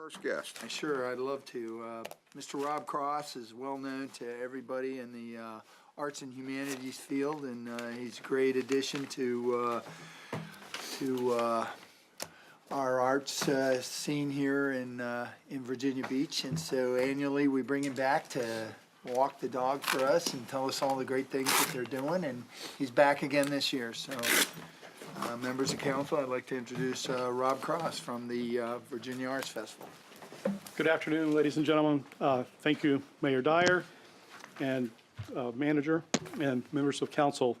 first guest. Sure, I'd love to. Mr. Rob Cross is well known to everybody in the arts and humanities field, and he's a great addition to our arts scene here in Virginia Beach. And so annually we bring him back to walk the dog for us and tell us all the great things that they're doing, and he's back again this year. So members of council, I'd like to introduce Rob Cross from the Virginia Arts Festival. Good afternoon, ladies and gentlemen. Thank you, Mayor Dyer and manager and members of council.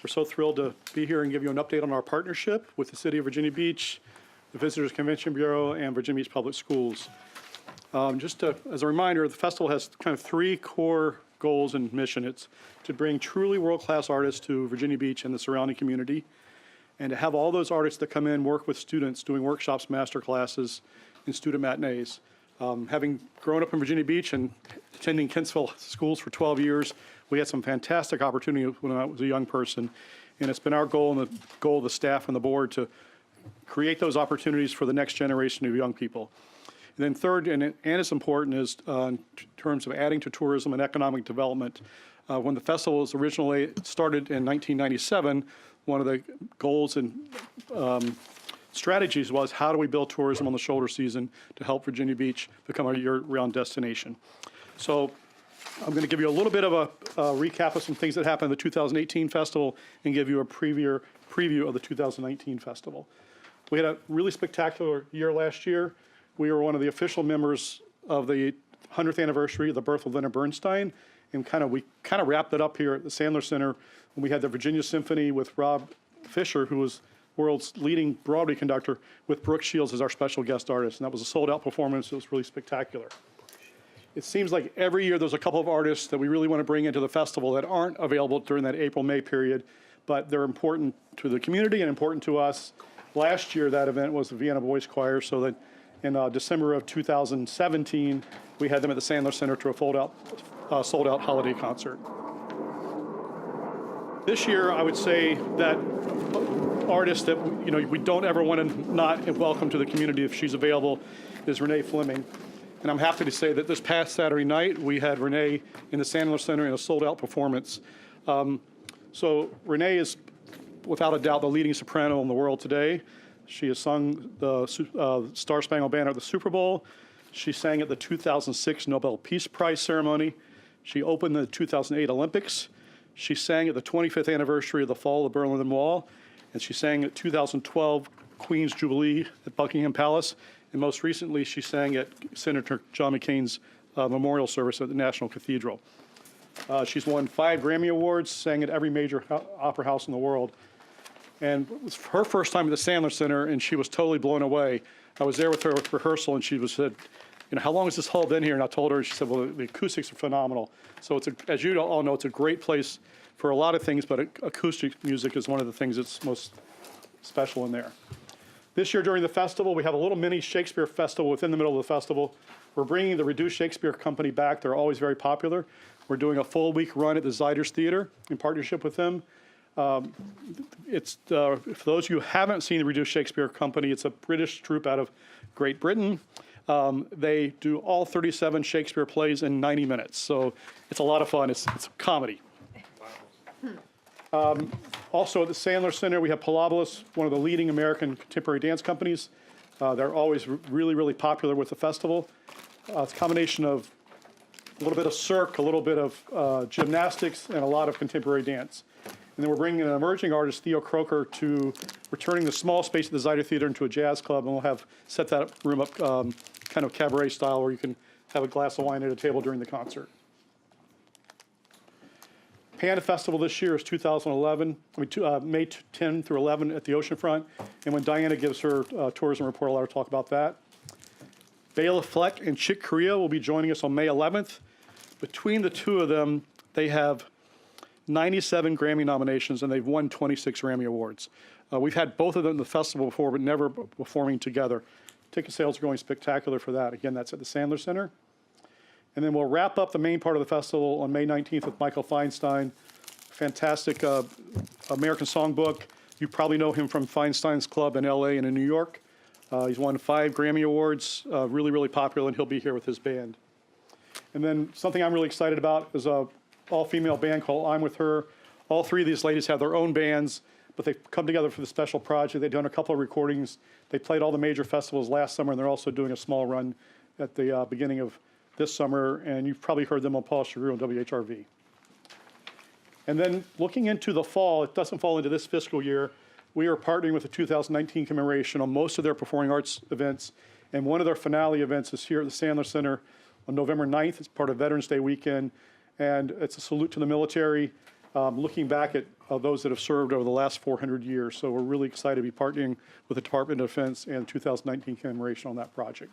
We're so thrilled to be here and give you an update on our partnership with the City of Virginia Beach, the Visitors Convention Bureau, and Virginia Beach Public Schools. As a reminder, the festival has kind of three core goals and mission. It's to bring truly world-class artists to Virginia Beach and the surrounding community, and to have all those artists that come in work with students doing workshops, master classes, and student matinees. Having grown up in Virginia Beach and attending Kentsville schools for 12 years, we had some fantastic opportunity when I was a young person, and it's been our goal and the goal of the staff and the board to create those opportunities for the next generation of young people. And then third, and as important, is in terms of adding to tourism and economic development. When the festival was originally started in 1997, one of the goals and strategies was how do we build tourism on the shoulder season to help Virginia Beach become a year-round destination. So I'm going to give you a little bit of a recap of some things that happened at the 2018 festival and give you a preview of the 2019 festival. We had a really spectacular year last year. We were one of the official members of the 100th anniversary of the birth of Leonard Bernstein, and we kind of wrapped it up here at the Sandler Center when we had the Virginia Symphony with Rob Fisher, who was world's leading Broadway conductor, with Brooke Shields as our special guest artist, and that was a sold-out performance. It was really spectacular. It seems like every year there's a couple of artists that we really want to bring into the festival that aren't available during that April-May period, but they're important to the community and important to us. Last year, that event was the Vienna Voice Choir, so that in December of 2017, we had them at the Sandler Center to a sold-out holiday concert. This year, I would say that artist that we don't ever want to not welcome to the community if she's available is Renee Fleming. And I'm happy to say that this past Saturday night, we had Renee in the Sandler Center in a sold-out performance. So Renee is, without a doubt, the leading soprano in the world today. She has sung the Star Spangled Banner at the Super Bowl. She sang at the 2006 Nobel Peace Prize ceremony. She opened the 2008 Olympics. She sang at the 25th anniversary of the fall of the Berlin Wall. And she sang at 2012 Queen's Jubilee at Buckingham Palace. And most recently, she sang at Senator John McCain's memorial service at the National Cathedral. She's won 5 Grammy Awards, sang at every major opera house in the world. And it was her first time at the Sandler Center, and she was totally blown away. I was there with her with rehearsal, and she said, how long has this hall been here? And I told her, and she said, well, the acoustics are phenomenal. So as you all know, it's a great place for a lot of things, but acoustic music is one of the things that's most special in there. This year during the festival, we have a little mini Shakespeare festival within the middle of the festival. We're bringing the Reduced Shakespeare Company back. They're always very popular. We're doing a full week run at the Zyders Theater in partnership with them. For those of you who haven't seen the Reduced Shakespeare Company, it's a British troupe out of Great Britain. They do all 37 Shakespeare plays in 90 minutes, so it's a lot of fun. It's comedy. Also at the Sandler Center, we have Pilobolus, one of the leading American contemporary dance companies. They're always really, really popular with the festival. It's a combination of a little bit of cirque, a little bit of gymnastics, and a lot of contemporary dance. And then we're bringing an emerging artist, Theo Croker, to returning the small space at the Zyder Theater into a jazz club, and we'll have set that room up kind of cabaret style where you can have a glass of wine at a table during the concert. Panda Festival this year is 2011, May 10 through 11 at the oceanfront. And when Diana gives her tourism report, I'll let her talk about that. Bela Fleck and Chick Corea will be joining us on May 11th. Between the two of them, they have 97 Grammy nominations, and they've won 26 Grammy Awards. We've had both of them at the festival before, but never performing together. Ticket sales are going spectacular for that. Again, that's at the Sandler Center. And then we'll wrap up the main part of the festival on May 19th with Michael Feinstein, fantastic American songbook. You probably know him from Feinstein's Club in LA and in New York. He's won 5 Grammy Awards, really, really popular, and he'll be here with his band. And then something I'm really excited about is a all-female band called I'm With Her. All 3 of these ladies have their own bands, but they've come together for the special project. They've done a couple of recordings. They played all the major festivals last summer, and they're also doing a small run at the beginning of this summer, and you've probably heard them on Paul Chagru and WHRV. And then looking into the fall, it doesn't fall into this fiscal year, we are partnering with the 2019 commemoration on most of their performing arts events, and one of their finale events is here at the Sandler Center on November 9th. It's part of Veterans Day weekend, and it's a salute to the military, looking back at those that have served over the last 400 years. So we're really excited to be partnering with the Department of Defense and 2019 commemoration on that project.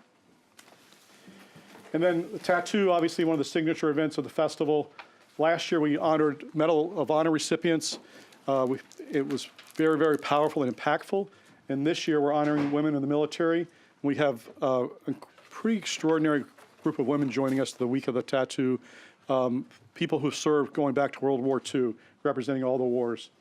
And then the tattoo, obviously one of the signature events of the festival. Last year we honored Medal of Honor recipients. It was very, very powerful and impactful. And this year we're honoring women in the military. We have a pretty extraordinary group of women joining us the week of the tattoo. People who served going back to World War II, representing all the wars.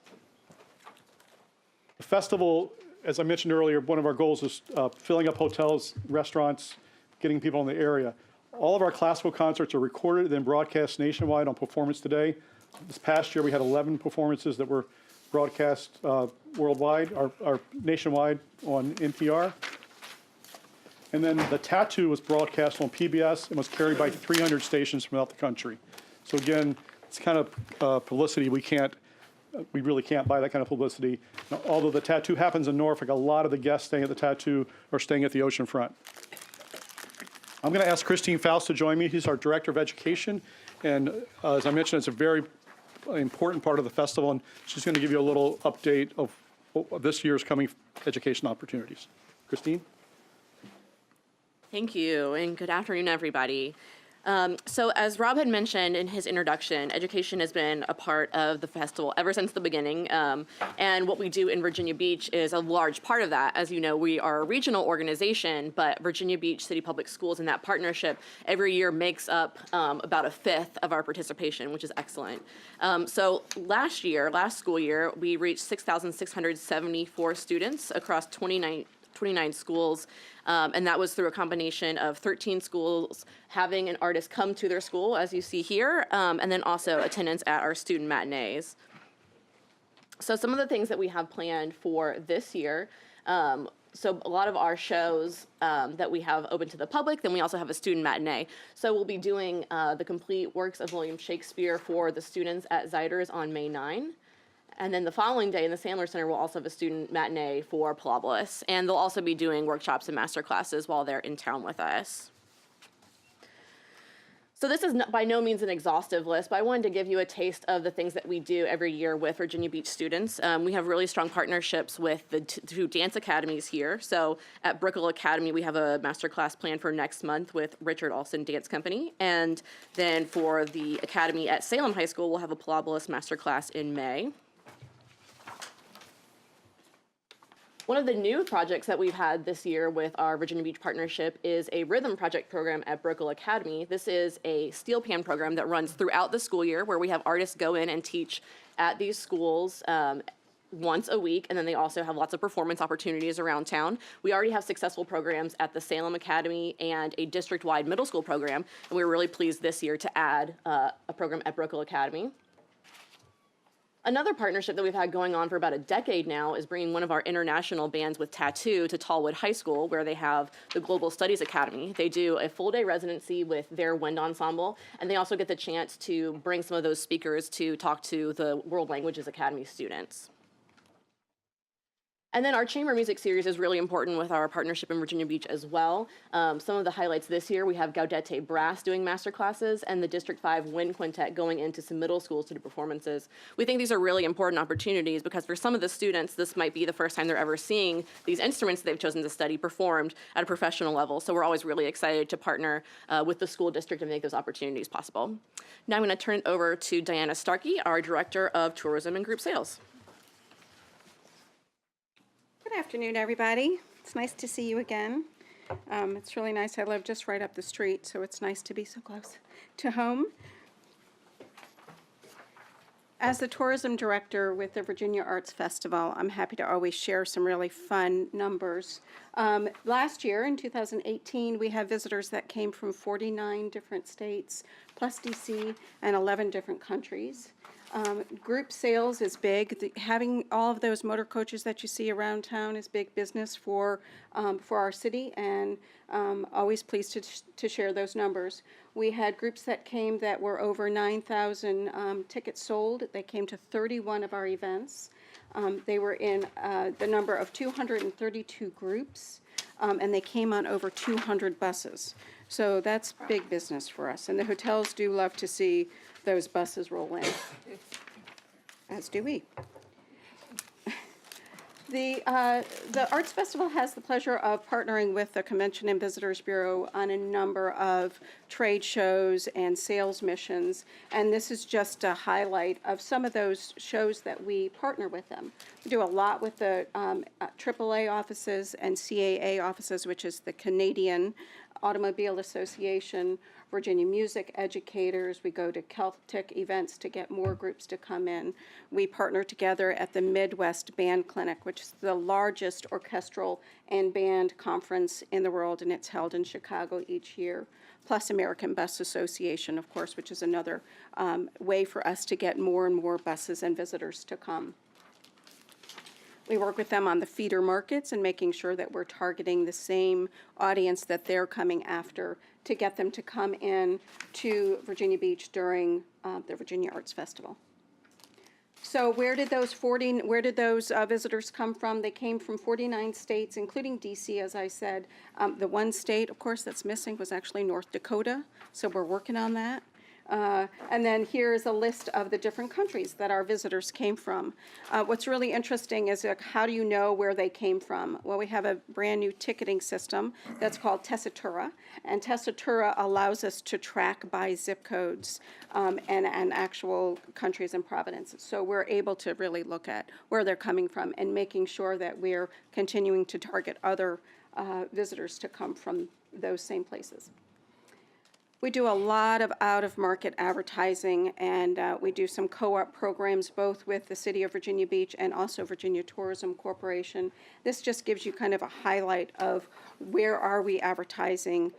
The festival, as I mentioned earlier, one of our goals is filling up hotels, restaurants, getting people in the area. All of our classical concerts are recorded and then broadcast nationwide on Performance Today. This past year we had 11 performances that were broadcast worldwide, or nationwide on NPR. And then the tattoo was broadcast on PBS and was carried by 300 stations throughout the country. So again, it's kind of publicity we really can't buy that kind of publicity. Now, although the tattoo happens in Norfolk, a lot of the guests staying at the tattoo are staying at the oceanfront. I'm going to ask Christine Faust to join me. He's our Director of Education. And as I mentioned, it's a very important part of the festival, and she's going to give you a little update of this year's coming education opportunities. Christine? Thank you, and good afternoon, everybody. So as Rob had mentioned in his introduction, education has been a part of the festival ever since the beginning. And what we do in Virginia Beach is a large part of that. As you know, we are a regional organization, but Virginia Beach City Public Schools and that partnership every year makes up about 1/5 of our participation, which is excellent. So last school year, we reached 6,674 students across 29 schools, and that was through a combination of 13 schools having an artist come to their school, as you see here, and then also attendance at our student matinees. So some of the things that we have planned for this year, so a lot of our shows that we have open to the public, then we also have a student matinee. So we'll be doing the complete works of William Shakespeare for the students at Zyder's on May 9. And then the following day in the Sandler Center, we'll also have a student matinee for Plobolis. And they'll also be doing workshops and master classes while they're in town with us. So this is by no means an exhaustive list, but I wanted to give you a taste of the things that we do every year with Virginia Beach students. We have really strong partnerships with the two dance academies here. So at Brickell Academy, we have a master class planned for next month with Richard Olson Dance Company. And then for the academy at Salem High School, we'll have a Plobolis master class in May. One of the new projects that we've had this year with our Virginia Beach partnership is a rhythm project program at Brickell Academy. This is a steel pan program that runs throughout the school year where we have artists go in and teach at these schools once a week, and then they also have lots of performance opportunities around town. We already have successful programs at the Salem Academy and a district-wide middle school program, and we were really pleased this year to add a program at Brickell Academy. Another partnership that we've had going on for about a decade now is bringing one of our international bands with tattoo to Tallwood High School, where they have the Global Studies Academy. They do a full-day residency with their wind ensemble, and they also get the chance to bring some of those speakers to talk to the World Languages Academy students. And then our chamber music series is really important with our partnership in Virginia Beach as well. Some of the highlights this year, we have Gaudete Brass doing master classes and the District 5 Wind Quintet going into some middle schools to do performances. We think these are really important opportunities because for some of the students, this might be the first time they're ever seeing these instruments they've chosen to study performed at a professional level. So we're always really excited to partner with the school district and make those opportunities possible. Now I'm going to turn it over to Diana Starkey, our Director of Tourism and Group Sales. Good afternoon, everybody. It's nice to see you again. It's really nice. I live just right up the street, so it's nice to be so close to home. As the tourism director with the Virginia Arts Festival, I'm happy to always share some really fun numbers. Last year, in 2018, we had visitors that came from 49 different states, plus DC, and 11 different countries. Group sales is big. Having all of those motor coaches that you see around town is big business for our city, and always pleased to share those numbers. We had groups that came that were over 9,000 tickets sold. They came to 31 of our events. They were in the number of 232 groups, and they came on over 200 buses. So that's big business for us, and the hotels do love to see those buses roll in, as do we. The Arts Festival has the pleasure of partnering with the Convention and Visitors Bureau on a number of trade shows and sales missions, and this is just a highlight of some of those shows that we partner with them. We do a lot with the AAA offices and CAA offices, which is the Canadian Automobile Association, Virginia Music Educators. We go to Celtic events to get more groups to come in. We partner together at the Midwest Band Clinic, which is the largest orchestral and band conference in the world, and it's held in Chicago each year. Plus American Bus Association, of course, which is another way for us to get more and more buses and visitors to come. We work with them on the feeder markets and making sure that we're targeting the same audience that they're coming after to get them to come in to Virginia Beach during the Virginia Arts Festival. So where did those visitors come from? They came from 49 states, including DC, as I said. The one state, of course, that's missing was actually North Dakota, so we're working on that. And then here's a list of the different countries that our visitors came from. What's really interesting is how do you know where they came from? Well, we have a brand new ticketing system that's called Tessitura, and Tessitura allows us to track by zip codes and actual countries and provinces. So we're able to really look at where they're coming from and making sure that we're continuing to target other visitors to come from those same places. We do a lot of out-of-market advertising, and we do some co-op programs both with the City of Virginia Beach and also Virginia Tourism Corporation. This just gives you kind of a highlight of where are we advertising,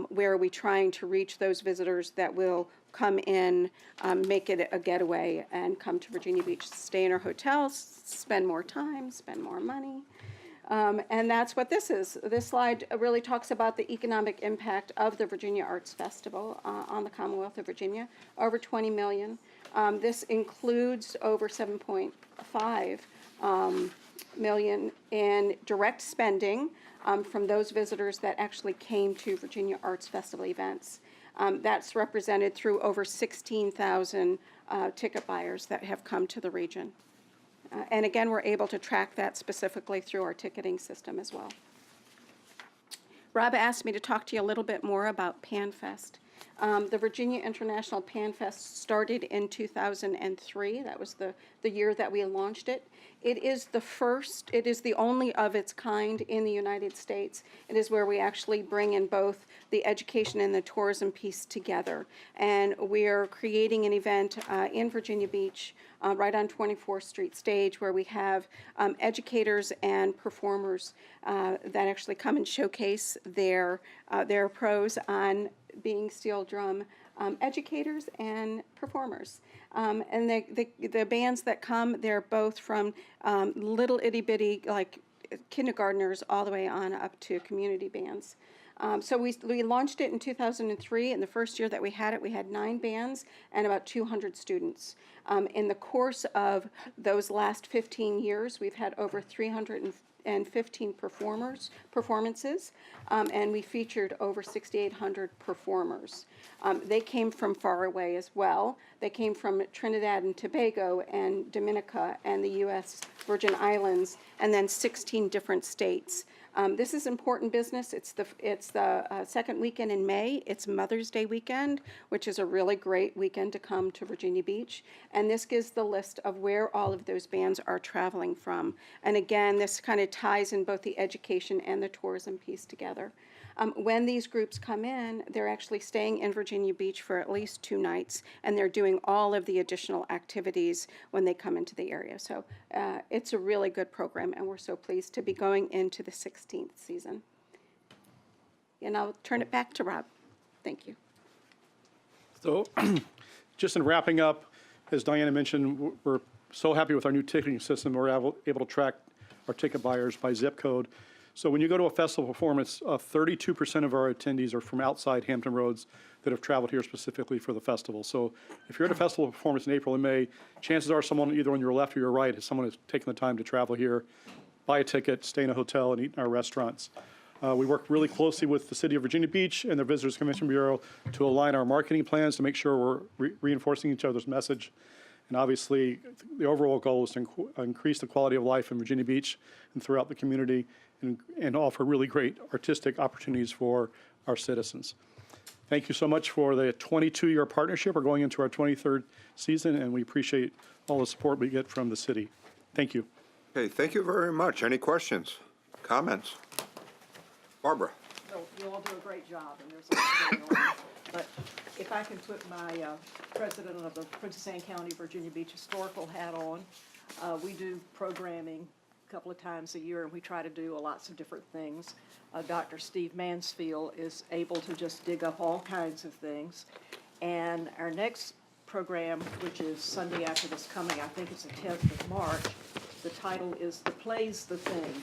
where are we trying to reach those visitors that will come in, make it a getaway, and come to Virginia Beach, stay in our hotels, spend more time, spend more money. And that's what this is. This slide really talks about the economic impact of the Virginia Arts Festival on the Commonwealth of Virginia, over 20 million. This includes over 7.5 million in direct spending from those visitors that actually came to Virginia Arts Festival events. That's represented through over 16,000 ticket buyers that have come to the region. And again, we're able to track that specifically through our ticketing system as well. Rob asked me to talk to you a little bit more about PanFest. The Virginia International PanFest started in 2003. That was the year that we launched it. It is the only of its kind in the United States. It is where we actually bring in both the education and the tourism piece together. And we are creating an event in Virginia Beach right on 24th Street stage where we have educators and performers that actually come and showcase their pros on being steel drum educators and performers. And the bands that come, they're both from little itty bitty like kindergartners all the way on up to community bands. So we launched it in 2003, and the first year that we had it, we had 9 bands and about 200 students. In the course of those last 15 years, we've had over 315 performances, and we featured over 6,800 performers. They came from far away as well. They came from Trinidad and Tobago and Dominica and the U.S. Virgin Islands, and then 16 different states. This is important business. It's the second weekend in May. It's Mother's Day weekend, which is a really great weekend to come to Virginia Beach. And this gives the list of where all of those bands are traveling from. And again, this kind of ties in both the education and the tourism piece together. When these groups come in, they're actually staying in Virginia Beach for at least 2 nights, and they're doing all of the additional activities when they come into the area. So it's a really good program, and we're so pleased to be going into the 16th season. And I'll turn it back to Rob. Thank you. So, just in wrapping up, as Diana mentioned, we're so happy with our new ticketing system. We're able to track our ticket buyers by zip code. So when you go to a festival performance, 32% of our attendees are from outside Hampton Roads that have traveled here specifically for the festival. So if you're at a festival performance in April and May, chances are someone either on your left or your right is someone who's taken the time to travel here, buy a ticket, stay in a hotel, and eat in our restaurants. We work really closely with the City of Virginia Beach and the Visitors Convention Bureau to align our marketing plans to make sure we're reinforcing each other's message. And obviously, the overall goal is to increase the quality of life in Virginia Beach and throughout the community and offer really great artistic opportunities for our citizens. Thank you so much for the 22-year partnership. We're going into our 23rd season, and we appreciate all the support we get from the city. Thank you. Okay, thank you very much. Any questions, comments? Barbara? So you all do a great job, and there's a lot going on. But if I can put my president of the Princess Anne County, Virginia Beach Historical hat on, we do programming a couple of times a year, and we try to do lots of different things. Dr. Steve Mansfield is able to just dig up all kinds of things. And our next program, which is Sunday after this coming, I think it's the 10th of March, the title is The Play's the Thing.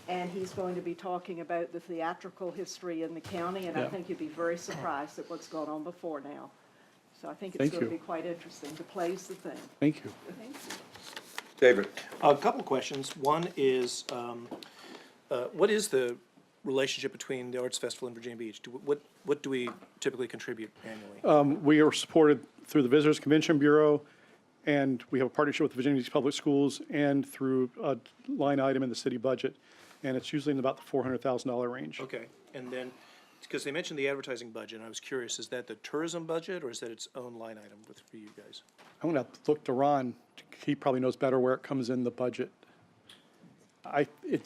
And he's going to be talking about the theatrical history in the county, and I think you'd be very surprised at what's gone on before now. So I think it's going to be quite interesting. The Play's the Thing. Thank you. Thank you. David? A couple of questions. One is, what is the relationship between the Arts Festival and Virginia Beach? What do we typically contribute annually? We are supported through the Visitors Convention Bureau, and we have a partnership with the Virginia Beach Public Schools and through a line item in the city budget, and it's usually in about the $400,000 range. Okay, and then, because they mentioned the advertising budget, and I was curious, is that the tourism budget, or is that its own line item for you guys? I'm going to look to Ron. He probably knows better where it comes in the budget.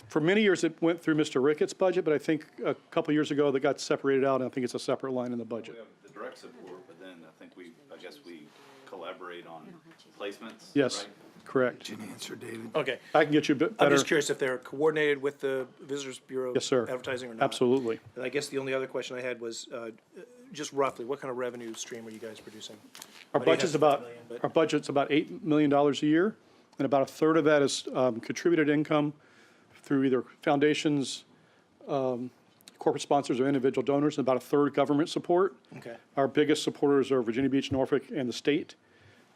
For many years, it went through Mr. Ricketts' budget, but I think a couple of years ago, that got separated out, and I think it's a separate line in the budget. We have the direct support, but then I guess we collaborate on placements. Yes, right? correct. Good answer, David. Okay, I can get you a bit I'm better. just curious if they're coordinated with the Visitors Bureau Yes, sir. advertising or not. Absolutely. And I guess the only other question I had was, just roughly, what kind of revenue stream are you guys producing? Our I know you budget's have about, 5 million, but- our budget's about $8 million a year, and about a third of that is contributed income through either foundations, corporate sponsors, or individual donors, and about a third government support. Okay. Our biggest supporters are Virginia Beach, Norfolk, and the state,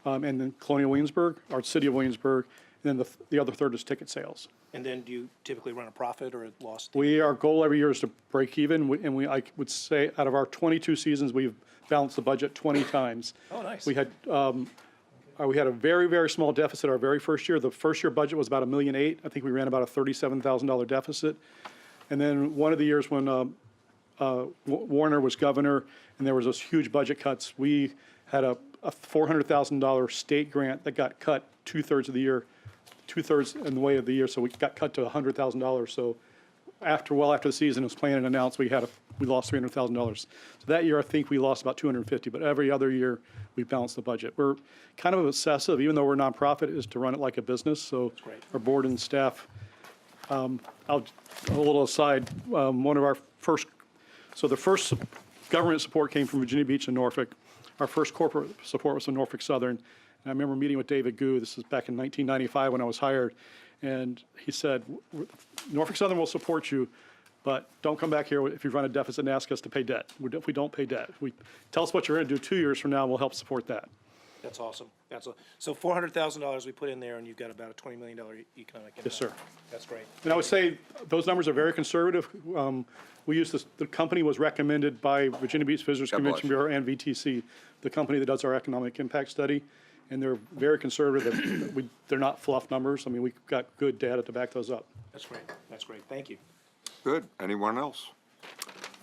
and then Colonial Williamsburg, our city of Williamsburg, and then the other third is ticket sales. And then do you typically run a profit or a loss? Our goal every year is to break even, and I would say out of our 22 seasons, we've balanced the budget 20 times. Oh, nice. We had a very, very small deficit our very first year. The first year budget was about $1.8 million. I think we ran about a $37,000 deficit. And then one of the years when Warner was governor and there was those huge budget cuts, we had a $400,000 state grant that got cut two-thirds in the way of the year. So we got cut to $100,000. So after the season was planned and announced, we lost $300,000. So that year, I think we lost about $250,000, but every other year, we balanced the budget. We're kind of obsessive, even though we're a nonprofit, is to run it like a business. So great. our board and staff, a little aside, the first government support came from Virginia Beach and Norfolk. Our first corporate support was from Norfolk Southern. And I remember meeting with David Gu, this is back in 1995 when I was hired, and he said, Norfolk Southern will support you, but don't come back here if you run a deficit and ask us to pay debt. If we don't pay debt. Tell us what you're going to do 2 years from now, we'll help support that. That's awesome. So $400,000 we put in there, and you've got about a $20 million economic impact. Yes, sir. That's great. And I would say those numbers are very conservative. The company was recommended by Virginia Beach Visitors God Convention bless you. Bureau and VTC, the company that does our economic impact study. And they're very conservative. They're not fluff numbers. I mean, we've got good data to back those up. That's great. That's great. Thank you. Good. Anyone else?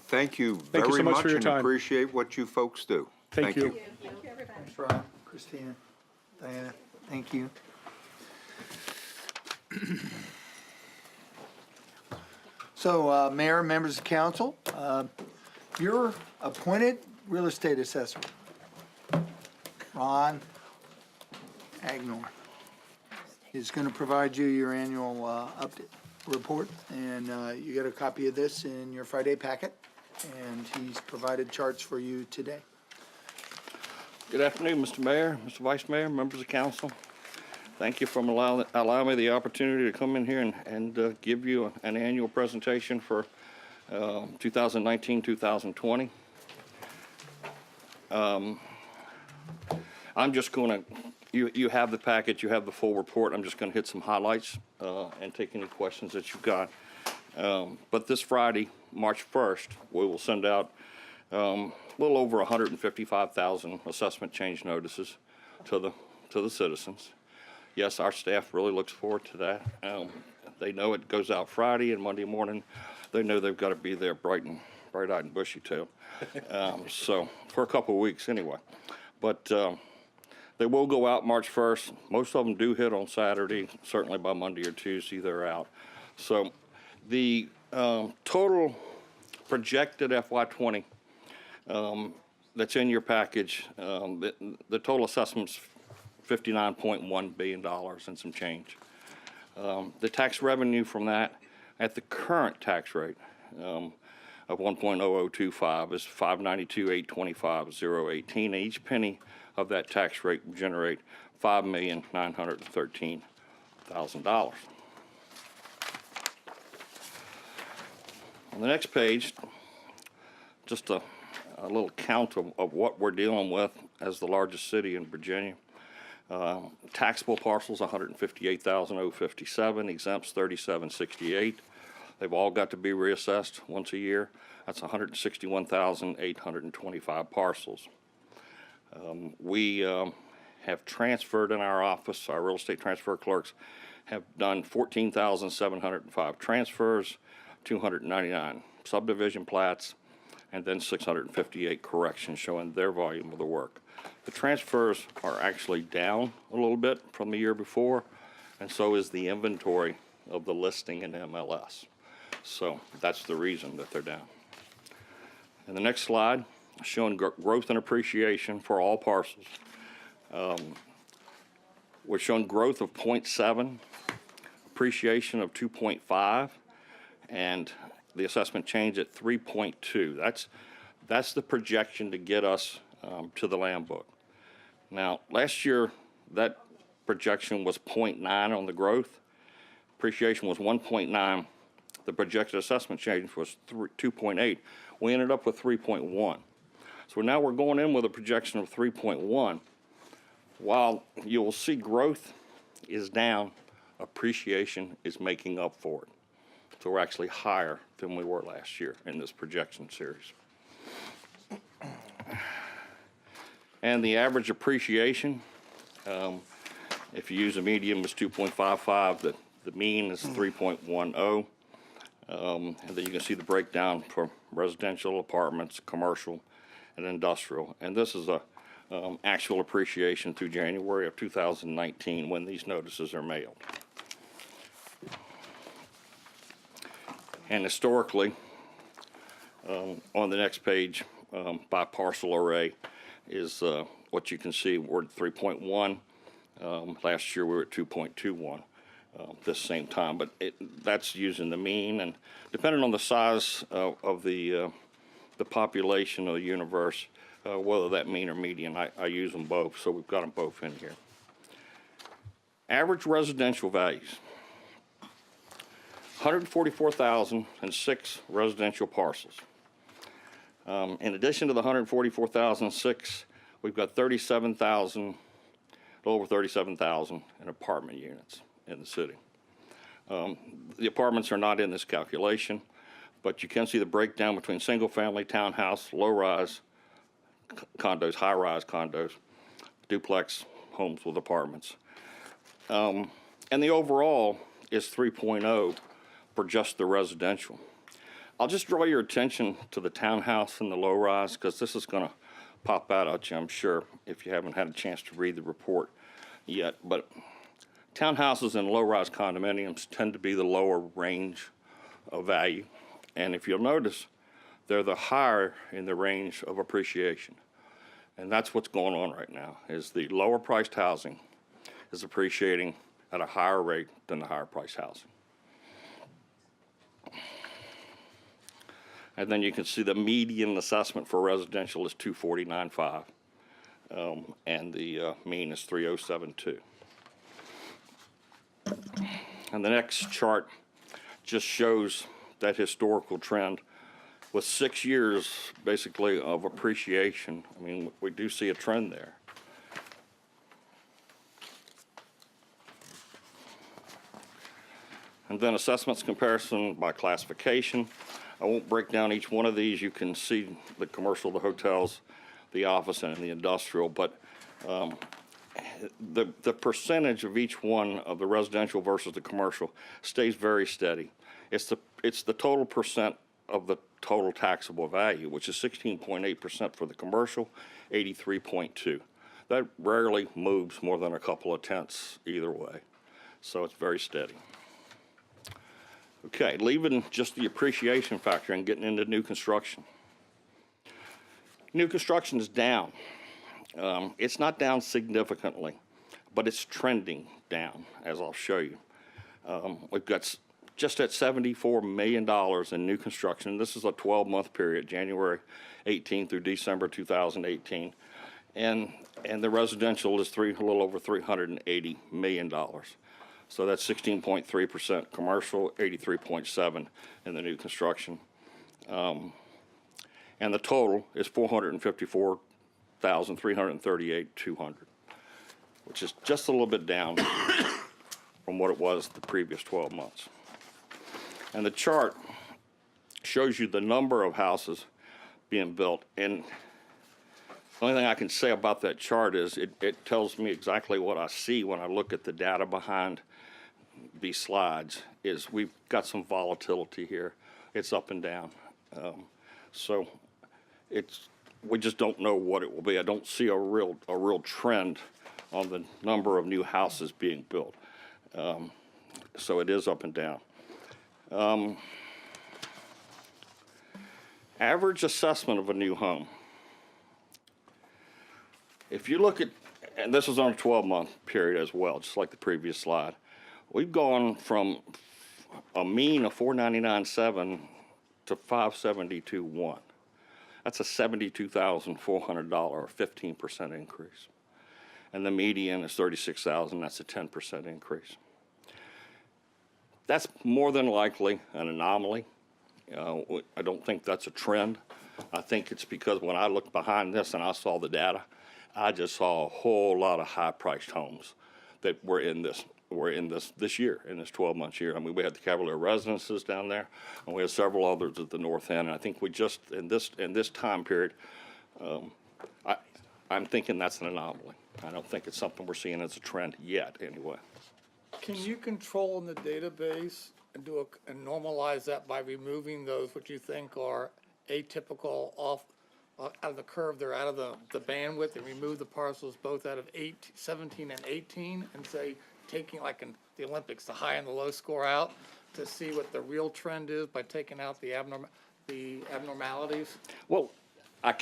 Thank you Thank you very so much much for your and time. appreciate what you folks do. Thank you. Thanks, Ron, Christina, Diana, thank you. So, Mayor, members of council, your appointed real estate assessor, Ron Agnor, is going to provide you your annual update report, and you get a copy of this in your Friday packet, and he's provided charts for you today. Good afternoon, Mr. Mayor, Mr. Vice Mayor, members of council. Thank you for allowing me the opportunity to come in here and give you an annual presentation for 2019-2020. I'm just going to, you have the packet, you have the full report. I'm just going to hit some highlights and take any questions that you've got. But this Friday, March 1st, we will send out a little over 155,000 assessment change notices to the citizens. Yes, our staff really looks forward to that. They know it goes out Friday and Monday morning. They know they've got to be there bright-eyed and bushy-tailed. So for a couple of weeks anyway. But they will go out March 1st. Most of them do hit on Saturday. Certainly by Monday or Tuesday they're out. So the total projected FY20 that's in your package, the total assessment's $59.1 billion and some change. The tax revenue from that at the current tax rate of 1.0025 is $592,825,018. Each penny of that tax rate will generate $5,913,000. On the next page, just a little count of what we're dealing with as the largest city in Virginia. Taxable parcels, 158,057, exempts 3,768. They've all got to be reassessed once a year. That's 161,825 parcels. We have transferred in our office, our real estate transfer clerks have done 14,705 transfers, 299 subdivision plats, and then 658 corrections showing their volume of the work. The transfers are actually down a little bit from the year before, and so is the inventory of the listing in MLS. So that's the reason that they're down. And the next slide, showing growth and appreciation for all parcels. We're showing growth of 0.7, appreciation of 2.5, and the assessment change at 3.2. That's the projection to get us to the land book. Now, last year, that projection was 0.9 on the growth. Appreciation was 1.9. The projected assessment change was 2.8. We ended up with 3.1. So now we're going in with a projection of 3.1. While you'll see growth is down, appreciation is making up for it. So we're actually higher than we were last year in this projection series. And the average appreciation, if you use a median, was 2.55. The mean is 3.10. And then you can see the breakdown for residential, apartments, commercial, and industrial. And this is a actual appreciation through January of 2019 when these notices are mailed. And historically, on the next page, by parcel array is what you can see. We're at 3.1. Last year we were at 2.21 this same time, but that's using the mean, and depending on the size of the population of the universe, whether that mean or median, I use them both, so we've got them both in here. Average residential values. 144,006 residential parcels. In addition to the 144,006, we've got 37,000, a little over 37,000 in apartment units in the city. The apartments are not in this calculation, but you can see the breakdown between single-family, townhouse, low-rise condos, high-rise condos, duplex homes with apartments. And the overall is 3.0 for just the residential. I'll just draw your attention to the townhouse and the low-rise, because this is going to pop out at you, I'm sure, if you haven't had a chance to read the report yet. But townhouses and low-rise condominiums tend to be the lower range of value. And if you'll notice, they're the higher in the range of appreciation. And that's what's going on right now, is the lower priced housing is appreciating at a higher rate than the higher priced housing. And then you can see the median assessment for residential is 249.5, and the mean is 3072. And the next chart just shows that historical trend with 6 years basically of appreciation. I mean, we do see a trend there. And then assessments comparison by classification. I won't break down each one of these. You can see the commercial, the hotels, the office, and the industrial, but the percentage of each one of the residential versus the commercial stays very steady. It's the total percent of the total taxable value, which is 16.8% for the commercial, 83.2. That rarely moves more than a couple of tenths either way, so it's very steady. Okay, leaving just the appreciation factor and getting into new construction. New construction is down. It's not down significantly, but it's trending down, as I'll show you. We've got just at $74 million in new construction. This is a 12-month period, January 18 through December 2018. And the residential is a little over $380 million. So that's 16.3% commercial, 83.7 in the new construction. And the total is 454,338,200, which is just a little bit down from what it was the previous 12 months. And the chart shows you the number of houses being built. And the only thing I can say about that chart is it tells me exactly what I see when I look at the data behind these slides, is we've got some volatility here. It's up and down. So we just don't know what it will be. I don't see a real trend on the number of new houses being built. So it is up and down. Average assessment of a new home. If you look at, and this is on a 12-month period as well, just like the previous slide, we've gone from a mean of $499.7 to $572.1. That's a $72,400, or 15% increase. And the median is $36,000. That's a 10% increase. That's more than likely an anomaly. I don't think that's a trend. I think it's because when I looked behind this and I saw the data, I just saw a whole lot of high-priced homes that were in this year, in this 12-month year. I mean, we had the Cavalier Residences down there, and we had several others at the north end. And I think we just in this time period, I'm thinking that's an anomaly. I don't think it's something we're seeing as a trend yet, anyway. Can you control in the database and and normalize that by removing those what you think are atypical out of the curve, they're out of the bandwidth, and remove the parcels both out of 17 and 18, and say, taking like in the Olympics, the high and the low score out, to see what the real trend is by taking out the abnormalities? Well, I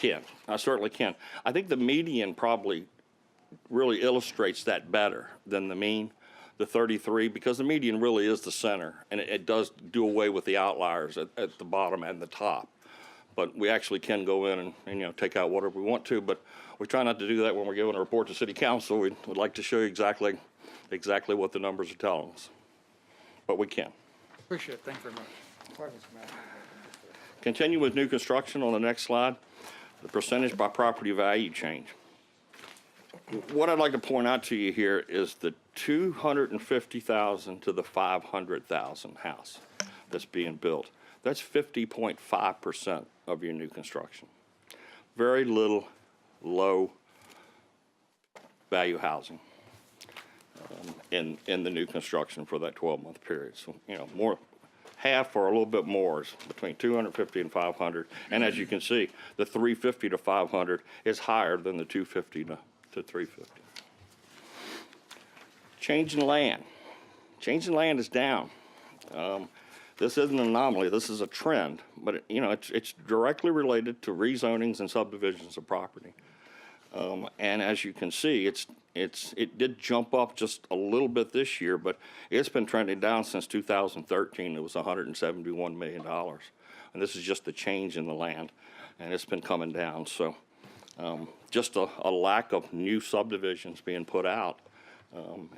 certainly can. I think the median probably really illustrates that better than the mean, the 33, because the median really is the center, and it does do away with the outliers at the bottom and the top. But we actually can go in and take out whatever we want to, but we try not to do that when we're giving a report to City Council. We'd like to show you exactly what the numbers are telling us, but we can. Appreciate it. Thank you very much. Pardon me, Mr. Mayor. Continue with new construction on the next slide, the percentage by property value change. What I'd like to point out to you here is the 250,000 to the 500,000 house that's being built. That's 50.5% of your new construction. Very little low value housing in the new construction for that 12-month period. So, more, half or a little bit more is between 250 and 500. And as you can see, the 350 to 500 is higher than the 250 to 350. Change in land. Change in land is down. this isn't an anomaly, this is a trend, but, it's directly related to rezonings and subdivisions of property. And as you can see, it did jump up just a little bit this year, but it's been trending down since 2013. It was $171 million. And this is just the change in the land, and it's been coming down. So just a lack of new subdivisions being put out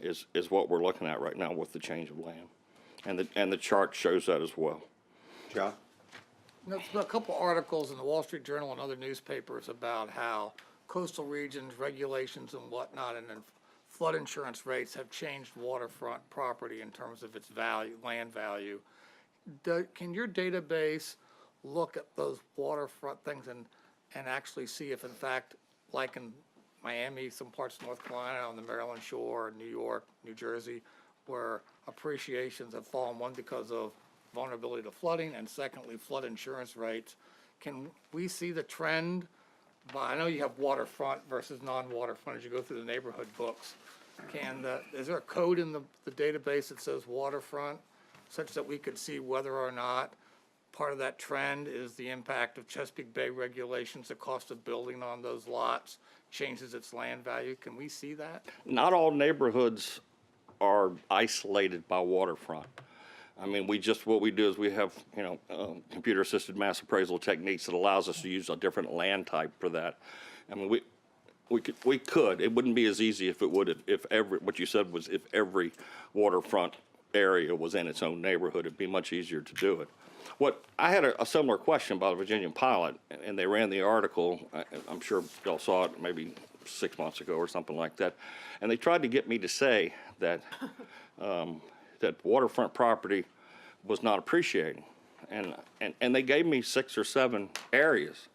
is what we're looking at right now with the change of land. And the chart shows that as well. John? There's been a couple articles in the Wall Street Journal and other newspapers about how coastal regions, regulations and whatnot, and then flood insurance rates have changed waterfront property in terms of its value, land value. Can your database look at those waterfront things and actually see if in fact, like in Miami, some parts of North Carolina, on the Maryland shore, New York, New Jersey, where appreciations have fallen, one because of vulnerability to flooding, and secondly, flood insurance rates. Can we see the trend? I know you have waterfront versus non-waterfront as you go through the neighborhood books. Is there a code in the database that says waterfront, such that we could see whether or not part of that trend is the impact of Chesapeake Bay regulations, the cost of building on those lots changes its land value? Can we see that? Not all neighborhoods are isolated by waterfront. I mean, what we do is we have, computer-assisted mass appraisal techniques that allows us to use a different land type for that. I mean, we could. It wouldn't be as easy if what you said was if every waterfront area was in its own neighborhood, it'd be much easier to do it. I had a similar question about a Virginian pilot, and they ran the article. I'm sure y'all saw it maybe 6 months ago or something like that, and they tried to get me to say that that waterfront property was not appreciating, and they gave me 6 or 7 areas,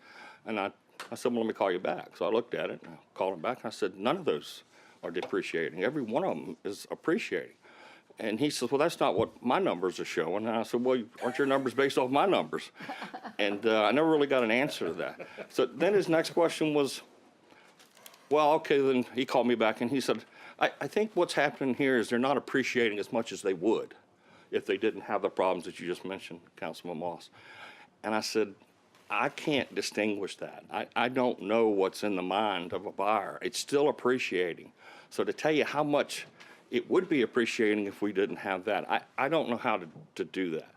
and I said, well, let me call you back. So I looked at it and I called him back, and I said, none of those are depreciating. Every one of them is appreciating. And he says, well, that's not what my numbers are showing. And I said, well, aren't your numbers based off my numbers? And I never really got an answer to that. So then his next question was, well, okay, then he called me back and he said, I think what's happening here is they're not appreciating as much as they would if they didn't have the problems that you just mentioned, Councilman Moss. And I said, I can't distinguish that. I don't know what's in the mind of a buyer. It's still appreciating. So to tell you how much it would be appreciating if we didn't have that, I don't know how to do that.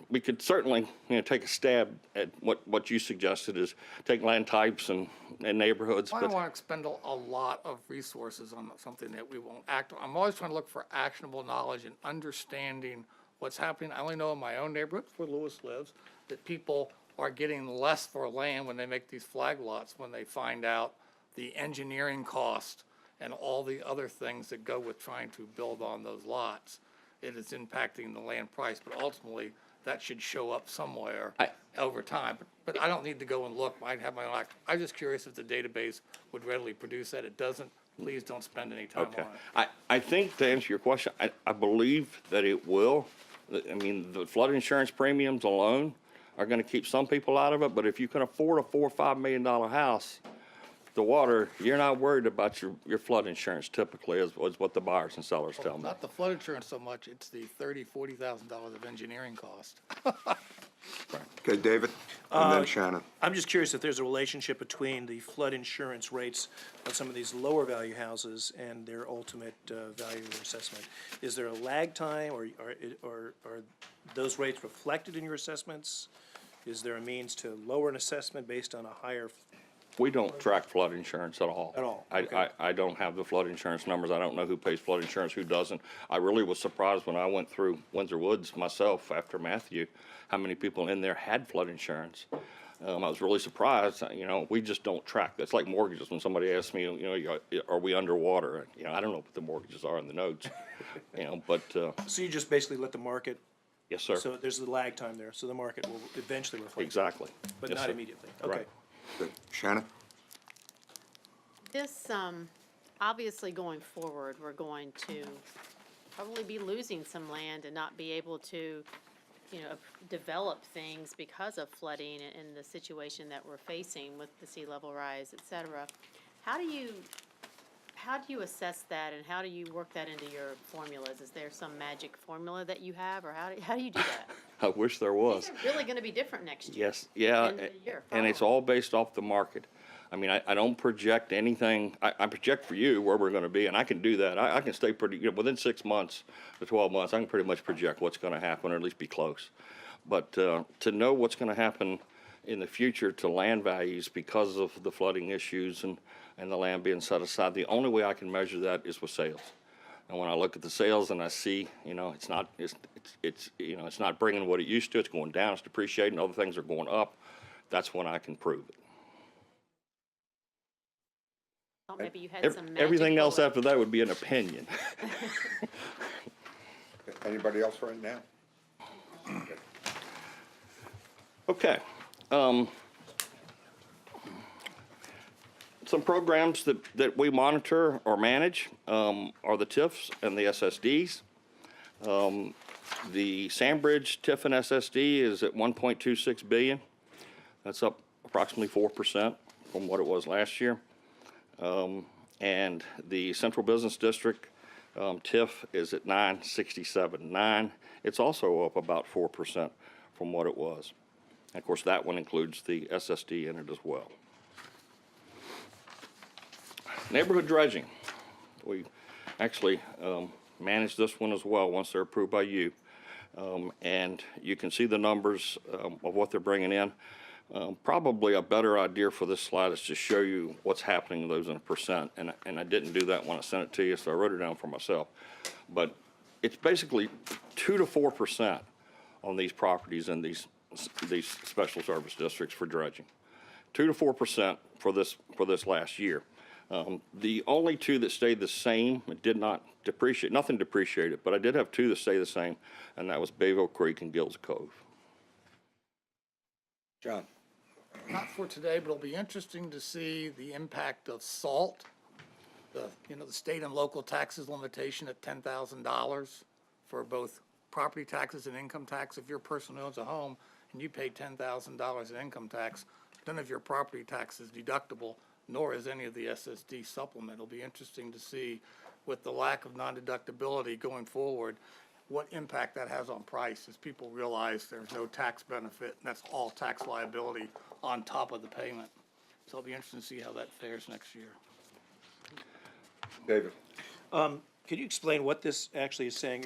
We could certainly take a stab at what you suggested is take land types and neighborhoods. I don't want to expend a lot of resources on something that we won't act on. I'm always trying to look for actionable knowledge and understanding what's happening. I only know in my own neighborhood, where Lewis lives, that people are getting less for land when they make these flag lots, when they find out the engineering cost and all the other things that go with trying to build on those lots. It is impacting the land price, but ultimately, that should show up somewhere over time. But I don't need to go and look. I have my own act. I'm just curious if the database would readily produce that. It doesn't. Please don't spend any time on it. I think to answer your question, I believe that it will. I mean, the flood insurance premiums alone are going to keep some people out of it, but if you can afford a $4 or $5 million house, the water, you're not worried about your flood insurance typically, is what the buyers and sellers tell me. Not the flood insurance so much, it's the $30,000-$40,000 of engineering cost. Okay, David, and then Shannon. I'm just curious if there's a relationship between the flood insurance rates of some of these lower value houses and their ultimate value or assessment. Is there a lag time, or are those rates reflected in your assessments? Is there a means to lower an assessment based on a higher? We don't track flood insurance at all. At all, okay. I don't have the flood insurance numbers. I don't know who pays flood insurance, who doesn't. I really was surprised when I went through Windsor Woods myself after Matthew, how many people in there had flood insurance. I was really surprised. We just don't track. It's like mortgages. When somebody asks me, are we underwater? I don't know what the mortgages are in the notes. But So you just basically let the market. yes, sir. So there's a lag time there, so the market will eventually reflect. Exactly. But Yes, not sir. immediately. Okay. Right. Okay, Shannon? This, obviously going forward, we're going to probably be losing some land and not be able to, develop things because of flooding and the situation that we're facing with the sea level rise, et cetera. How how do you assess that, and how do you work that into your formulas? Is there some magic formula that you have, or how do you do that? I wish there was. These are really gonna be different next year. Yes, yeah, And the year and it's following. all based off the market. I mean, I don't project anything. I project for you where we're gonna be, and I can do that. I can stay pretty, within 6 months to 12 months, I can pretty much project what's gonna happen, or at least be close. But to know what's gonna happen in the future to land values because of the flooding issues and the land being set aside, the only way I can measure that is with sales. And when I look at the sales and I see, it's not bringing what it used to, it's going down, it's depreciating, other things are going up, that's when I can prove it. Thought maybe you had some magic Everything else bullet. after that would be an opinion. Anybody else right now? Okay. Some programs that we monitor or manage are the TIFs and the SSDs. The Sandbridge TIF and SSD is at 1.26 billion. That's up approximately 4% from what it was last year. And the Central Business District TIF is at 967.9. It's also up about 4% from what it was. And of course, that one includes the SSD in it as well. Neighborhood dredging. We actually manage this one as well once they're approved by you. And you can see the numbers of what they're bringing in. Probably a better idea for this slide is to show you what's happening to those in a percent. And I didn't do that when I sent it to you, so I wrote it down for myself. But it's basically 2 to 4% on these properties in these special service districts for dredging. 2 to 4% for this last year. The only two that stayed the same, it did not depreciate, nothing depreciated, but I did have two that stay the same, and that was Bayville Creek and Gills Cove. John? Not for today, but it'll be interesting to see the impact of salt. The state and local taxes limitation at $10,000 for both property taxes and income tax. If your person owns a home and you pay $10,000 in income tax, none of your property tax is deductible, nor is any of the SSD supplement. It'll be interesting to see, with the lack of non-deductibility going forward, what impact that has on price as people realize there's no tax benefit, and that's all tax liability on top of the payment. So it'll be interesting to see how that fares next year. David? Could you explain what this actually is saying?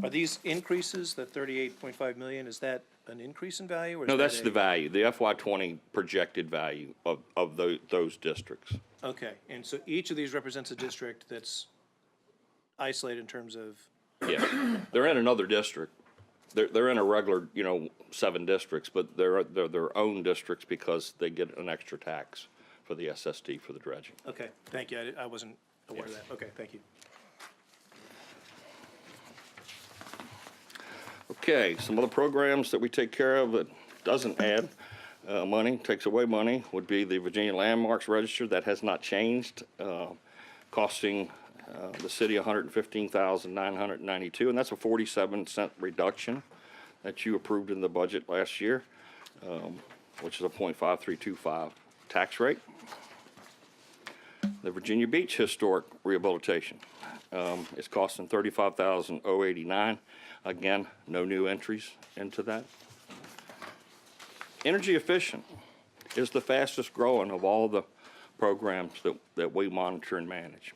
Are these increases, the 38.5 million, is that an increase in value? Or No, is that's that the value, the FY20 projected value of those districts. Okay, and so each of these represents a district that's isolated in terms of, Yeah, they're in another district. They're in a regular, 7 districts, but they're their own districts because they get an extra tax for the SSD for the dredging. okay, thank you, I wasn't aware of that. Okay, thank you. Okay, some other programs that we take care of that doesn't add money, takes away money, would be the Virginia Landmarks Register. That has not changed, costing the city $115,992, and that's a 47-cent reduction that you approved in the budget last year, which is a 0.5325 tax rate. The Virginia Beach Historic Rehabilitation is costing $35,089. Again, no new entries into that. Energy efficient is the fastest growing of all the programs that we monitor and manage.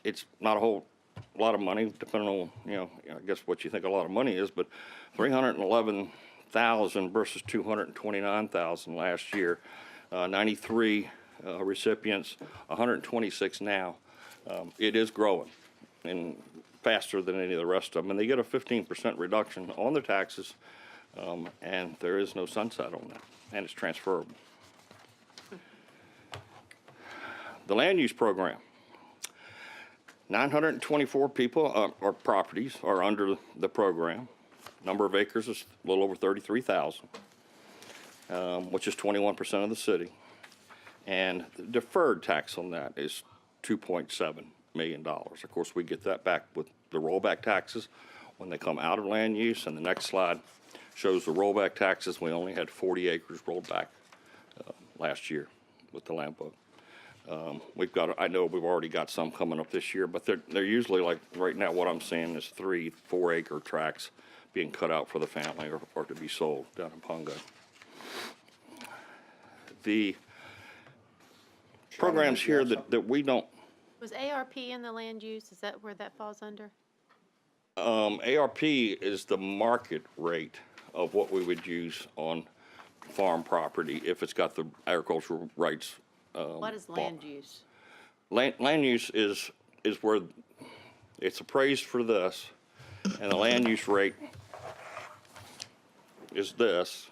It's not a whole lot of money, depending on, I guess what you think a lot of money is, but 311,000 versus 229,000 last year. 93 recipients, 126 now. It is growing and faster than any of the rest of them, and they get a 15% reduction on their taxes, and there is no sunset on that, and it's transferable. The land use program. 924 people or properties are under the program. Number of acres is a little over 33,000, which is 21% of the city. And the deferred tax on that is $2.7 million. Of course, we get that back with the rollback taxes when they come out of land use. And the next slide shows the rollback taxes. We only had 40 acres rolled back last year with the land book. We've got, I know we've already got some coming up this year, but they're usually like, right now, what I'm seeing is 3-4 acre tracts being cut out for the family or to be sold down in Pongo. The programs here that we don't, Was ARP in the land use? Is that where that falls under? ARP is the market rate of what we would use on farm property if it's got the agricultural rights. What is land use? Land use is where it's appraised for this, and the land use rate is this,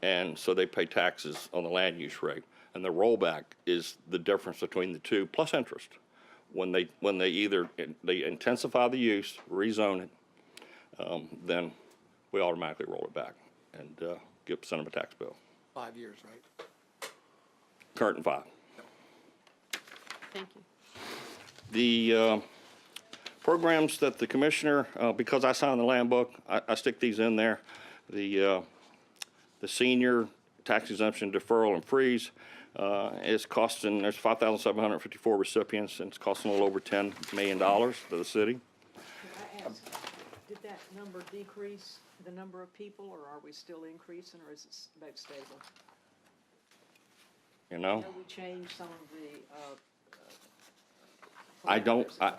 and so they pay taxes on the land use rate. And the rollback is the difference between the two plus interest. When they either they intensify the use, rezone it, then we automatically roll it back and send them a tax bill. 5 years, right? Current and 5. Thank you. The programs that the commissioner, because I signed the land book, I stick these in there. The senior tax exemption deferral and freeze is costing, there's 5,754 recipients, and it's costing a little over $10 million to the city. Can I ask, did that number decrease, the number of people, or are we still increasing, or is it about stable? You know, I know we changed some of the, I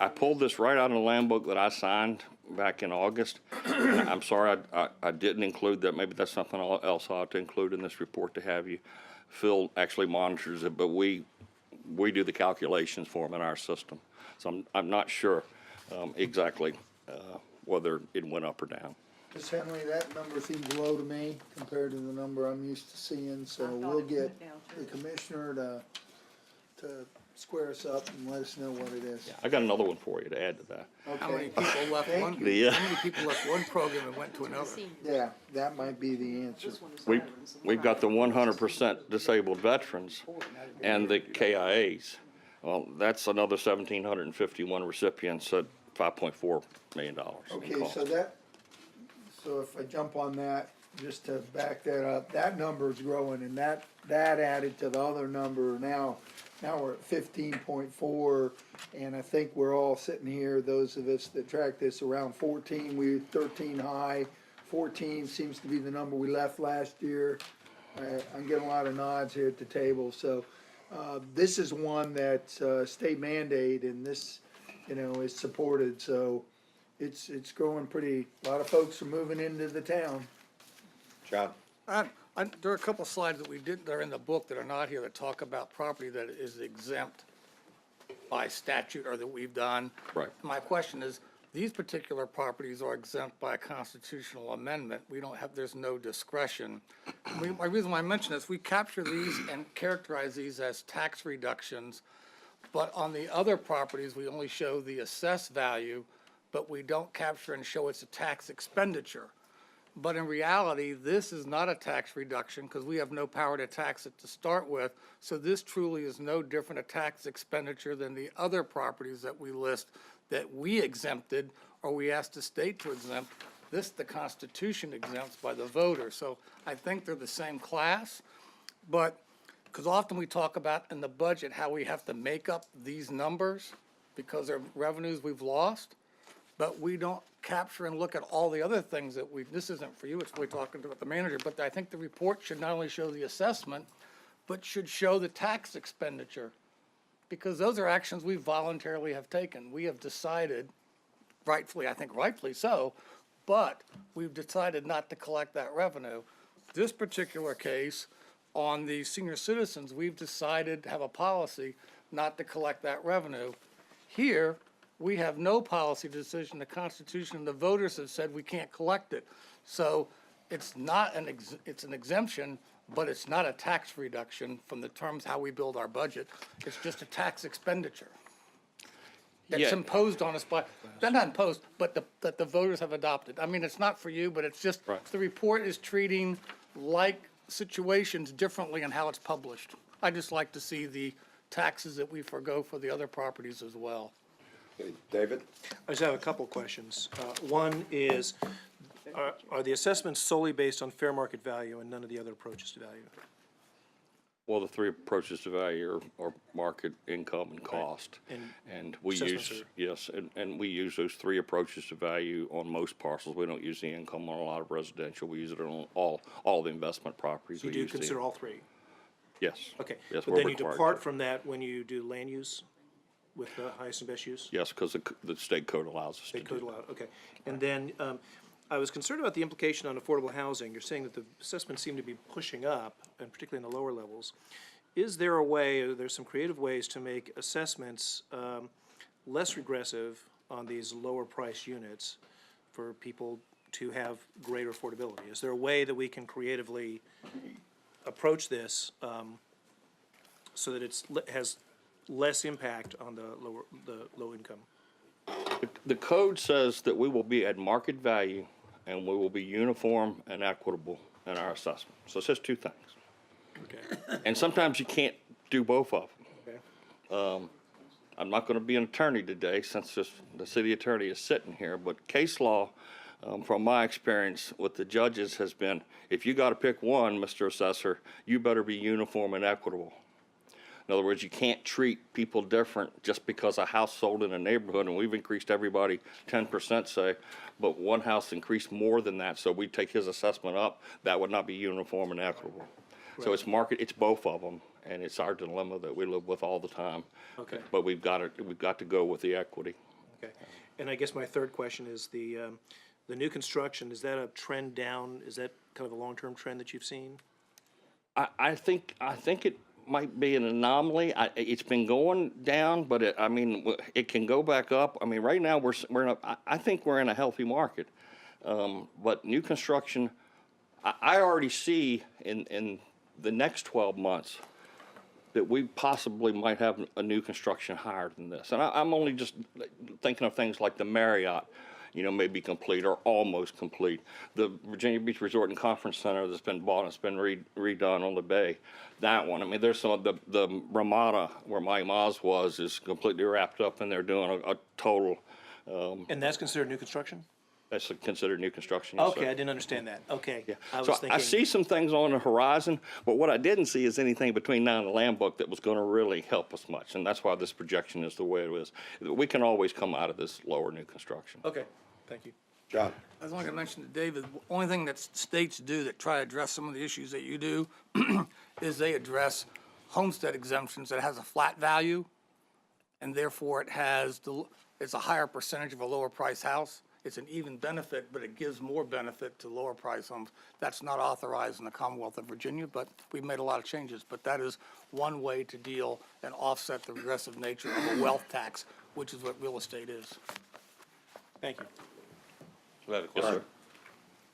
pulled this right out of the land book that I signed back in August. And I'm sorry I didn't include that. Maybe that's something else I ought to include in this report to have you. Phil actually monitors it, but we do the calculations for him in our system. So I'm not sure exactly whether it went up or down. Ms. Henley, that number seems low to me compared to the number I'm used to seeing, so I thought we'll it get went down too. the commissioner to square us up and let us know what it is. I got another one for you to add to that. How many Okay, people left Thank one, you. how many people left one program and went to another? yeah, that might be the answer. this one is We, veterans, and we've got the 100% disabled veterans and the KIAs. Well, that's another 1,751 recipients at $5.4 million. in Okay, cost. so if I jump on that, just to back that up, that number's growing, and that added to the other number, now we're at 15.4, and I think we're all sitting here, those of us that track this, around 14, we 13 high, 14 seems to be the number we left last year. I'm getting a lot of nods here at the table, so, this is one that's, state mandate, and this, is supported, so it's growing pretty, a lot of folks are moving into the town. John? There are a couple slides that are in the book that are not here that talk about property that is exempt by statute or that we've done. Right. My question is, these particular properties are exempt by a constitutional amendment. There's no discretion. My reason why I mention this, we capture these and characterize these as tax reductions, but on the other properties, we only show the assessed value, but we don't capture and show it's a tax expenditure. But in reality, this is not a tax reduction because we have no power to tax it to start with. So this truly is no different a tax expenditure than the other properties that we list that we exempted or we asked the state to exempt. This, the Constitution exempts by the voter. So I think they're the same class. But because often we talk about in the budget how we have to make up these numbers because they're revenues we've lost. But we don't capture and look at all the other things that this isn't for you, it's really talking to the manager, but I think the report should not only show the assessment, but should show the tax expenditure. Because those are actions we voluntarily have taken. We have decided, rightfully, I think rightfully so, but we've decided not to collect that revenue. This particular case, on the senior citizens, we've decided to have a policy not to collect that revenue. Here, we have no policy decision. The Constitution and the voters have said we can't collect it. So it's not it's an exemption, but it's not a tax reduction from the terms how we build our budget. It's just a tax expenditure. It's Yeah. imposed on us by, not imposed, but that the voters have adopted. I mean, it's not for you, but it's just, Right. the report is treating like situations differently in how it's published. I just like to see the taxes that we forego for the other properties as well. David? I just have a couple questions. One is, are the assessments solely based on fair market value and none of the other approaches to value? Well, the three approaches to value are market, income, and cost. And we assessments use, are- yes, and we use those three approaches to value on most parcels. We don't use the income on a lot of residential. We use it on all the investment properties. You We do use the- consider all three? Yes. Okay. Yes, But we're then you required depart to. from that when you do land use with the highest and best use? Yes, because the state code allows us to State do code that. allowed, okay. And then, I was concerned about the implication on affordable housing. You're saying that the assessments seem to be pushing up, and particularly in the lower levels. Is there a way, or there's some creative ways to make assessments less regressive on these lower price units for people to have greater affordability? Is there a way that we can creatively approach this so that has less impact on the low income? The code says that we will be at market value and we will be uniform and equitable in our assessment. So it says two things. Okay, And sometimes you can't do both of them. okay. I'm not going to be an attorney today since the city attorney is sitting here, but case law, from my experience with the judges, has been, if you got to pick one, Mr. Assessor, you better be uniform and equitable. In other words, you can't treat people different just because a house sold in a neighborhood, and we've increased everybody 10%, say, but one house increased more than that, so we take his assessment up. That would not be uniform and equitable. So it's it's both of them, and it's our dilemma that we live with all the time. Okay. But we've got to go with the equity. Okay, and I guess my third question is the new construction, is that a trend down? Is that kind of a long-term trend that you've seen? I think it might be an anomaly. It's been going down, but it can go back up. I mean, right now I think we're in a healthy market. But new construction, I already see in the next 12 months that we possibly might have a new construction higher than this. And I'm only just thinking of things like the Marriott, may be complete or almost complete. The Virginia Beach Resort and Conference Center that's been bought and it's been redone on the bay. That one. I mean, there's some of the Ramada where Mike Moz was is completely wrapped up, and they're doing a total. And that's considered new construction? That's considered new construction. Yes, Okay, sir. I didn't understand that. Okay. Yeah. I was So thinking. I see some things on the horizon, but what I didn't see is anything between now and the land book that was going to really help us much, and that's why this projection is the way it is. We can always come out of this lower new construction. Okay, thank you. John? I was only going to mention to David, the only thing that states do that try to address some of the issues that you do is they address homestead exemptions that has a flat value, and therefore it's a higher percentage of a lower price house. It's an even benefit, but it gives more benefit to lower price homes. That's not authorized in the Commonwealth of Virginia, but we've made a lot of changes. But that is one way to deal and offset the regressive nature of a wealth tax, which is what real estate is. Thank you. Yes, sir.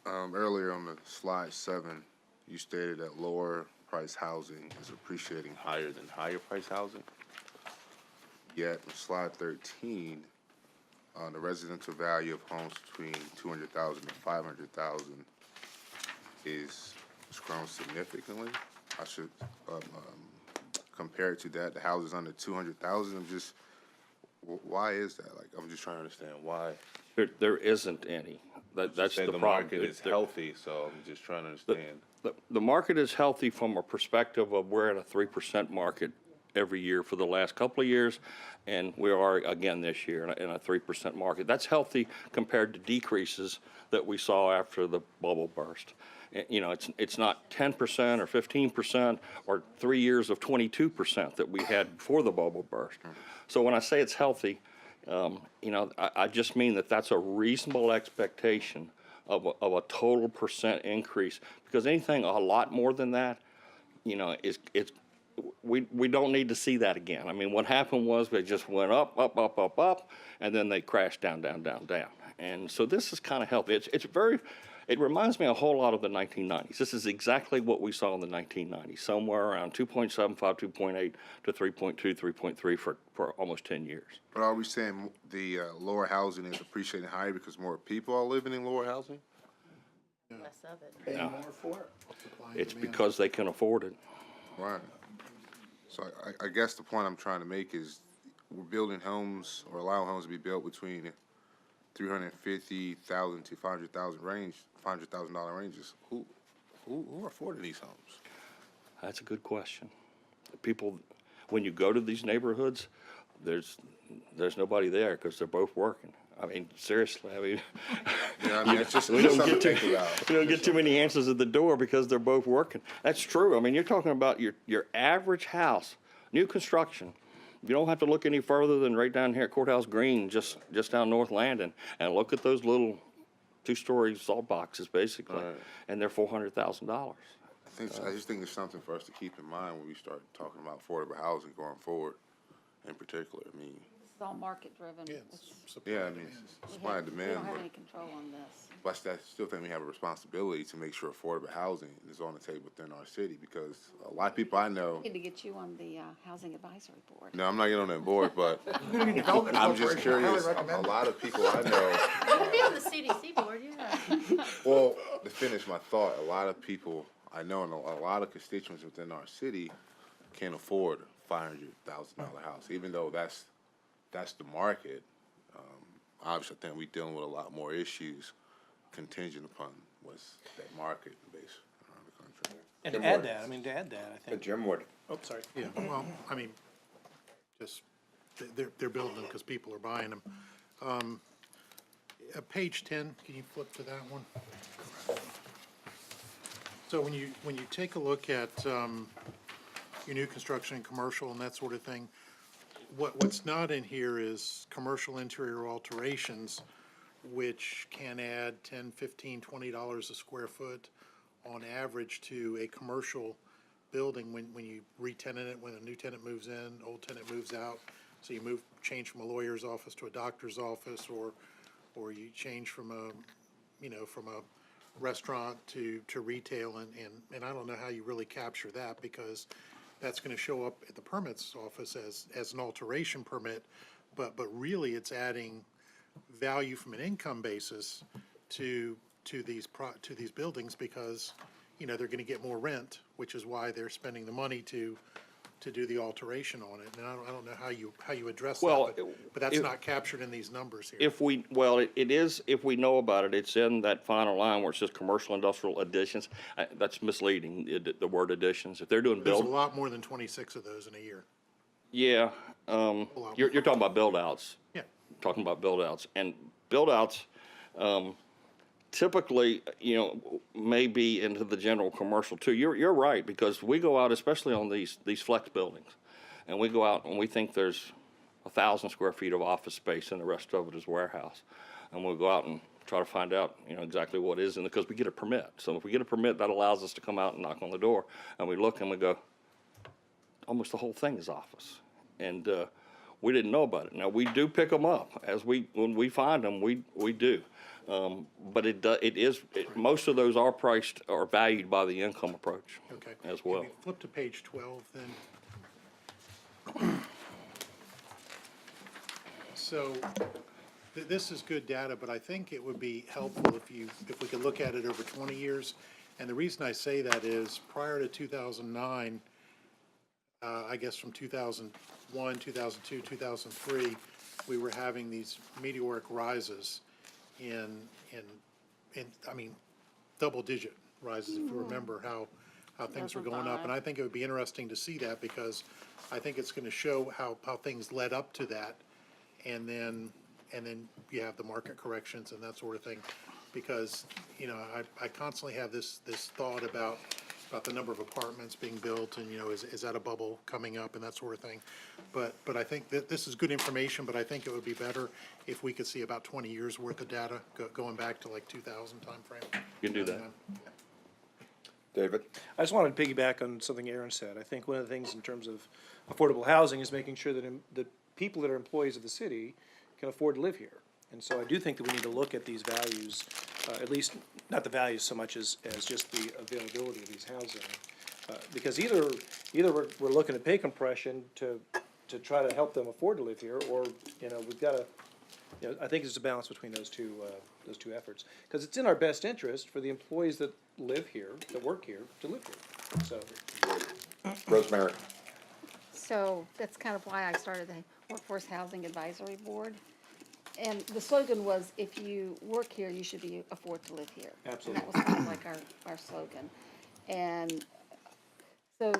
Earlier on the slide 7, you stated that lower price housing is appreciating higher than higher price housing. Yet in slide 13, the residential value of homes between 200,000 and 500,000 is grown significantly. I should compare it to that. The houses under 200,000. Why is that? Like, I'm just trying to understand why. There isn't any. That's the The problem. market is healthy, so I'm just trying to understand. The market is healthy from a perspective of we're at a 3% market every year for the last couple of years, and we are again this year in a 3% market. That's healthy compared to decreases that we saw after the bubble burst. It's not 10% or 15% or 3 years of 22% that we had before the bubble burst. So when I say it's healthy, I just mean that that's a reasonable expectation of a total percent increase, because anything a lot more than that, we don't need to see that again. I mean, what happened was they just went up, up, up, up, up, and then they crashed down, down, down, down. And so this is kind of healthy. It reminds me a whole lot of the 1990s. This is exactly what we saw in the 1990s, somewhere around 2.75, 2.8 to 3.2, 3.3 for almost 10 years. But are we saying the lower housing is appreciating higher because more people are living in lower housing? Less of it. Paying more for it. Supply and It's demand. because they can afford it. Right. So I guess the point I'm trying to make is we're building homes or allowing homes to be built between $350,000 to $500,000 range, $500,000 ranges. Who are affording these homes? That's a good question. people, when you go to these neighborhoods, there's nobody there because they're both working. I mean, seriously, I mean, Yeah, I mean, it's just we don't something get to too, think about. we don't get too many answers at the door because they're both working. That's true. I mean, you're talking about your average house, new construction. You don't have to look any further than right down here at Courthouse Green, just down North Landing, and look at those little two-story salt boxes, basically, Right. and they're $400,000. I just think it's something for us to keep in mind when we start talking about affordable housing going forward, in particular. I mean, It's all market driven. yeah, I mean, it's supply and We demand, don't have but any control on this. I still think we have a responsibility to make sure affordable housing is on the table within our city, because a lot of people I know, Need to get you on the Housing Advisory Board. no, I'm not getting on that board, but I'm just curious, a lot of people I know, You can be on the CDC board, yeah. well, to finish my thought, a lot of people I know and a lot of constituents within our city can't afford a $500,000 house, even though that's the market. Obviously, I think we're dealing with a lot more issues contingent upon what's that market base around the country. And to add that, I think. Jim Wood. Oh, sorry. Yeah, well, I mean, just, they're building them because people are buying them. Page 10, can you flip to that one? So when you take a look at your new construction and commercial and that sort of thing, what's not in here is commercial interior alterations, which can add $10, $15, $20 a square foot on average to a commercial building when you re-tenant it, when a new tenant moves in, old tenant moves out. So you change from a lawyer's office to a doctor's office, or you change from a restaurant to retail, and I don't know how you really capture that, because that's gonna show up at the permits office as an alteration permit, but really it's adding value from an income basis to these buildings, because, they're gonna get more rent, which is why they're spending the money to do the alteration on it. And I don't know how you address Well, that, but that's not captured in these numbers here. It is, if we know about it, it's in that final line where it says commercial industrial additions. That's misleading, the word additions. If they're doing There's a build, lot more than 26 of those in a year. yeah, you're talking about build outs. Yeah. Talking about build outs, and build outs, typically, may be into the general commercial too. You're right, because we go out, especially on these flex buildings, and we go out and we think there's 1,000 square feet of office space and the rest of it is warehouse. And we'll go out and try to find out, exactly what is in it, because we get a permit. So if we get a permit, that allows us to come out and knock on the door, and we look and we go, almost the whole thing is office. And, we didn't know about it. Now, we do pick them up when we find them, we do. But most of those are priced or valued by the income approach Okay. as well. Can we flip to page 12 then? So, this is good data, but I think it would be helpful if we could look at it over 20 years. And the reason I say that is, prior to 2009, I guess from 2001, 2002, 2003, we were having these meteoric rises in double-digit rises, if you remember how things were going up. And I think it would be interesting to see that, because I think it's going to show how things led up to that, and then you have the market corrections and that sort of thing. Because, I constantly have this thought about the number of apartments being built, and, is that a bubble coming up and that sort of thing. But I think that this is good information, but I think it would be better if we could see about 20 years worth of data going back to like 2000 timeframe. You can do that. David? I just wanted to piggyback on something Aaron said. I think one of the things in terms of affordable housing is making sure that the people that are employees of the city can afford to live here. And so I do think that we need to look at these values, at least not the values so much as just the availability of these housing. Because either we're looking at pay compression to try to help them afford to live here, or, we've got to, I think there's a balance between those two efforts. Because it's in our best interest for the employees that live here, that work here, to live here. So. Rosemary? So that's kind of why I started the Workforce Housing Advisory Board. And the slogan was, if you work here, you should be afford to live here. Absolutely. And that was kind of like our slogan. And so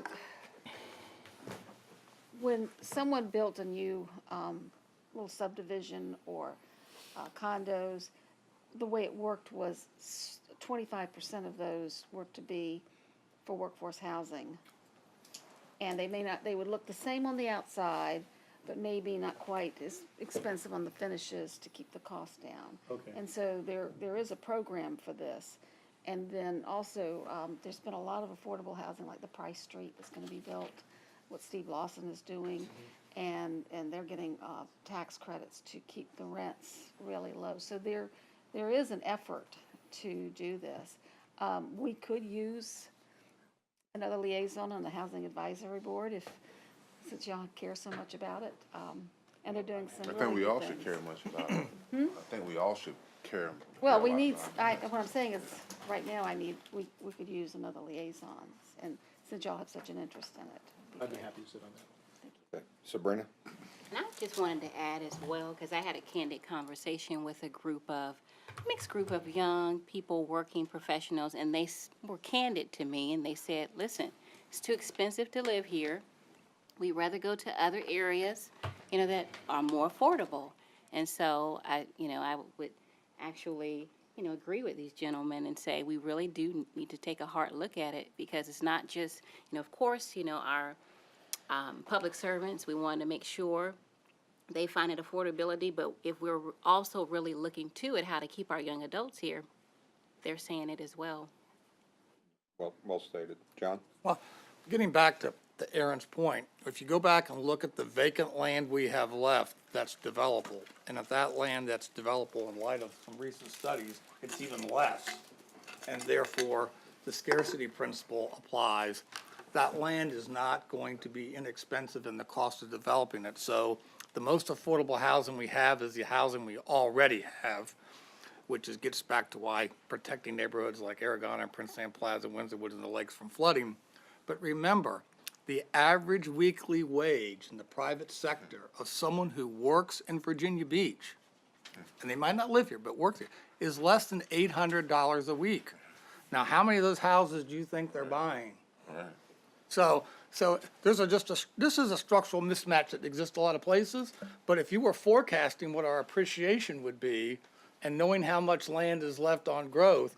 when someone built a new little subdivision or condos, the way it worked was 25% of those were to be for workforce housing. And they may not, they would look the same on the outside, but maybe not quite as expensive on the finishes to keep the cost down. Okay. And so there is a program for this. And then also, there's been a lot of affordable housing, like the Price Street that's gonna be built, what Steve Lawson is doing. And they're getting tax credits to keep the rents really low. So there is an effort to do this. We could use another liaison on the Housing Advisory Board since y'all care so much about it. And they're doing some I really think we good all should things. care much about it. I think we all should care. Well, care we about need, it. what I'm saying is, right now, we could use another liaison, and since y'all have such an interest in it. I'd be happy to sit on that. Sabrina? And I just wanted to add as well, because I had a candid conversation with a mixed group of young people, working professionals, and they were candid to me, and they said, listen, it's too expensive to live here. We'd rather go to other areas, that are more affordable. And so I would actually, agree with these gentlemen and say we really do need to take a hard look at it, because it's not just, of course, our public servants, we want to make sure they find it affordability, but if we're also really looking to it, how to keep our young adults here, they're saying it as well. Well stated. John? Well, getting back to Aaron's point, if you go back and look at the vacant land we have left that's developable, and if that land that's developable in light of some recent studies, it's even less. And therefore, the scarcity principle applies. That land is not going to be inexpensive in the cost of developing it. So the most affordable housing we have is the housing we already have, which gets back to why protecting neighborhoods like Aragon and Prince Sam Plaza, Windsor Woods, and the lakes from flooding. But remember, the average weekly wage in the private sector of someone who works in Virginia Beach, and they might not live here, but works here, is less than $800 a week. Now, how many of those houses do you think they're buying? Right. So this is a structural mismatch that exists a lot of places, but if you were forecasting what our appreciation would be and knowing how much land is left on growth,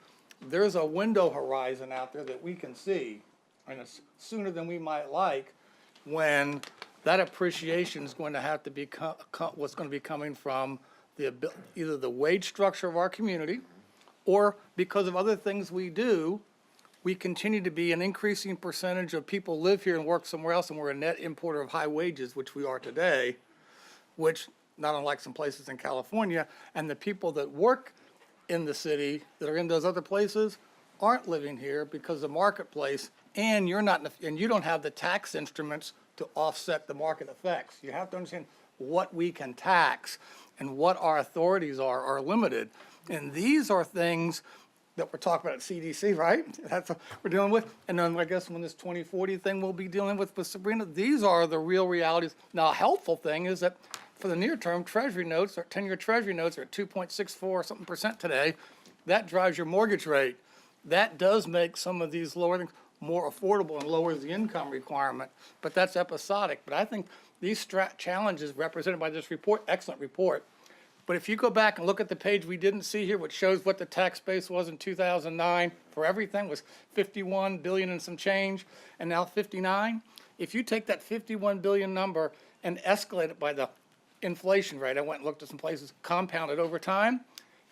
there's a window horizon out there that we can see, and it's sooner than we might like, when that appreciation is going to have to be what's going to be coming from either the wage structure of our community, or because of other things we do, we continue to be an increasing percentage of people live here and work somewhere else, and we're a net importer of high wages, which we are today, which, not unlike some places in California, and the people that work in the city that are in those other places aren't living here because the marketplace, and you don't have the tax instruments to offset the market effects. You have to understand what we can tax and what our authorities are limited. And these are things that we're talking about at CDC, right? That's what we're dealing with. And then I guess when this 2040 thing we'll be dealing with Sabrina, these are the real realities. Now, a helpful thing is that for the near term, Treasury notes, or 10-year Treasury notes are at 2.64 something percent today. That drives your mortgage rate. That does make some of these lower things more affordable and lowers the income requirement, but that's episodic. But I think these challenges represented by this report, excellent report. But if you go back and look at the page we didn't see here, which shows what the tax base was in 2009 for everything, was 51 billion and some change, and now 59. If you take that 51 billion number and escalate it by the inflation rate, I went and looked at some places, compounded over time,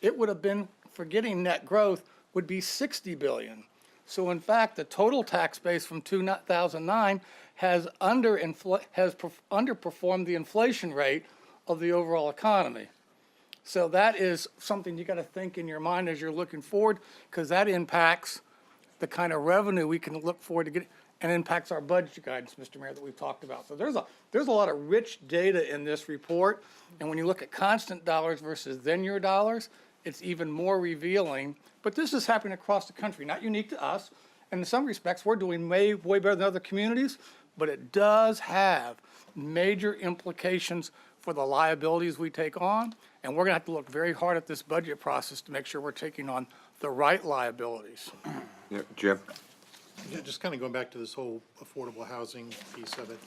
it would have been, for getting net growth, would be 60 billion. So in fact, the total tax base from 2009 has underperformed the inflation rate of the overall economy. So that is something you got to think in your mind as you're looking forward, because that impacts the kind of revenue we can look forward to get, and impacts our budget guidance, Mr. Mayor, that we've talked about. So there's a lot of rich data in this report, and when you look at constant dollars versus then-year dollars, it's even more revealing. But this is happening across the country, not unique to us. And in some respects, we're doing way better than other communities, but it does have major implications for the liabilities we take on. And we're going to have to look very hard at this budget process to make sure we're taking on the right liabilities. Yeah, Jim? Yeah, just kind of going back to this whole affordable housing piece of it.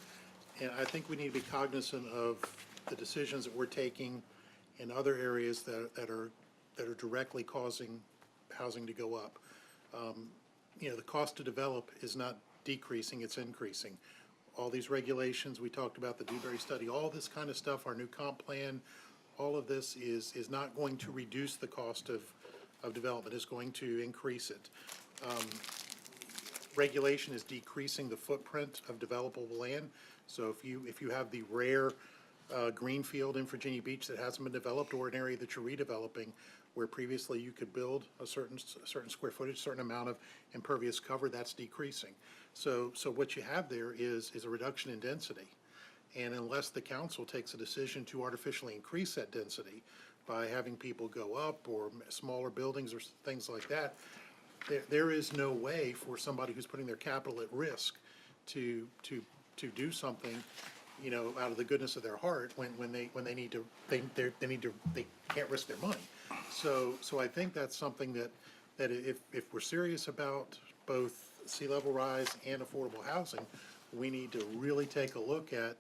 And I think we need to be cognizant of the decisions that we're taking in other areas that are directly causing housing to go up. You know, the cost to develop is not decreasing, it's increasing. All these regulations, we talked about the Dewberry study, all this kind of stuff, our new comp plan, all of this is not going to reduce the cost of development, it's going to increase it. Regulation is decreasing the footprint of developable land. So if you have the rare greenfield in Virginia Beach that hasn't been developed, or an area that you're redeveloping, where previously you could build a certain square footage, certain amount of impervious cover, that's decreasing. So what you have there is a reduction in density. And unless the council takes a decision to artificially increase that density by having people go up or smaller buildings or things like that, there is no way for somebody who's putting their capital at risk to do something, you know, out of the goodness of their heart when they need to, they can't risk their money. So I think that's something that if we're serious about both sea level rise and affordable housing, we need to really take a look at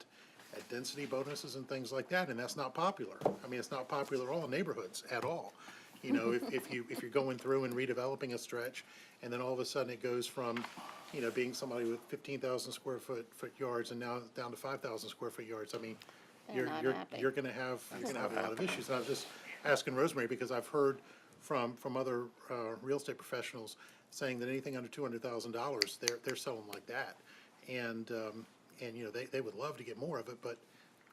density bonuses and things like that, and that's not popular. I mean, it's not popular in all neighborhoods at all. You know, if you're going through and redeveloping a stretch, and then all of a sudden it goes from, you know, being somebody with 15,000 square foot yards and now down to 5,000 square foot yards. I mean, you're going to have a lot of issues. And I was just asking Rosemary because I've heard from other real estate professionals saying that anything under $200,000 they're selling like that, and you know they would love to get more of it, but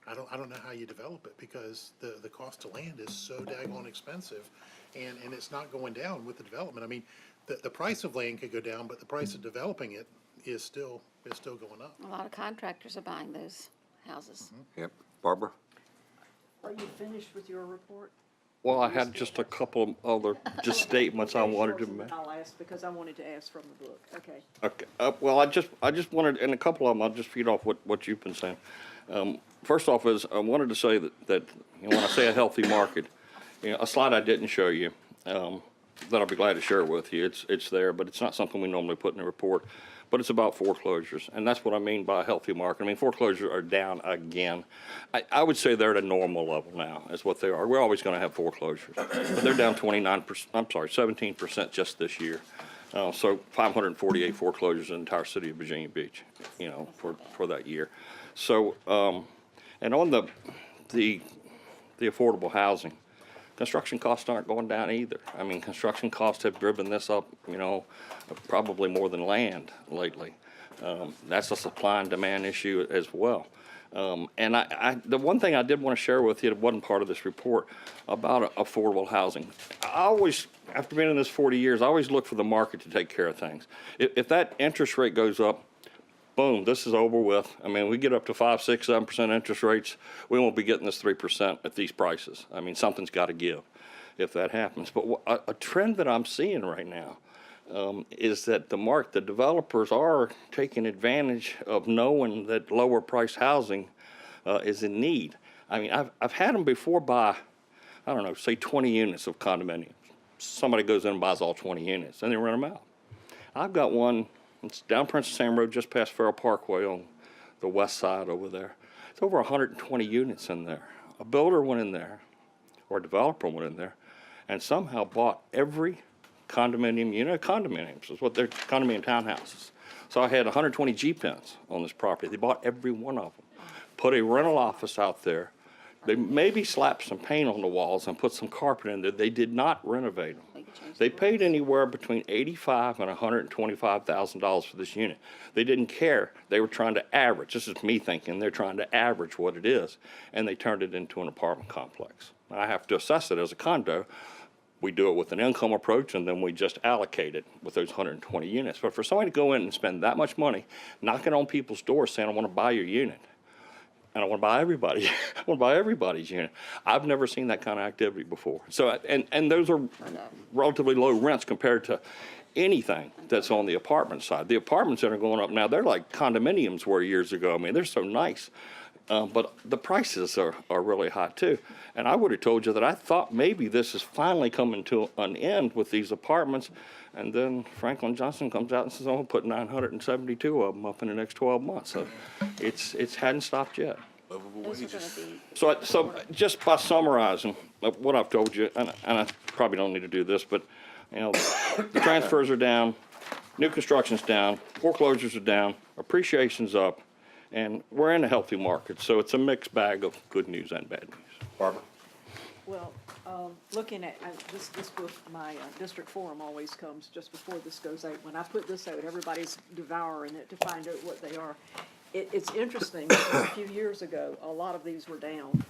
I don't know how you develop it because the cost of land is so daggone expensive, and it's not going down with the development. I mean, the price of land could go down, but the price of developing it is still going up. A lot of contractors are buying those houses. Yep. Barbara? Are you finished with your report? Well, I had just a couple of other statements I wanted to make. I'll ask because I wanted to ask from the book. Okay. Okay. Well, I just wanted, and a couple of them, I'll just feed off what you've been saying. First off is I wanted to say that you know, when I say a healthy market, you know, a slide I didn't show you that I'll be glad to share with you. It's there, but it's not something we normally put in the report. But it's about foreclosures, and that's what I mean by a healthy market. I mean, foreclosures are down again. I would say they're at a normal level now, is what they are. We're always going to have foreclosures, but they're down 17% just this year. So 548 foreclosures in the entire city of Virginia Beach, you know, for that year. So, and on the affordable housing, construction costs aren't going down either. I mean, construction costs have driven this up, you know, probably more than land lately. That's a supply and demand issue as well. And the one thing I did want to share with you that wasn't part of this report about affordable housing. I always, after being in this 40 years, I always look for the market to take care of things. If that interest rate goes up, boom, this is over with. I mean, we get up to 5, 6, 7% interest rates, we won't be getting this 3% at these prices. I mean, something's got to give if that happens. But a trend that I'm seeing right now is that the developers are taking advantage of knowing that lower price housing is in need. I mean, I've had them before buy, I don't know, say 20 units of condominiums. Somebody goes in and buys all 20 units, and they rent them out. I've got one. It's down Princess Anne Road, just past Farrell Parkway on the west side over there. It's over 120 units in there. A builder went in there, or a developer went in there, and somehow bought every condominium unit. Condominiums is what they're condominium townhouses. So I had 120 G-Pens on this property. They bought every one of them, put a rental office out there. They maybe slapped some paint on the walls and put some carpet in there. They did not renovate them. They paid anywhere between $85,000 and $125,000 for this unit. They didn't care. They were trying to average. This is me thinking. They're trying to average what it is, and they turned it into an apartment complex. I have to assess it as a condo. We do it with an income approach, and then we just allocate it with those 120 units. But for somebody to go in and spend that much money knocking on people's doors saying, I want to buy your unit, and I want to buy everybody. I want to buy everybody's unit. I've never seen that kind of activity before. So, and those are relatively low rents compared to anything that's on the apartment side. The apartments that are going up now, they're like condominiums were years ago. I mean, they're so nice. But the prices are really hot too. And I would have told you that I thought maybe this is finally coming to an end with these apartments. And then Franklin Johnson comes out and says, oh, I'll put 972 of them up in the next 12 months. So it hadn't stopped yet. Those are gonna be, So just by summarizing what I've told you, and I probably don't need to do this, but, you know, the transfers are down, new construction's down, foreclosures are down, appreciation's up, and we're in a healthy market. So it's a mixed bag of good news and bad news. Barbara? Well, looking at, this book, my district forum always comes just before this goes out. When I put this out, everybody's devouring it to find out what they are. It's interesting, because a few years ago, a lot of these were down.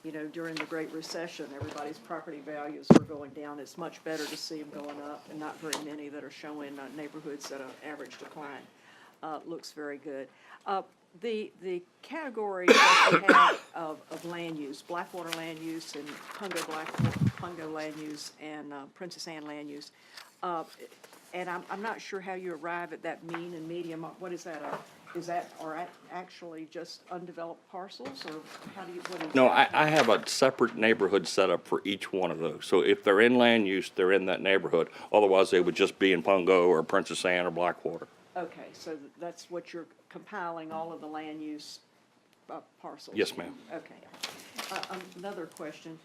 You know, during the Great Recession, everybody's property values were going down. It's much better to see them going up, and not very many that are showing neighborhoods at an average decline. Looks very good. The categories that we have of land use, Blackwater land use and Pungo land use and Princess Anne land use. And I'm not sure how you arrive at that mean and medium. What is that? Actually just undeveloped parcels, or how do you, what do you? No, I have a separate neighborhood set up for each one of those. So if they're in land use, they're in that neighborhood. Otherwise, they would just be in Pungo or Princess Anne or Blackwater. Okay, so that's what you're compiling, all of the land use parcels? Yes, ma'am. Okay. Another question,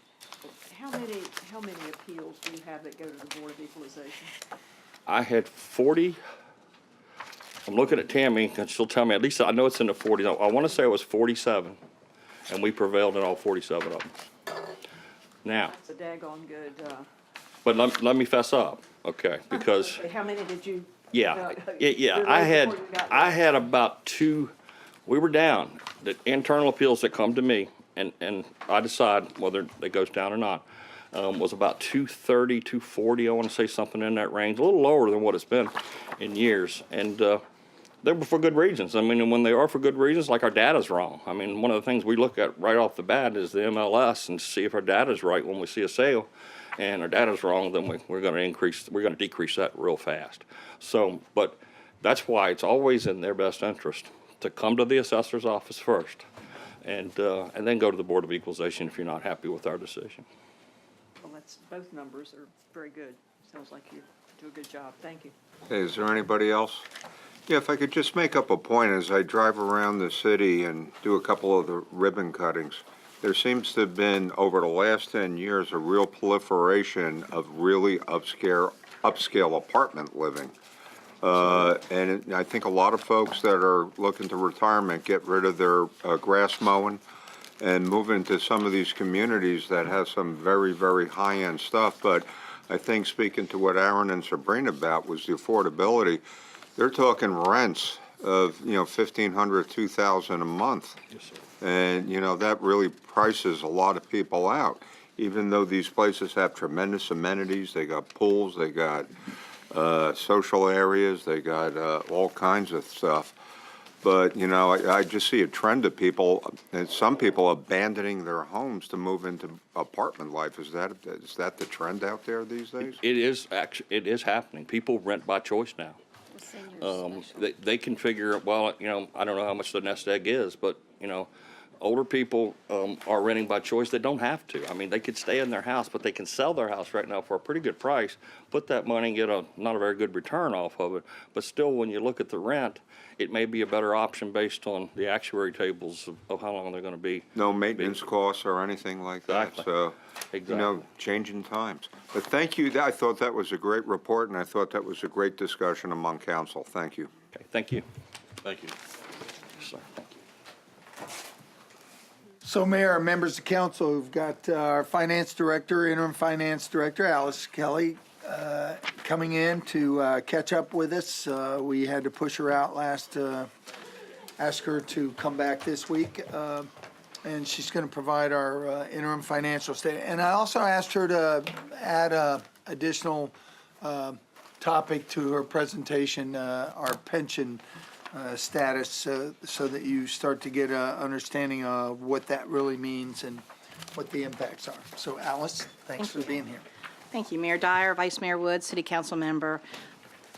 how many appeals do you have that go to the Board of Equalization? I had 40. I'm looking at Tammy, and she'll tell me, at least I know it's in the 40s. I want to say it was 47, and we prevailed in all 47 of them. Now, It's a daggone good, but let me fess up, okay, because, okay, how many did you? yeah, yeah, relate before you got I there? had about we were down, the internal appeals that come to me, and I decide whether it goes down or not, was about 230, 240, I want to say something in that range, a little lower than what it's been in years. And they were for good reasons. I mean, and when they are for good reasons, like our data's wrong. I mean, one of the things we look at right off the bat is the MLS and see if our data's right when we see a sale. And our data's wrong, then we're going to decrease that real fast. So, but that's why it's always in their best interest to come to the assessor's office first, and then go to the Board of Equalization if you're not happy with our decision. Well, both numbers are very good. Sounds like you do a good job. Thank you. Hey, is there anybody else? Yeah, if I could just make up a point, as I drive around the city and do a couple of the ribbon cuttings, there seems to have been, over the last 10 years, a real proliferation of really upscale apartment living. And I think a lot of folks that are looking to retirement get rid of their grass mowing and move into some of these communities that have some very, very high-end stuff. But I think, speaking to what Aaron and Sabrina about, was the affordability. They're talking rents of, $1,500, $2,000 a month. Yes, sir. And, that really prices a lot of people out, even though these places have tremendous amenities. They got pools, they got social areas, they got all kinds of stuff. But, I just see a trend of people, and some people abandoning their homes to move into apartment life. Is that the trend out there these days? It is happening. People rent by choice now. seniors especially. They can figure, well, I don't know how much the nest egg is, but, older people are renting by choice. They don't have to. I mean, they could stay in their house, but they can sell their house right now for a pretty good price, put that money and get not a very good return off of it. But still, when you look at the rent, it may be a better option based on the actuary tables of how long they're going to be. No maintenance costs or anything like that. Exactly. So, Exactly. changing times. But thank you. I thought that was a great report, and I thought that was a great discussion among council. Thank you. Okay, thank you. Thank you. Yes, sir. Thank you. So, Mayor, members of council, we've got our finance director, interim finance director, Alice Kelly, coming in to catch up with us. We had to push her out ask her to come back this week, and she's going to provide our interim financial statement. And I also asked her to add a additional topic to her presentation, our pension status, so that you start to get an understanding of what that really means and what the impacts are. So Alice, thanks for being here. Thank you, Mayor Dyer, Vice Mayor Woods, City Council member.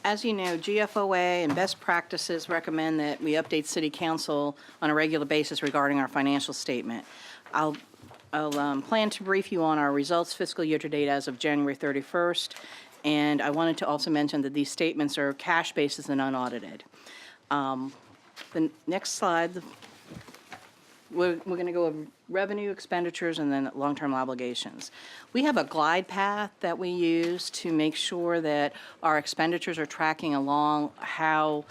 As you know, GFOA and best practices recommend that we update City Council on a regular basis regarding our financial statement. I'll plan to brief you on our results fiscal year to date as of January 31st, and I wanted to also mention that these statements are cash basis and unaudited. The next slide, we're going to go over revenue, expenditures, and then long-term obligations. We have a glide path that we use to make sure that our expenditures are tracking along how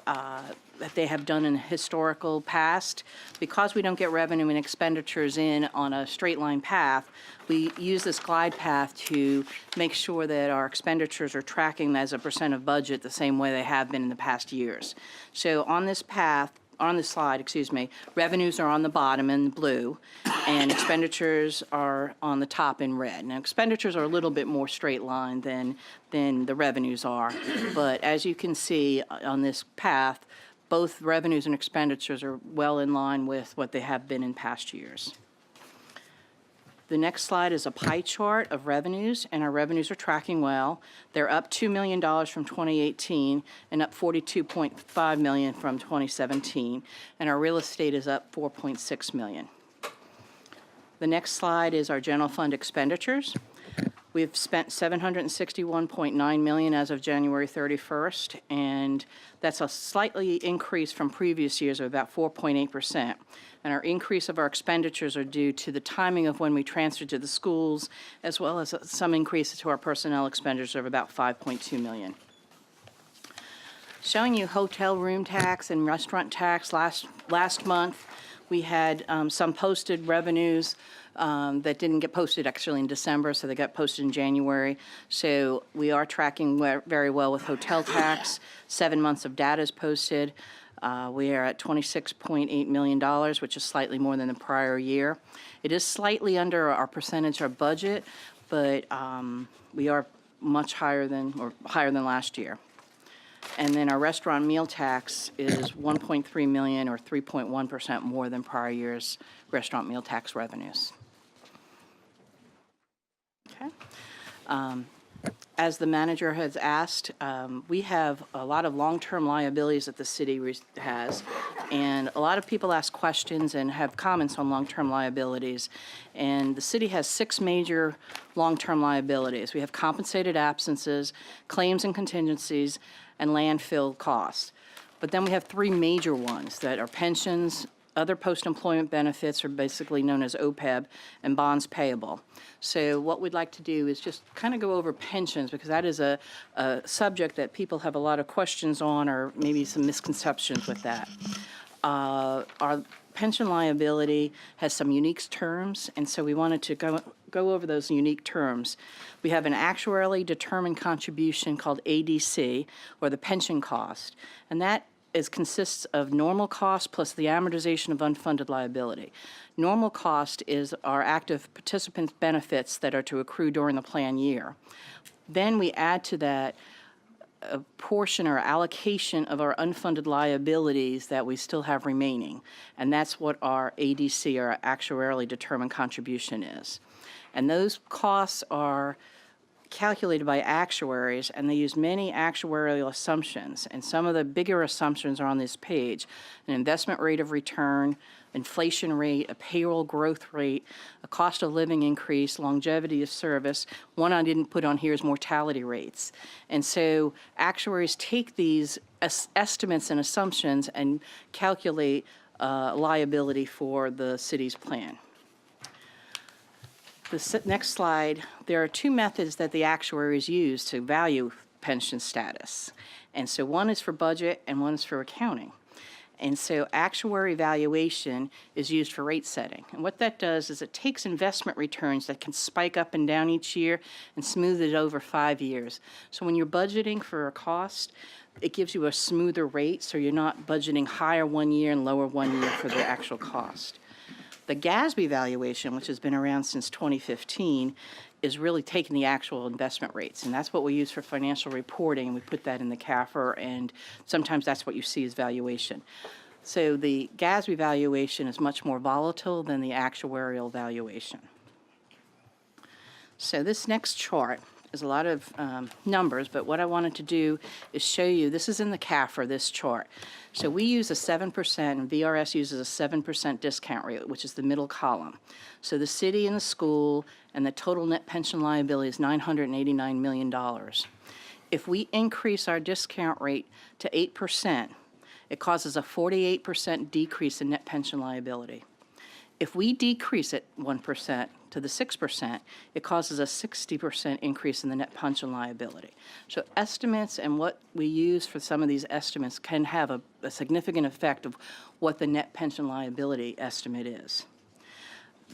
that they have done in the historical past. Because we don't get revenue and expenditures in on a straight line path, we use this glide path to make sure that our expenditures are tracking as a percent of budget the same way they have been in the past years. So on this path, on the slide, excuse me, revenues are on the bottom in blue, and expenditures are on the top in red. Now, expenditures are a little bit more straight line than the revenues are, but as you can see on this path, both revenues and expenditures are well in line with what they have been in past years. The next slide is a pie chart of revenues, and our revenues are tracking well. They're up $2 million from 2018 and up $42.5 million from 2017, and our real estate is up $4.6 million. The next slide is our general fund expenditures. We've spent $761.9 million as of January 31st, and that's a slightly increase from previous years of about 4.8%. And our increase of our expenditures are due to the timing of when we transferred to the schools, as well as some increases to our personnel expenditures of about $5.2 million. Showing you hotel room tax and restaurant tax. Last month, we had some posted revenues that didn't get posted actually in December, so they got posted in January. So we are tracking very well with hotel tax. 7 months of data is posted. We are at $26.8 million, which is slightly more than the prior year. It is slightly under our percentage of budget, but we are much higher than last year. And then our restaurant meal tax is $1.3 million, or 3.1% more than prior year's restaurant meal tax revenues. Okay. As the manager has asked, we have a lot of long-term liabilities that the city has, and a lot of people ask questions and have comments on long-term liabilities. And the city has 6 major long-term liabilities. We have compensated absences, claims and contingencies, and landfill costs. But then we have 3 major ones that are pensions, other post-employment benefits, are basically known as OPEB, and bonds payable. So what we'd like to do is just kind of go over pensions, because that is a subject that people have a lot of questions on, or maybe some misconceptions with that. Our pension liability has some unique terms, and so we wanted to go over those unique terms. We have an actuarially determined contribution called ADC, or the pension cost, and that consists of normal cost plus the amortization of unfunded liability. Normal cost is our active participant benefits that are to accrue during the plan year. Then we add to that a portion or allocation of our unfunded liabilities that we still have remaining, and that's what our ADC, or actuarially determined contribution, is. And those costs are calculated by actuaries, and they use many actuarial assumptions, and some of the bigger assumptions are on this page: an investment rate of return, inflation rate, a payroll growth rate, a cost of living increase, longevity of service. One I didn't put on here is mortality rates. And so actuaries take these estimates and assumptions and calculate liability for the city's plan. The next slide, there are 2 methods that the actuaries use to value pension status. And so one is for budget and one is for accounting. And so actuary valuation is used for rate setting. And what that does is it takes investment returns that can spike up and down each year and smooth it over 5 years. So when you're budgeting for a cost, it gives you a smoother rate, so you're not budgeting higher one year and lower one year for the actual cost. The GASB valuation, which has been around since 2015, is really taking the actual investment rates, and that's what we use for financial reporting, and we put that in the CAFR, and sometimes that's what you see as valuation. So the GASB valuation is much more volatile than the actuarial valuation. So this next chart is a lot of numbers, but what I wanted to do is show you, this is in the CAFR, this chart. So we use a 7%, and VRS uses a 7% discount rate, which is the middle column. So the city and the school and the total net pension liability is $989 million. If we increase our discount rate to 8%, it causes a 48% decrease in net pension liability. If we decrease it 1% to the 6%, it causes a 60% increase in the net pension liability. So estimates and what we use for some of these estimates can have a significant effect of what the net pension liability estimate is.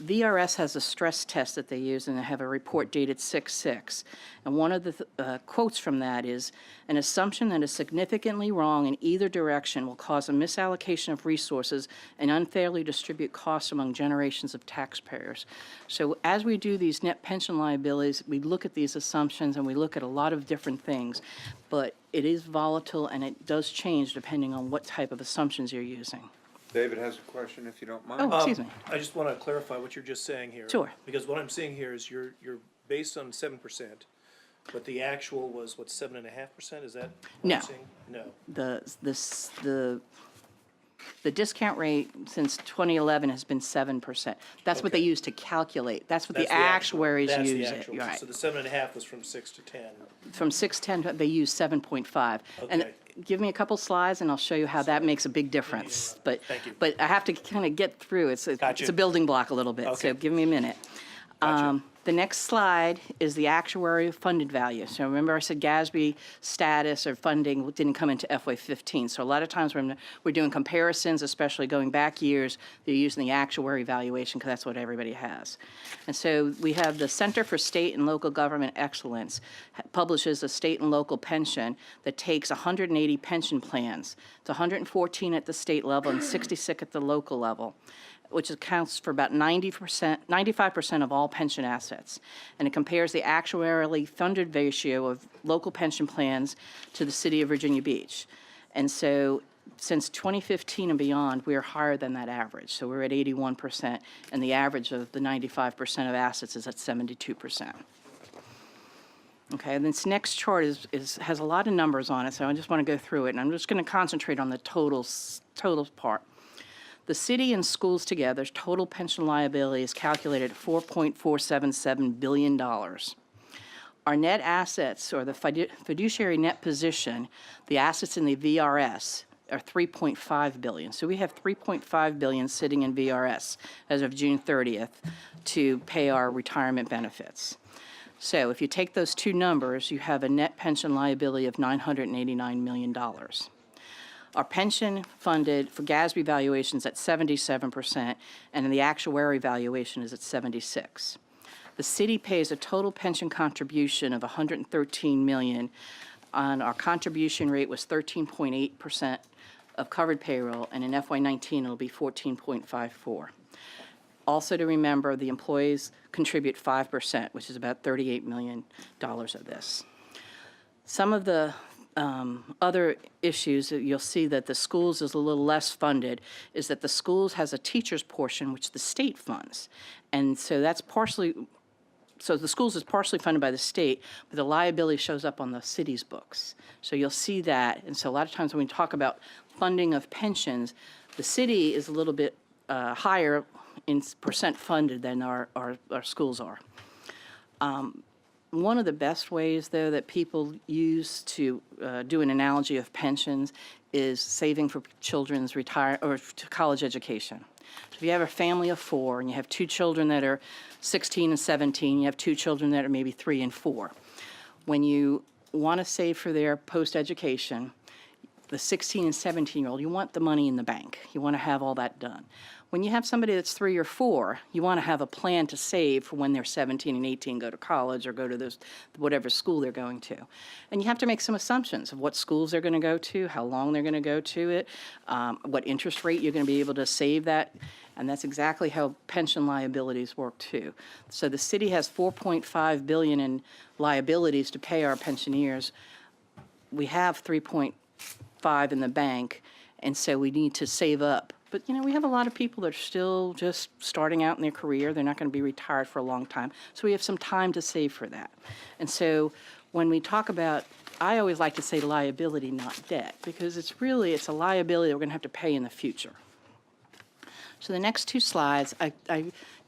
VRS has a stress test that they use, and they have a report dated 6/6. And one of the quotes from that is, an assumption that is significantly wrong in either direction will cause a misallocation of resources and unfairly distribute costs among generations of taxpayers. So as we do these net pension liabilities, we look at these assumptions and we look at a lot of different things, but it is volatile and it does change depending on what type of assumptions you're using. David has a question, if you don't mind. Oh, excuse me. I just want to clarify what you're just saying here. Sure. Because what I'm seeing here is you're based on 7%, but the actual was, what, 7.5%? Is that what No. you're saying? No. The discount rate since 2011 has been 7%. That's what they Okay. use to calculate. That's what That's the actuaries that's the use it. actual. Right. So the 7.5 was from 6 to 10. From 610, they use 7.5. And Okay. give me a couple slides and I'll show you how that makes a big difference. But, Thank you. but I have to kind of get through. It's Gotcha. a building block a little bit, so Okay. give me a minute. Gotcha. The next slide is the actuary funded value. So remember I said GASB status or funding didn't come into FY15. So a lot of times when we're doing comparisons, especially going back years, they're using the actuary valuation because that's what everybody has. And so we have the Center for State and Local Government Excellence publishes a state and local pension that takes 180 pension plans. It's 114 at the state level and 66 at the local level, which accounts for about 95% of all pension assets. And it compares the actuarially funded ratio of local pension plans to the city of Virginia Beach. And so since 2015 and beyond, we are higher than that average. So we're at 81%, and the average of the 95% of assets is at 72%. Okay, and this next chart has a lot of numbers on it, so I just want to go through it. And I'm just going to concentrate on the totals part. The city and schools together, total pension liability is calculated at $4.477 billion. Our net assets, or the fiduciary net position, the assets in the VRS, are $3.5 billion. So we have $3.5 billion sitting in VRS as of June 30th to pay our retirement benefits. So if you take those two numbers, you have a net pension liability of $989 million. Our pension funded for GASB valuations at 77%, and the actuary valuation is at 76%. The city pays a total pension contribution of $113 million. And our contribution rate was 13.8% of covered payroll, and in FY19 it'll be 14.54%. Also to remember, the employees contribute 5%, which is about $38 million of this. Some of the other issues that you'll see that the schools is a little less funded is that the schools has a teacher's portion which the state funds. And so that's partially, so the schools is partially funded by the state, but the liability shows up on the city's books. So you'll see that. And so a lot of times when we talk about funding of pensions, the city is a little bit higher in percent funded than our schools are. One of the best ways, though, that people use to do an analogy of pensions is saving for children's college education. So if you have a family of 4 and you have 2 children that are 16 and 17, you have 2 children that are maybe 3 and 4. When you want to save for their post-education, the 16 and 17-year-old, you want the money in the bank. You want to have all that done. When you have somebody that's 3 or 4, you want to have a plan to save for when they're 17 and 18, go to college or go to whatever school they're going to. And you have to make some assumptions of what schools they're going to go to, how long they're going to go to it, what interest rate you're going to be able to save that. And that's exactly how pension liabilities work too. So the city has $4.5 billion in liabilities to pay our pensioners. We have $3.5 in the bank, and so we need to save up But, we have a lot of people that are still just starting out in their career. They're not going to be retired for a long time. So we have some time to save for that. And so when we talk about, I always like to say liability, not debt, because it's a liability that we're going to have to pay in the future. So the next two slides, I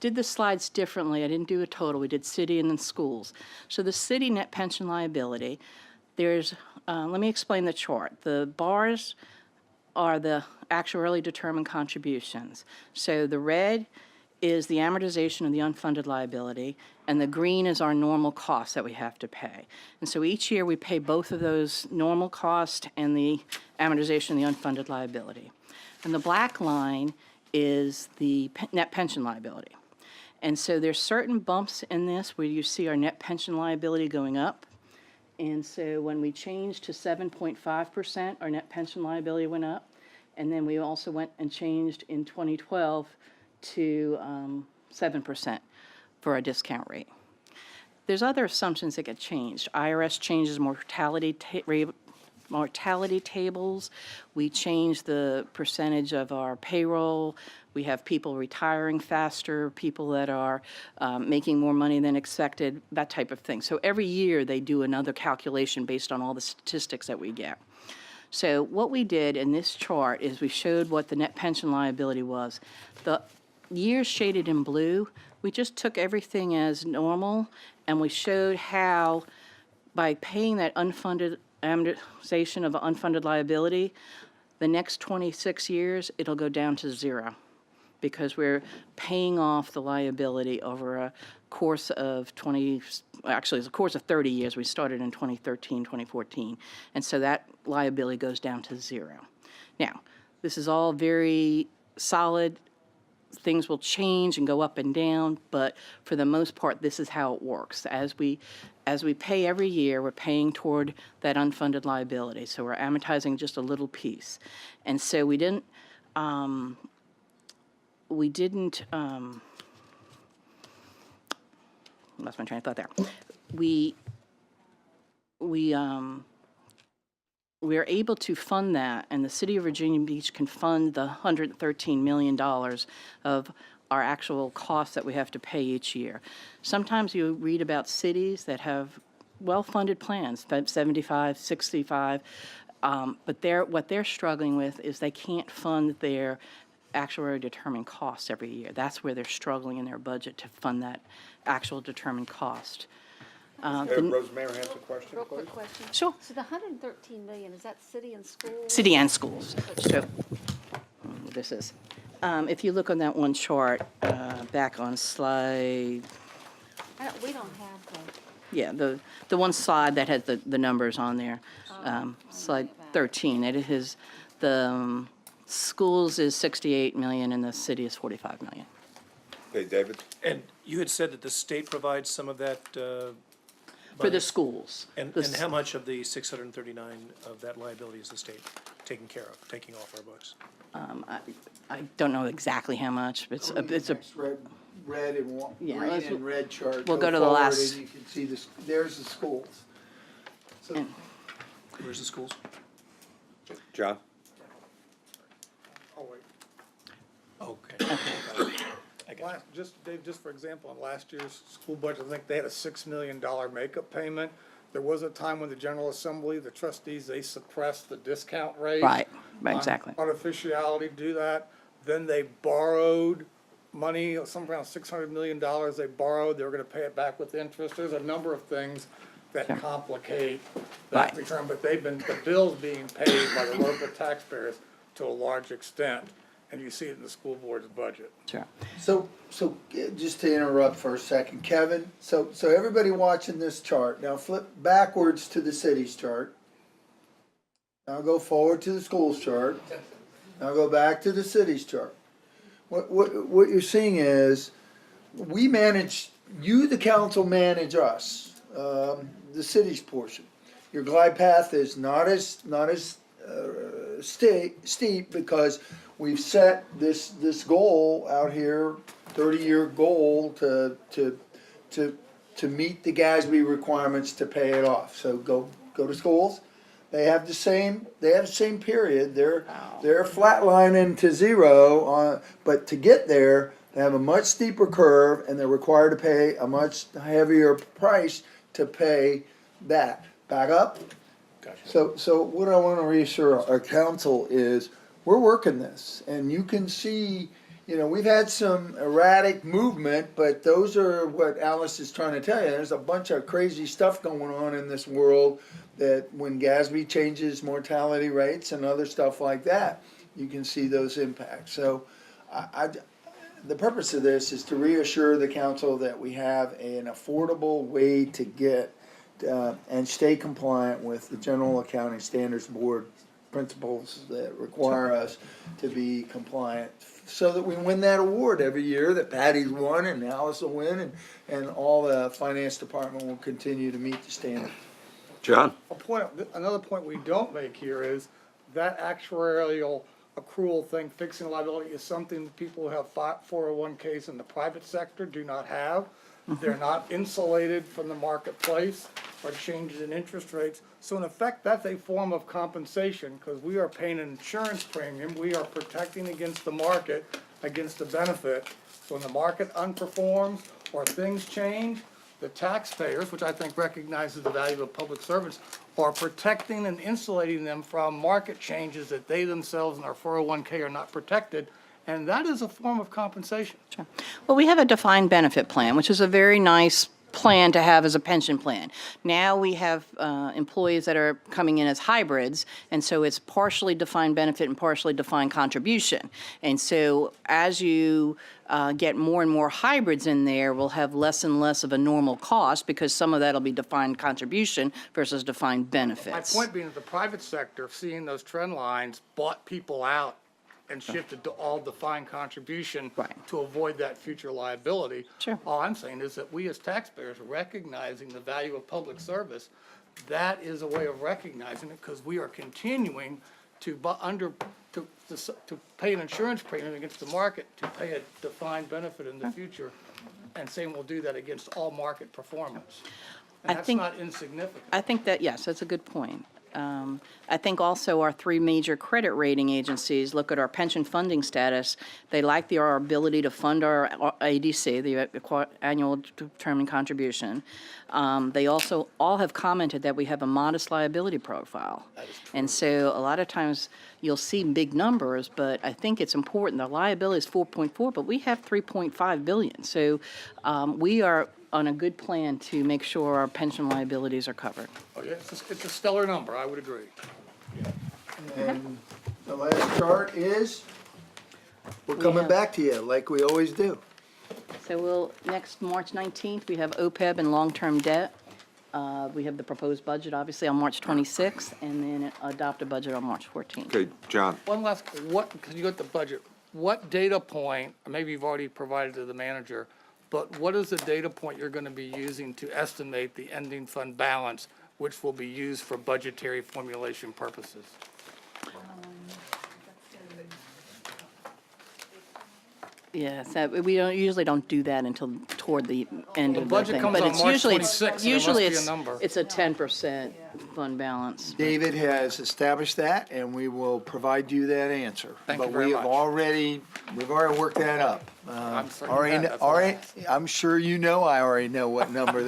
did the slides differently. I didn't do a total. We did city and then schools. So the city net pension liability, let me explain the chart. The bars are the actuarially determined contributions. So the red is the amortization of the unfunded liability, and the green is our normal cost that we have to pay. And so each year we pay both of those normal cost and the amortization of the unfunded liability. And the black line is the net pension liability. And so there's certain bumps in this where you see our net pension liability going up. And so when we changed to 7.5%, our net pension liability went up. And then we also went and changed in 2012 to 7% for our discount rate. There's other assumptions that get changed. IRS changes mortality tables. We change the percentage of our payroll. We have people retiring faster, people that are making more money than expected, that type of thing. So every year they do another calculation based on all the statistics that we get. So what we did in this chart is we showed what the net pension liability was. The years shaded in blue, we just took everything as normal, and we showed how by paying that unfunded amortization of unfunded liability, the next 26 years, it'll go down to zero because we're paying off the liability over a course of 30 years. We started in 2013, 2014. And so that liability goes down to zero. Now, this is all very solid. Things will change and go up and down, but for the most part, this is how it works. As we pay every year, we're paying toward that unfunded liability. So we're amortizing just a little piece. And so we didn't lost my train of thought there. We are able to fund that, and the City of Virginia Beach can fund the $113 million of our actual costs that we have to pay each year. Sometimes you read about cities that have well-funded plans, 75, 65, but what they're struggling with is they can't fund their actuarially determined costs every year. That's where they're struggling in their budget to fund that actual determined cost. Rosemary has a question, Real please. quick question. Sure. So the 113 million, is that city and schools? City and schools. So this is, if you look on that one chart, back on slide, We don't have the. yeah, the one slide that has the numbers on there, slide 13. It is the schools is 68 million and the city is 45 million. Okay, David? And you had said that the state provides some of that, For the schools. and how much of the 639 of that liability is the state taking care of, taking off our books? I don't know exactly how much, but it's a Next red and Yeah, green let's- and red chart. we'll go to the forward last- And you can see there's the schools. So Where's the schools? John? Oh, wait. Okay. I got you. Dave, just for example, in last year's school budget, I think they had a $6 million makeup payment. There was a time when the General Assembly, the trustees, they suppressed the discount rate. Right, exactly. Artificiality to do that. Then they borrowed money, somewhere around $600 million they borrowed. They were gonna pay it back with interest. There's a number of things that complicate that Right. return, but the bill's being paid by the local taxpayers to a large extent. And you see it in the school board's budget. Sure. So just to interrupt for a second, Kevin, so everybody watching this chart, now flip backwards to the city's chart. Now go forward to the school's chart. Now go back to the city's chart. What you're seeing is, we manage, you, the council, manage us, the city's portion. Your glide path is not as steep because we've set this goal out here, 30-year goal to meet the GASB requirements to pay it off. So go to schools. They have the same period. They're flatlining to zero but to get there, they have a much steeper curve and they're required to pay a much heavier price to pay that. Back up. So what I want to reassure our council is we're working this, and you can see, we've had some erratic movement, but those are what Alice is trying to tell you. There's a bunch of crazy stuff going on in this world that when GASB changes mortality rates and other stuff like that, you can see those impacts. So the purpose of this is to reassure the council that we have an affordable way to get and stay compliant with the General Accounting Standards Board principles that require us to be compliant so that we win that award every year that Patty's won and Alice will win and all the finance department will continue to meet the standard. John? Another point we don't make here is that actuarial accrual thing, fixing liability, is something that people who have 401ks in the private sector do not have. They're not insulated from the marketplace or changes in interest rates. So in effect, that's a form of compensation because we are paying an insurance premium. We are protecting against the market, against the benefit. So when the market underperforms or things change, the taxpayers, which I think recognizes the value of public servants, are protecting and insulating them from market changes that they themselves in our 401k are not protected. And that is a form of compensation. Sure. Well, we have a defined benefit plan, which is a very nice plan to have as a pension plan. Now we have employees that are coming in as hybrids, and so it's partially defined benefit and partially defined contribution. And so as you get more and more hybrids in there, we'll have less and less of a normal cost because some of that will be defined contribution versus defined benefits. My point being that the private sector, seeing those trend lines, bought people out and shifted to all defined contribution to avoid that future liability. Sure. All I'm saying is that we as taxpayers, recognizing the value of public service, that is a way of recognizing it because we are continuing to pay an insurance premium against the market to pay a defined benefit in the future, and saying we'll do that against all market performance. And that's not insignificant. I think that, yes, that's a good point. I think also our three major credit rating agencies look at our pension funding status. They like our ability to fund our ADC, the annual determined contribution. They also all have commented that we have a modest liability profile. And so a lot of times you'll see big numbers, but I think it's important. The liability is 4.4, but we have 3.5 billion. So we are on a good plan to make sure our pension liabilities are covered. Oh, yeah, it's a stellar number, I would agree. And the last chart is, we're coming back to you like we always do. So next March 19th, we have OPEB and long-term debt. We have the proposed budget, obviously, on March 26th, and then adopt a budget on March 14th. Okay, John? One last, because you got the budget, what data point, maybe you've already provided to the manager, but what is the data point you're going to be using to estimate the ending fund balance, which will be used for budgetary formulation purposes? Yes, we usually don't do that until toward the end of the budget thing. comes But on it's March usually 26th, usually there must be a number. it's a 10% fund balance. David has established that, and we will provide you that answer. Thank you very much. We've already worked that up. certain that's all. I'm sure you know I already know what number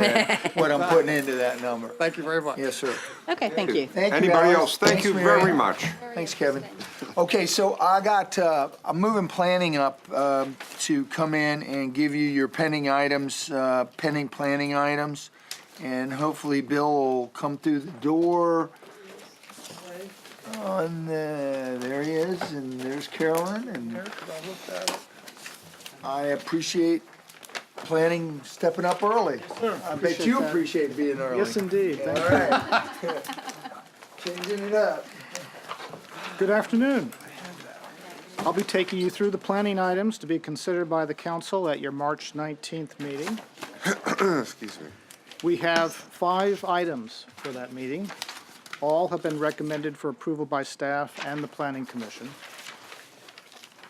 what I'm putting into that number. Thank you very much. Yes, sir. Okay, thank you. Thank you, Anybody Alice. else? Thank Thanks, you Mary. very much. Thanks, Kevin. Okay, so I'm moving planning up to come in and give you your pending items, pending planning items. And hopefully Bill will come through the door. There he is, and there's Carolyn. And I appreciate planning stepping up early. I bet you appreciate being early. Yes, indeed. Thank All right. Changing it up. Good afternoon. I'll be taking you through the planning items to be considered by the council at your March 19th meeting. Excuse me. We have 5 items for that meeting. All have been recommended for approval by staff and the Planning Commission.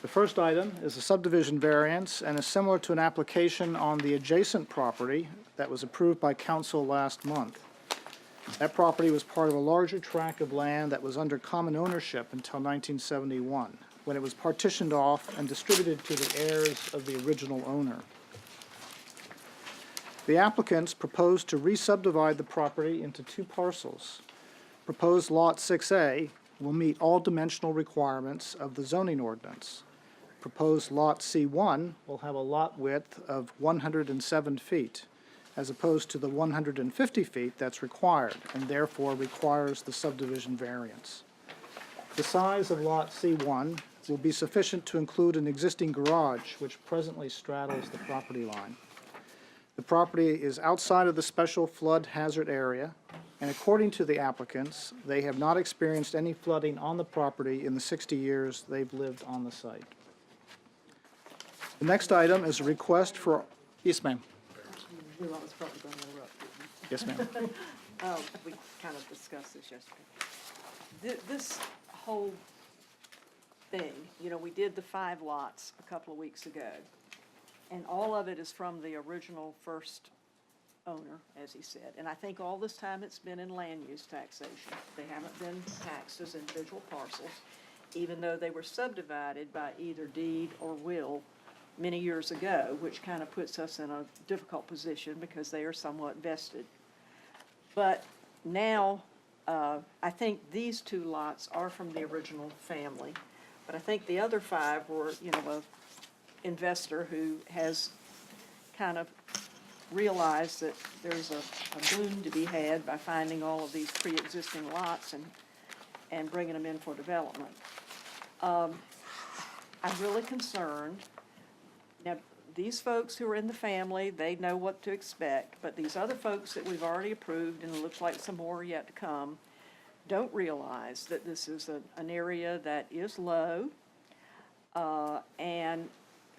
The first item is a subdivision variance and is similar to an application on the adjacent property that was approved by council last month. That property was part of a larger tract of land that was under common ownership until 1971, when it was partitioned off and distributed to the heirs of the original owner. The applicants proposed to re-subdivide the property into 2 parcels. Proposed Lot 6A will meet all dimensional requirements of the zoning ordinance. Proposed Lot C1 will have a lot width of 107 feet, as opposed to the 150 feet that's required, and therefore requires the subdivision variance. The size of Lot C1 will be sufficient to include an existing garage, which presently straddles the property line. The property is outside of the special flood hazard area, and according to the applicants, they have not experienced any flooding on the property in the 60 years they've lived on the site. The next item is a request for, yes, ma'am. I was probably going to interrupt you. Yes, ma'am. We kind of discussed this yesterday. This whole thing, you know, we did the 5 lots a couple of weeks ago, and all of it is from the original first owner, as he said. And I think all this time it's been in land use taxation. They haven't been taxed as individual parcels, even though they were subdivided by either deed or will many years ago, which kind of puts us in a difficult position because they are somewhat vested. But now, I think these 2 lots are from the original family, but I think the other 5 were, you know, a investor who has kind of realized that there's a boom to be had by finding all of these pre-existing lots and bringing them in for development. I'm really concerned. Now, these folks who are in the family, they know what to expect, but these other folks that we've already approved, and it looks like some more are yet to come, don't realize that this is an area that is low, and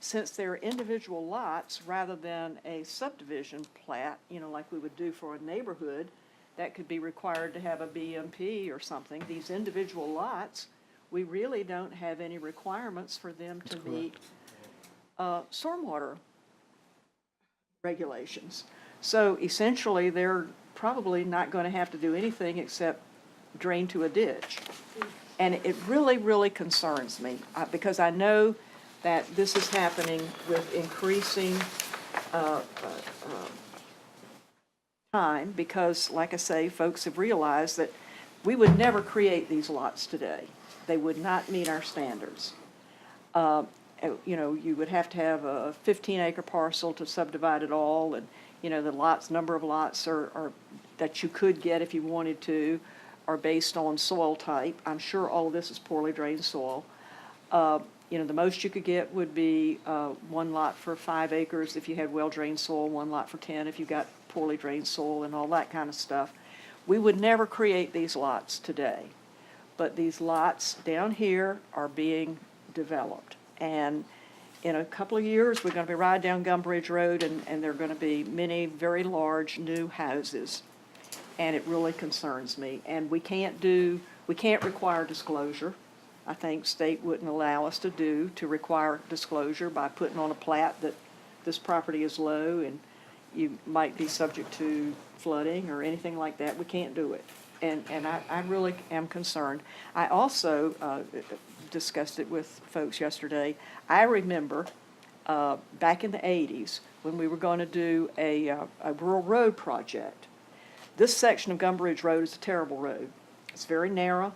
since they're individual lots rather than a subdivision plat, you know, like we would do for a neighborhood, that could be required to have a BMP or something. These individual lots, we really don't have any requirements for them to meet stormwater regulations. So essentially, they're probably not going to have to do anything except drain to a ditch. And it really, really concerns me because I know that this is happening with increasing time because, like I say, folks have realized that we would never create these lots today. They would not meet our standards. You know, you would have to have a 15-acre parcel to subdivide it all, and, you know, the number of lots are that you could get if you wanted to are based on soil type. I'm sure all of this is poorly drained soil. You know, the most you could get would be 1 lot for 5 acres if you had well-drained soil, 1 lot for 10 if you got poorly drained soil and all that kind of stuff. We would never create these lots today, but these lots down here are being developed. And in a couple of years, we're going to be riding down Gum Bridge Road, and there are going to be many very large new houses. And it really concerns me. And we can't require disclosure. I think state wouldn't allow us to require disclosure by putting on a plat that this property is low and you might be subject to flooding or anything like that. We can't do it. And I really am concerned. I also discussed it with folks yesterday. I remember back in the 80s when we were going to do a rural road project. This section of Gum Bridge Road is a terrible road. It's very narrow,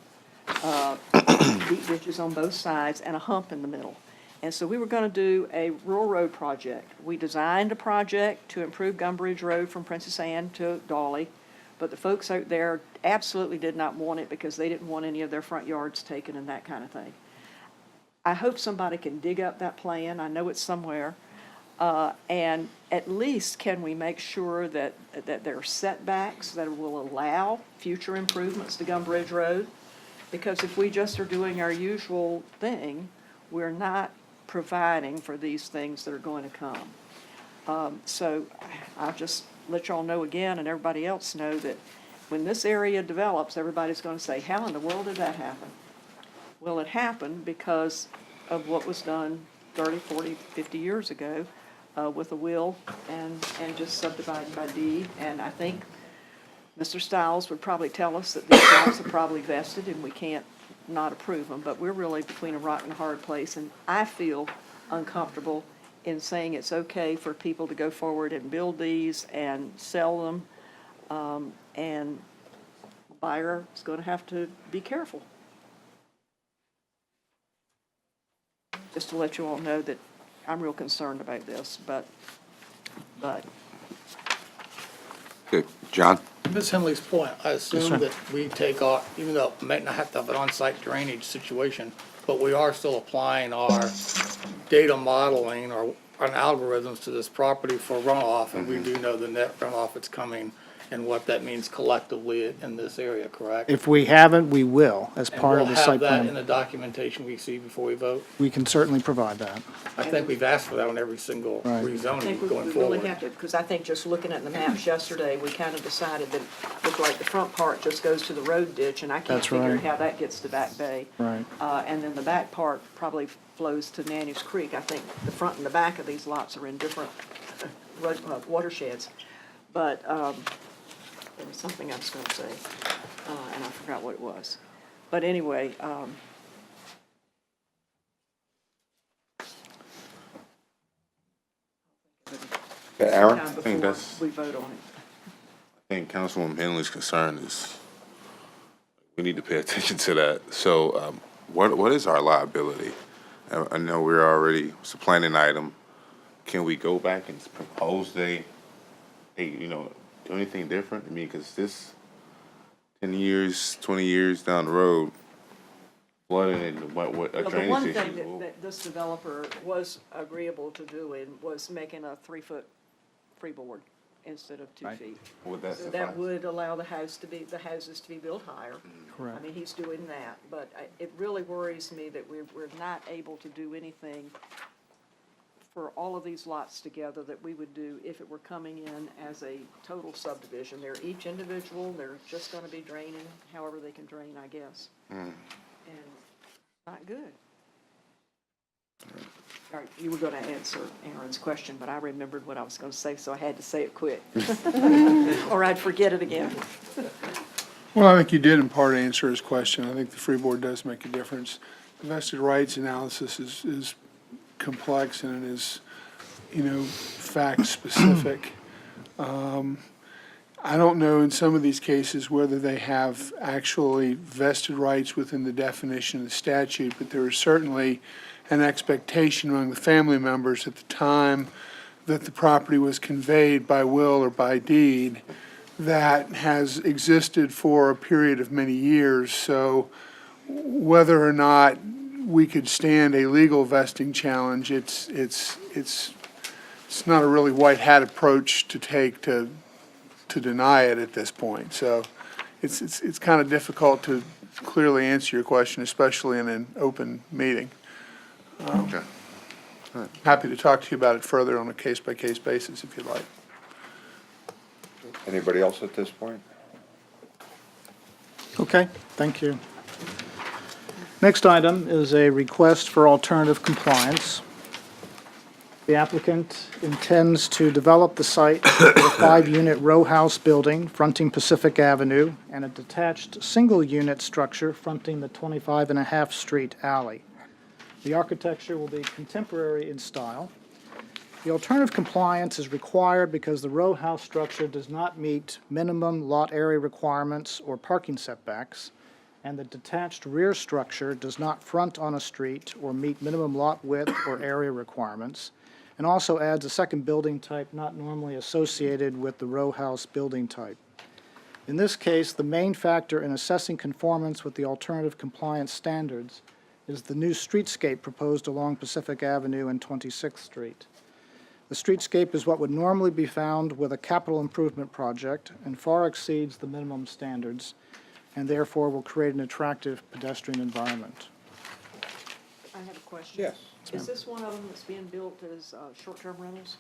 deep ditches on both sides, and a hump in the middle. And so we were going to do a rural road project. We designed a project to improve Gum Bridge Road from Princess Anne to Dawley, but the folks out there absolutely did not want it because they didn't want any of their front yards taken and that kind of thing. I hope somebody can dig up that plan. I know it's somewhere. And at least can we make sure that there are setbacks that will allow future improvements to Gum Bridge Road? Because if we just are doing our usual thing, we're not providing for these things that are going to come. So I'll just let y'all know again, and everybody else know, that when this area develops, everybody's going to say, how in the world did that happen? Well, it happened because of what was done 30, 40, 50 years ago with a will and just subdividing by deed. And I think Mr. Stiles would probably tell us that these lots are probably vested and we can't not approve them, but we're really between a rock and a hard place, and I feel uncomfortable in saying it's okay for people to go forward and build these and sell them, and the buyer is going to have to be careful. Just to let you all know that I'm real concerned about this, but Okay, John? Ms. Henley's point, I assume that we take our, even though it might not have to have an on-site drainage situation, but we are still applying our data modeling or algorithms to this property for runoff, and we do know the net runoff that's coming and what that means collectively in this area, correct? If we haven't, we will, as part of the site And we'll have that in plan. the documentation we see before we vote. We can certainly provide that. I think we've asked for that on every single Right. I rezoning think we going really forward. have to, because I think just looking at the maps yesterday, we kind of decided that it looked like the front part just goes to the road ditch, and I can't That's figure right. how that gets to Back Bay. Right. And then the back part probably flows to Nanny's Creek. I think the front and the back of these lots are in different watersheds. But there was something I was going to say, and I forgot what it was. But anyway, Aaron? time I think before that's, we vote on it. I think Councilwoman Henley's concern is we need to pay attention to that. So, what is our liability? I know we're already, it's a planning item. Can we go back and propose do anything different? I mean, because this 10 years, 20 years down the road, flooding and what a Well, the drainage one issue. thing that this developer was agreeable to doing was making a 3-foot freeboard instead of 2 feet. Would that So suffice? that would allow the houses to be built higher. Correct. I mean, he's doing that, but it really worries me that we're not able to do anything for all of these lots together that we would do if it were coming in as a total subdivision. They're each individual, they're just gonna be draining however they can drain, I guess. And not good. All right, you were gonna answer Aaron's question, but I remembered what I was gonna say, so I had to say it quick. Or I'd forget it again. Well, I think you did in part answer his question. I think the freeboard does make a difference. The vested rights analysis is complex and it is, fact-specific. I don't know in some of these cases whether they have actually vested rights within the definition of the statute, but there is certainly an expectation among the family members at the time that the property was conveyed by will or by deed that has existed for a period of many years. So whether or not we could stand a legal vesting challenge, it's not a really white hat approach to take to deny it at this point. So it's kind of difficult to clearly answer your question, especially in an open meeting. Okay. Happy to talk to you about it further on a case-by-case basis if you'd like. Anybody else at this point? Okay, thank you. Next item is a request for alternative compliance. The applicant intends to develop the site with a 5-unit row house building fronting Pacific Avenue and a detached single-unit structure fronting the 25.5 Street alley. The architecture will be contemporary in style. The alternative compliance is required because the row house structure does not meet minimum lot area requirements or parking setbacks, and the detached rear structure does not front on a street or meet minimum lot width or area requirements, and also adds a second building type not normally associated with the row house building type. In this case, the main factor in assessing conformance with the alternative compliance standards is the new streetscape proposed along Pacific Avenue and 26th Street. The streetscape is what would normally be found with a capital improvement project and far exceeds the minimum standards, and therefore will create an attractive pedestrian environment. I have a question. Yes. Is this one of them that's being built as short-term rentals?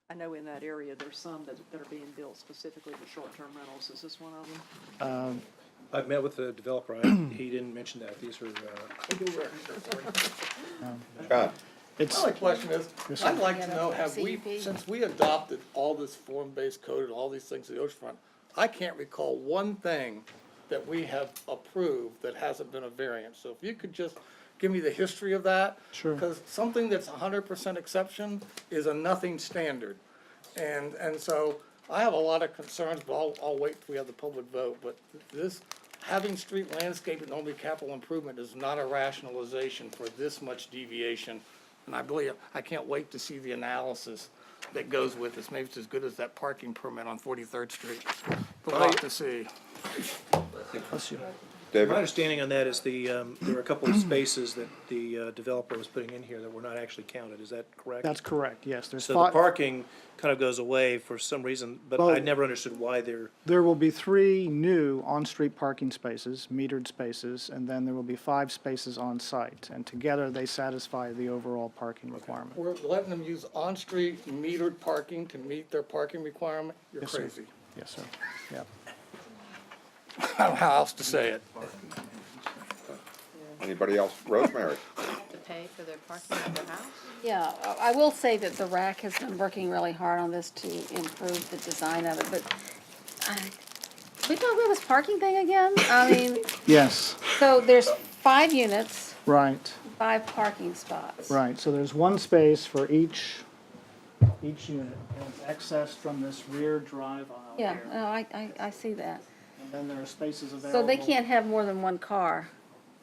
I know in that area, there's some that are being built specifically for short-term rentals. Is this one of them? I've met with the developer, he didn't mention that, these are, John? It's, My only question is, I'd like to know, have we, CUP. since we adopted all this form-based code and all these things at the oceanfront, I can't recall one thing that we have approved that hasn't been a variance. So if you could just give me the history of that. Sure. Because something that's 100% exception is a nothing standard. And so I have a lot of concerns, but I'll wait till we have the public vote. But this, having street landscaping only capital improvement is not a rationalization for this much deviation. And I can't wait to see the analysis that goes with this. Maybe it's as good as that parking permit on 43rd Street. We'll have to see. David? My understanding on that is there were a couple of spaces that the developer was putting in here that were not actually counted. Is that correct? That's correct, yes. There's So the parking kind of goes away for some reason, but Well- I never understood why they're, There will be 3 new on-street parking spaces, metered spaces, and then there will be 5 spaces on-site. And together, they satisfy the overall parking requirement. We're letting them use on-street metered parking to meet their parking requirement? You're Yes, sir. crazy. Yes, sir. Yeah. I don't know how else to say it. Anybody else? Rosemary? To pay for their parking at their house? Yeah, I will say that the RAC has been working really hard on this to improve the design of it, but can we talk about this parking thing again? I mean, Yes, so there's 5 units, right, 5 parking spots. right. So there's 1 space for each unit. And it's accessed from this rear drive aisle Yeah, here. no, I see that. And then there are spaces available. So they can't have more than 1 car.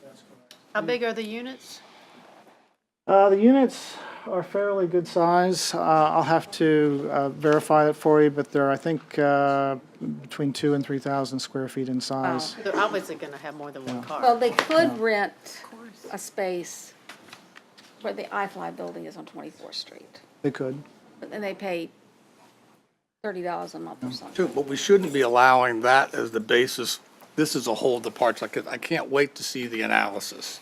That's correct. How big are the units? The units are fairly good size. I'll have to verify it for you, but they're, I think, between 2,000 and 3,000 square feet in size. They're obviously gonna have more than one car. Well, they could rent a space where the iFly building is on 24th Street, They could. but then they pay $30 a month or something. Too, but we shouldn't be allowing that as the basis. This is a whole departure. I can't wait to see the analysis.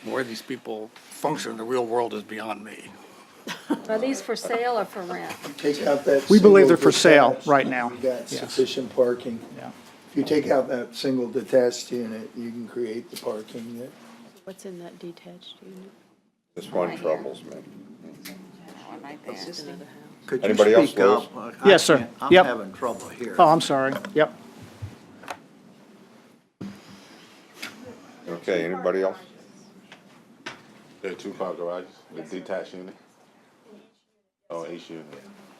Where these people function in the real world is beyond me. Are these for sale or for rent? Take out that. We believe single they're for sale detached, right now. You got Yes. sufficient parking. Yeah. If you take out that single detached unit, you can create the parking that. What's in that detached unit? This one troubles me. That one right there. Another house. Could you Anybody else, speak Louis? up? Yes, sir. I'm Yep. having trouble here. Oh, I'm sorry. Yep. Okay, anybody else? There are 2-car garages with detached unit? Oh, each unit.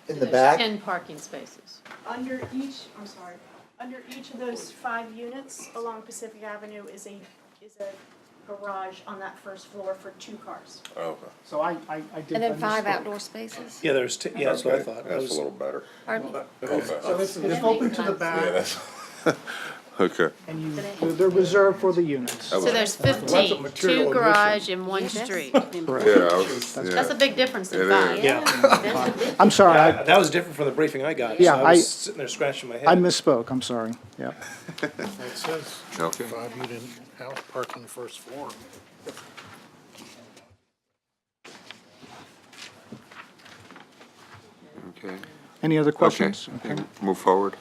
In the There's back, 10 parking spaces. Under each of those 5 units along Pacific Avenue is a garage on that first floor for 2 cars. Okay. So I did. And then 5 misspoke. outdoor spaces? yeah, yeah, that's what I Okay, thought. I That's was- a little better. Pardon me? So it's open to the back, Okay. and they're reserved for the units. So there's 15, material 2 garage and 1 street. Yeah, That's a big difference than It 5. is. Yeah, That's a big I'm sorry, that was different from the briefing I got. Yeah, so I was sitting there scratching my head. I misspoke. I'm sorry. Yeah. It says Okay. 5-unit house parking first floor. Okay. Any other Okay, questions? okay, move forward.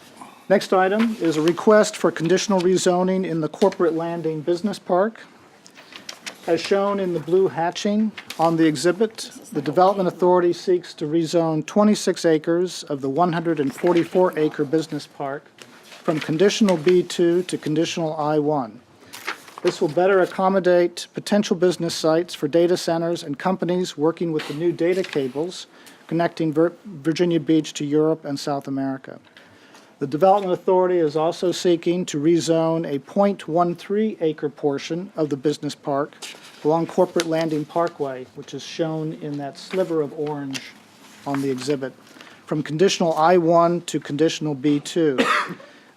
Next item is a request for conditional rezoning in the Corporate Landing Business Park. As shown in the blue hatching on the exhibit, the Development Authority seeks to rezone 26 acres of the 144-acre business park from conditional B2 to conditional I1. This will better accommodate potential business sites for data centers and companies working with the new data cables connecting Virginia Beach to Europe and South America. The Development Authority is also seeking to rezone a .13-acre portion of the business park along Corporate Landing Parkway, which is shown in that sliver of orange on the exhibit, from conditional I-1 to conditional B2.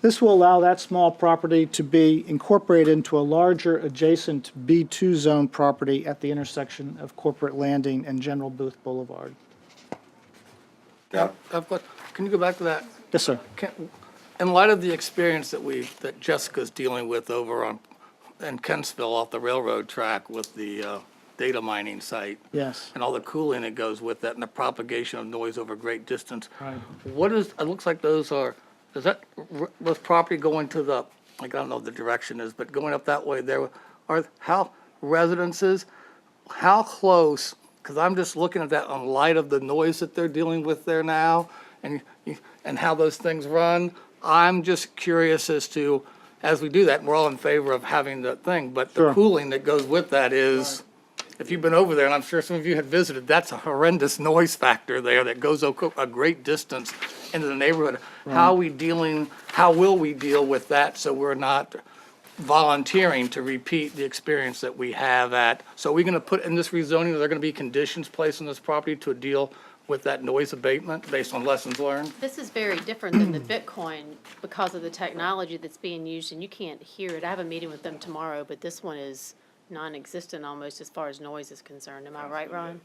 This will allow that small property to be incorporated into a larger adjacent B2 zone property at the intersection of Corporate Landing and General Booth Boulevard. Yeah. Can you go back to that? Yes, sir. In light of the experience that Jessica's dealing with over in Kentsville off the railroad track with the data mining site, Yes. and all the cooling that goes with that and the propagation of noise over great distance, Right. it looks like is that this property going to the, like, I don't know what the direction is, but going up that way there, how close, because I'm just looking at that in light of the noise that they're dealing with there now, and how those things run. I'm just curious as to, as we do that, and we're all in favor of having the thing, but the Sure. cooling that goes with that is, if you've been over there, and I'm sure some of you had visited, that's a horrendous noise factor there that goes a great distance into the neighborhood. How will we deal with that so we're not volunteering to repeat the experience that we have at, so are we gonna put in this rezoning, are there gonna be conditions placed on this property to deal with that noise abatement based on lessons learned? This is very different than the Bitcoin because of the technology that's being used, and you can't hear it. I have a meeting with them tomorrow, but this one is non-existent almost as far as noise is concerned. Am I right, Ron?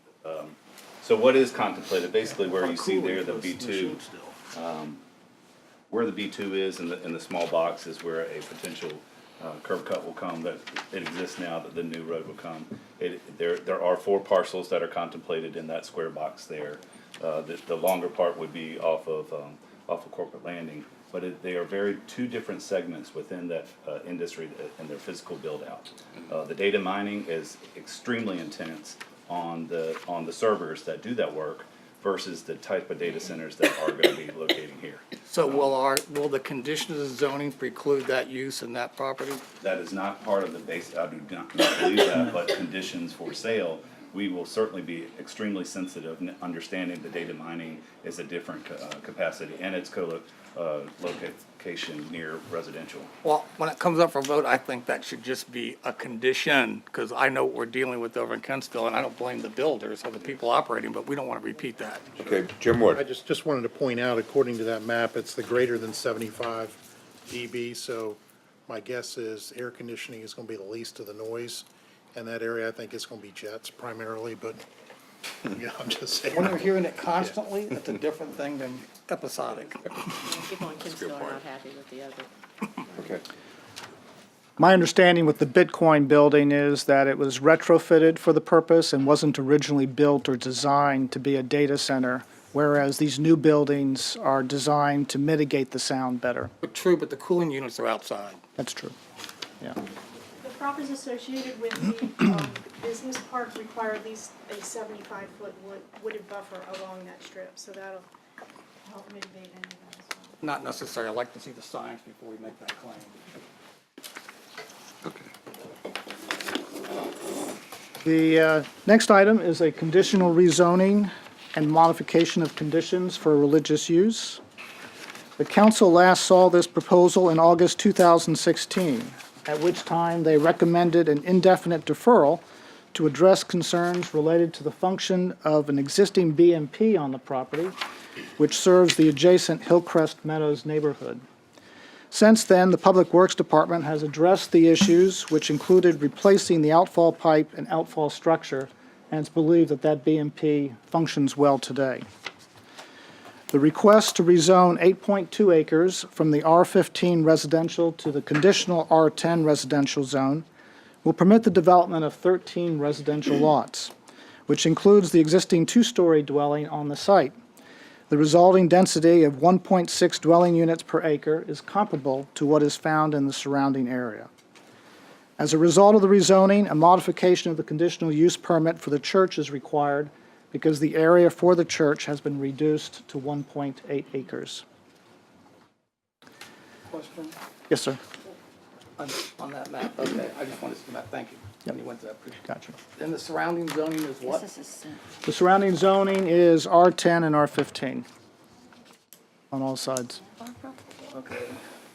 So what is contemplated, basically where you see there the B2, where the B2 is in the small box is where a potential curb cut will come, that it exists now, that the new road will come. There are 4 parcels that are contemplated in that square box there. The longer part would be off of Corporate Landing, but they are two different segments within that industry and their physical build out. The data mining is extremely intense on the servers that do that work versus the type of data centers that are going to be locating here. So will the conditions of zoning preclude that use in that property? That is not part of the base, I do not believe that, but conditions for sale, we will certainly be extremely sensitive, understanding the data mining is a different capacity and its location near residential. Well, when it comes up for vote, I think that should just be a condition, because I know what we're dealing with over in Kensville, and I don't blame the builders or the people operating, but we don't want to repeat that. Okay, Jim Wood. I just wanted to point out, according to that map, it's the greater than 75 dB, so my guess is air conditioning is going to be the least of the noise in that area. I think it's going to be jets primarily, but, yeah, I'm just saying. When you're hearing it constantly, it's a different thing than episodic. People in Kinston are not happy with the other. Okay. My understanding with the Bitcoin building is that it was retrofitted for the purpose and wasn't originally built or designed to be a data center, whereas these new buildings are designed to mitigate the sound better. True, but the cooling units are outside. That's true, yeah. The properties associated with the business park require at least a 75-foot wooded buffer along that strip, so that'll help mitigate any of that as well. Not necessary. I'd like to see the science before we make that claim. The next item is a conditional rezoning and modification of conditions for religious use. The council last saw this proposal in August 2016, at which time they recommended an indefinite deferral to address concerns related to the function of an existing BMP on the property, which serves the adjacent Hillcrest Meadows neighborhood. Since then, the Public Works Department has addressed the issues, which included replacing the outfall pipe and outfall structure, and it's believed that that BMP functions well today. The request to rezone 8.2 acres from the R15 residential to the conditional R10 residential zone will permit the development of 13 residential lots, which includes the existing two-story dwelling on the site. The resulting density of 1.6 dwelling units per acre is comparable to what is found in the surrounding area. As a result of the rezoning, a modification of the conditional use permit for the church is required because the area for the church has been reduced to 1.8 acres. Question Yes, sir. on that map. Okay, I just wanted to see that. Thank you. When you went to that. Gotcha. And the surrounding zoning is what? The surrounding zoning is R10 and R15 on all sides. Okay.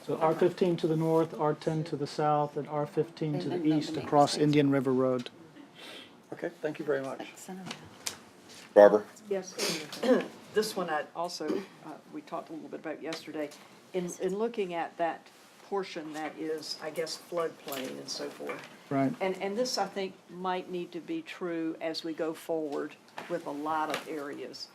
So R15 to the north, R10 to the south, and R15 to the east across Indian River Road. Okay, thank you very much. Barbara? Yes, this one I also, we talked a little bit about yesterday. In looking at that portion that is, I guess, floodplain and so forth. Right. And this, I think, might need to be true as we go forward with a lot of areas,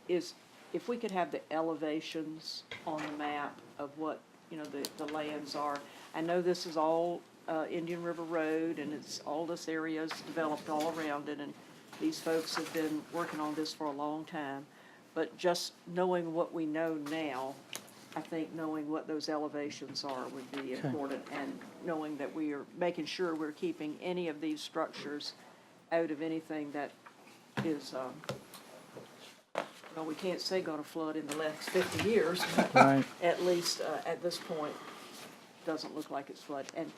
is if we could have the elevations on the map of what, you know, the lands are. I know this is all Indian River Road, and it's all this area is developed all around it, and these folks have been working on this for a long time. But just knowing what we know now, I think knowing what those elevations are would be important, and knowing that we are making sure we're keeping any of these structures out of anything that is well, we can't say gonna flood in the next 50 years, but Right. at least at this point, doesn't look like it's flood. And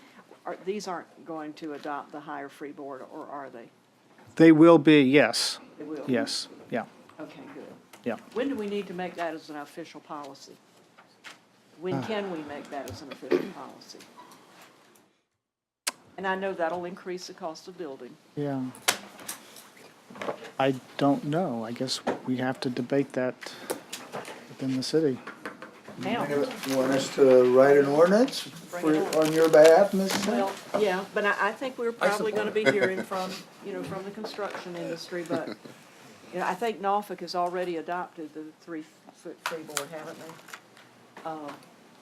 these aren't going to adopt the higher freeboard, or are they? They will be, yes. They will? Yes, yeah, Okay, good. yeah. When do we need to make that as an official policy? When can we make that as an official policy? And I know that'll increase the cost of building. Yeah. I don't know. I guess we have to debate that within the city. Now, You want us to write an ordinance on your behalf, Mrs. well, yeah, but I think we're probably gonna be hearing from, from the construction industry, but, I think Norfolk has already adopted the 3-foot freeboard, haven't they?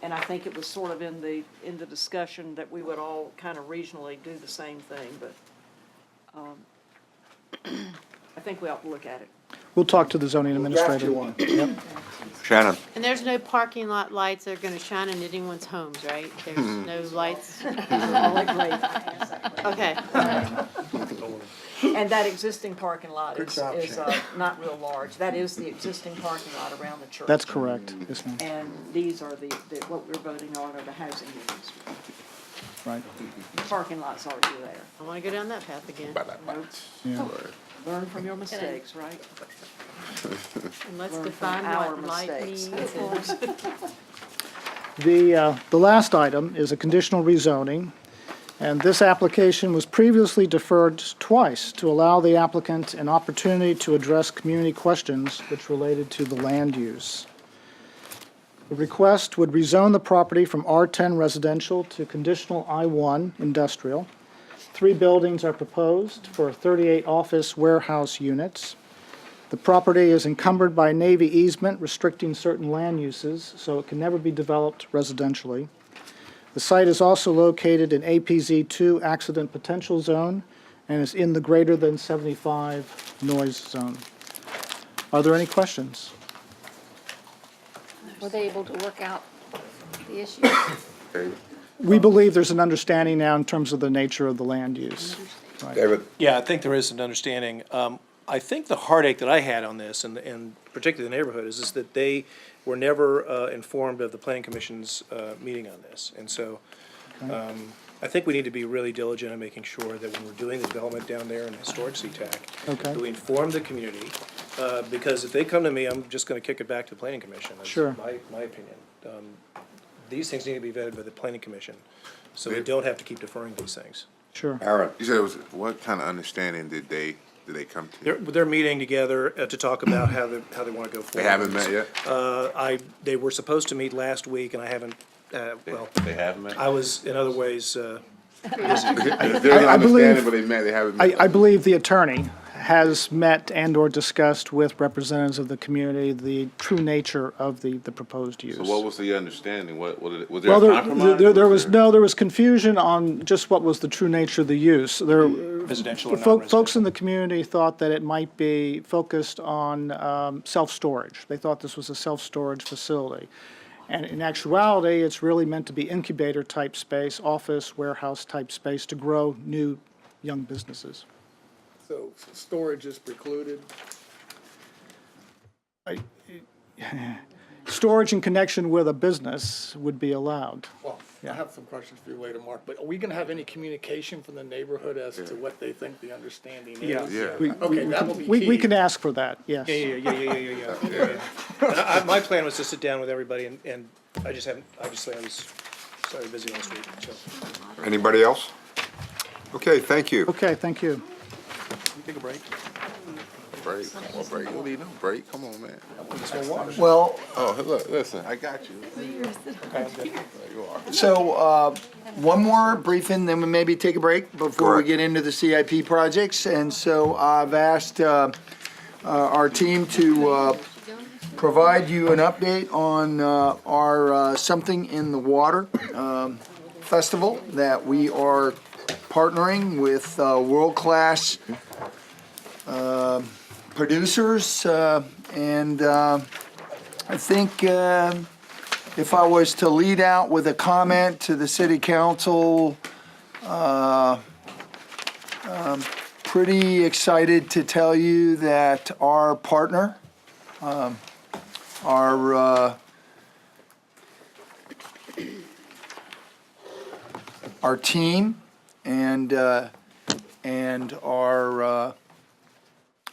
And I think it was sort of in the discussion that we would all kind of regionally do the same thing, but, I think we ought to look at it. We'll talk to the zoning Draft administrator. you one. Yep. Shannon? And there's no parking lot lights that are gonna shine in anyone's homes, right? There's no lights? Okay. And that existing parking lot Good is, job, not real large. That is the existing parking lot around the church. That's correct. Yes, ma'am. And these are what we're voting on are the housing units. Right. The parking lot's already there. I wanna go down that path again. Yeah. Learn from your mistakes, right? And let's Learn from define our what light mistakes. means. The last item is a conditional rezoning, and this application was previously deferred twice to allow the applicant an opportunity to address community questions which related to the land use. The request would rezone the property from R10 residential to conditional I1 industrial. 3 buildings are proposed for 38 office warehouse units. The property is encumbered by Navy easement restricting certain land uses, so it can never be developed residentially. The site is also located in APZ2 accident potential zone and is in the greater than 75 noise zone. Are there any questions? Were they able to work out the issue? We believe there's an understanding now in terms of the nature of the land use. David? Yeah, I think there is an understanding. I think the heartache that I had on this, and particularly the neighborhood, is that they were never informed of the planning commission's meeting on this. And so I think we need to be really diligent in making sure that when we're doing the development down there in the historic CTAC, Okay. that we inform the community, because if they come to me, I'm just gonna kick it back to the planning commission. That's Sure. my opinion. These things need to be vetted by the planning commission, so we don't have to keep deferring these things. Sure. Aaron? You said it was, what kind of understanding did they come to? They're meeting together to talk about how they wanna go forward. They haven't met yet? They were supposed to meet last week, and I haven't, well, They haven't met? I was in other ways, There's an I believe- understanding, but they met, they haven't met. I believe the attorney has met and/or discussed with representatives of the community the true nature of the proposed use. So what was the understanding? Was there Well, a compromise? there was confusion on just what was the true nature of the use. residential or Folks non-residential. in the community thought that it might be focused on self-storage. They thought this was a self-storage facility. And in actuality, it's really meant to be incubator-type space, office, warehouse-type space to grow new young businesses. So storage is precluded? Storage in connection with a business would be allowed. Well, I have some questions for you later, Mark, but are we gonna have any communication from the neighborhood as to what they think the understanding is? Yeah. Yeah. Okay, that will be We key. can ask for that, yes. Yeah. And my plan was to sit down with everybody, and I just haven't, obviously, I was sorry, busy last week, so. Anybody else? Okay, thank you. Okay, thank you. Take a break. Break, come on, break. What do you know? Break, come on, man. Well, Oh, look, listen, I got you. There you are. so, one more briefing, then we maybe take a break before we Correct. get into the CIP projects. And so I've asked our team to provide you an update on our Something in the Water festival that we are partnering with world-class producers. And I think if I was to lead out with a comment to the city council, pretty excited to tell you that our partner our team and our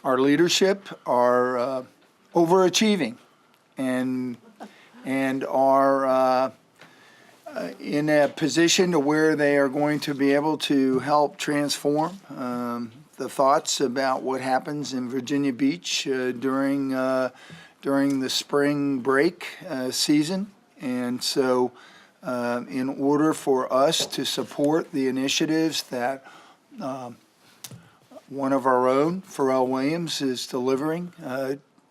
leadership are overachieving and are in a position to where they are going to be able to help transform the thoughts about what happens in Virginia Beach during the spring break season. And so in order for us to support the initiatives that one of our own, Pharrell Williams, is delivering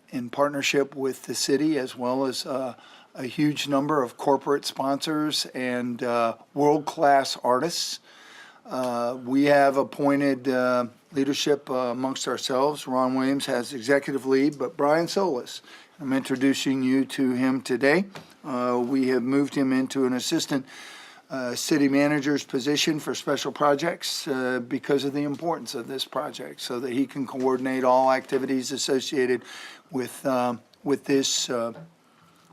in partnership with the city, as well as a huge number of corporate sponsors and world-class artists. We have appointed leadership amongst ourselves. Ron Williams has executive lead, but Brian Solis, I'm introducing you to him today. We have moved him into an assistant city manager's position for special projects because of the importance of this project, so that he can coordinate all activities associated with this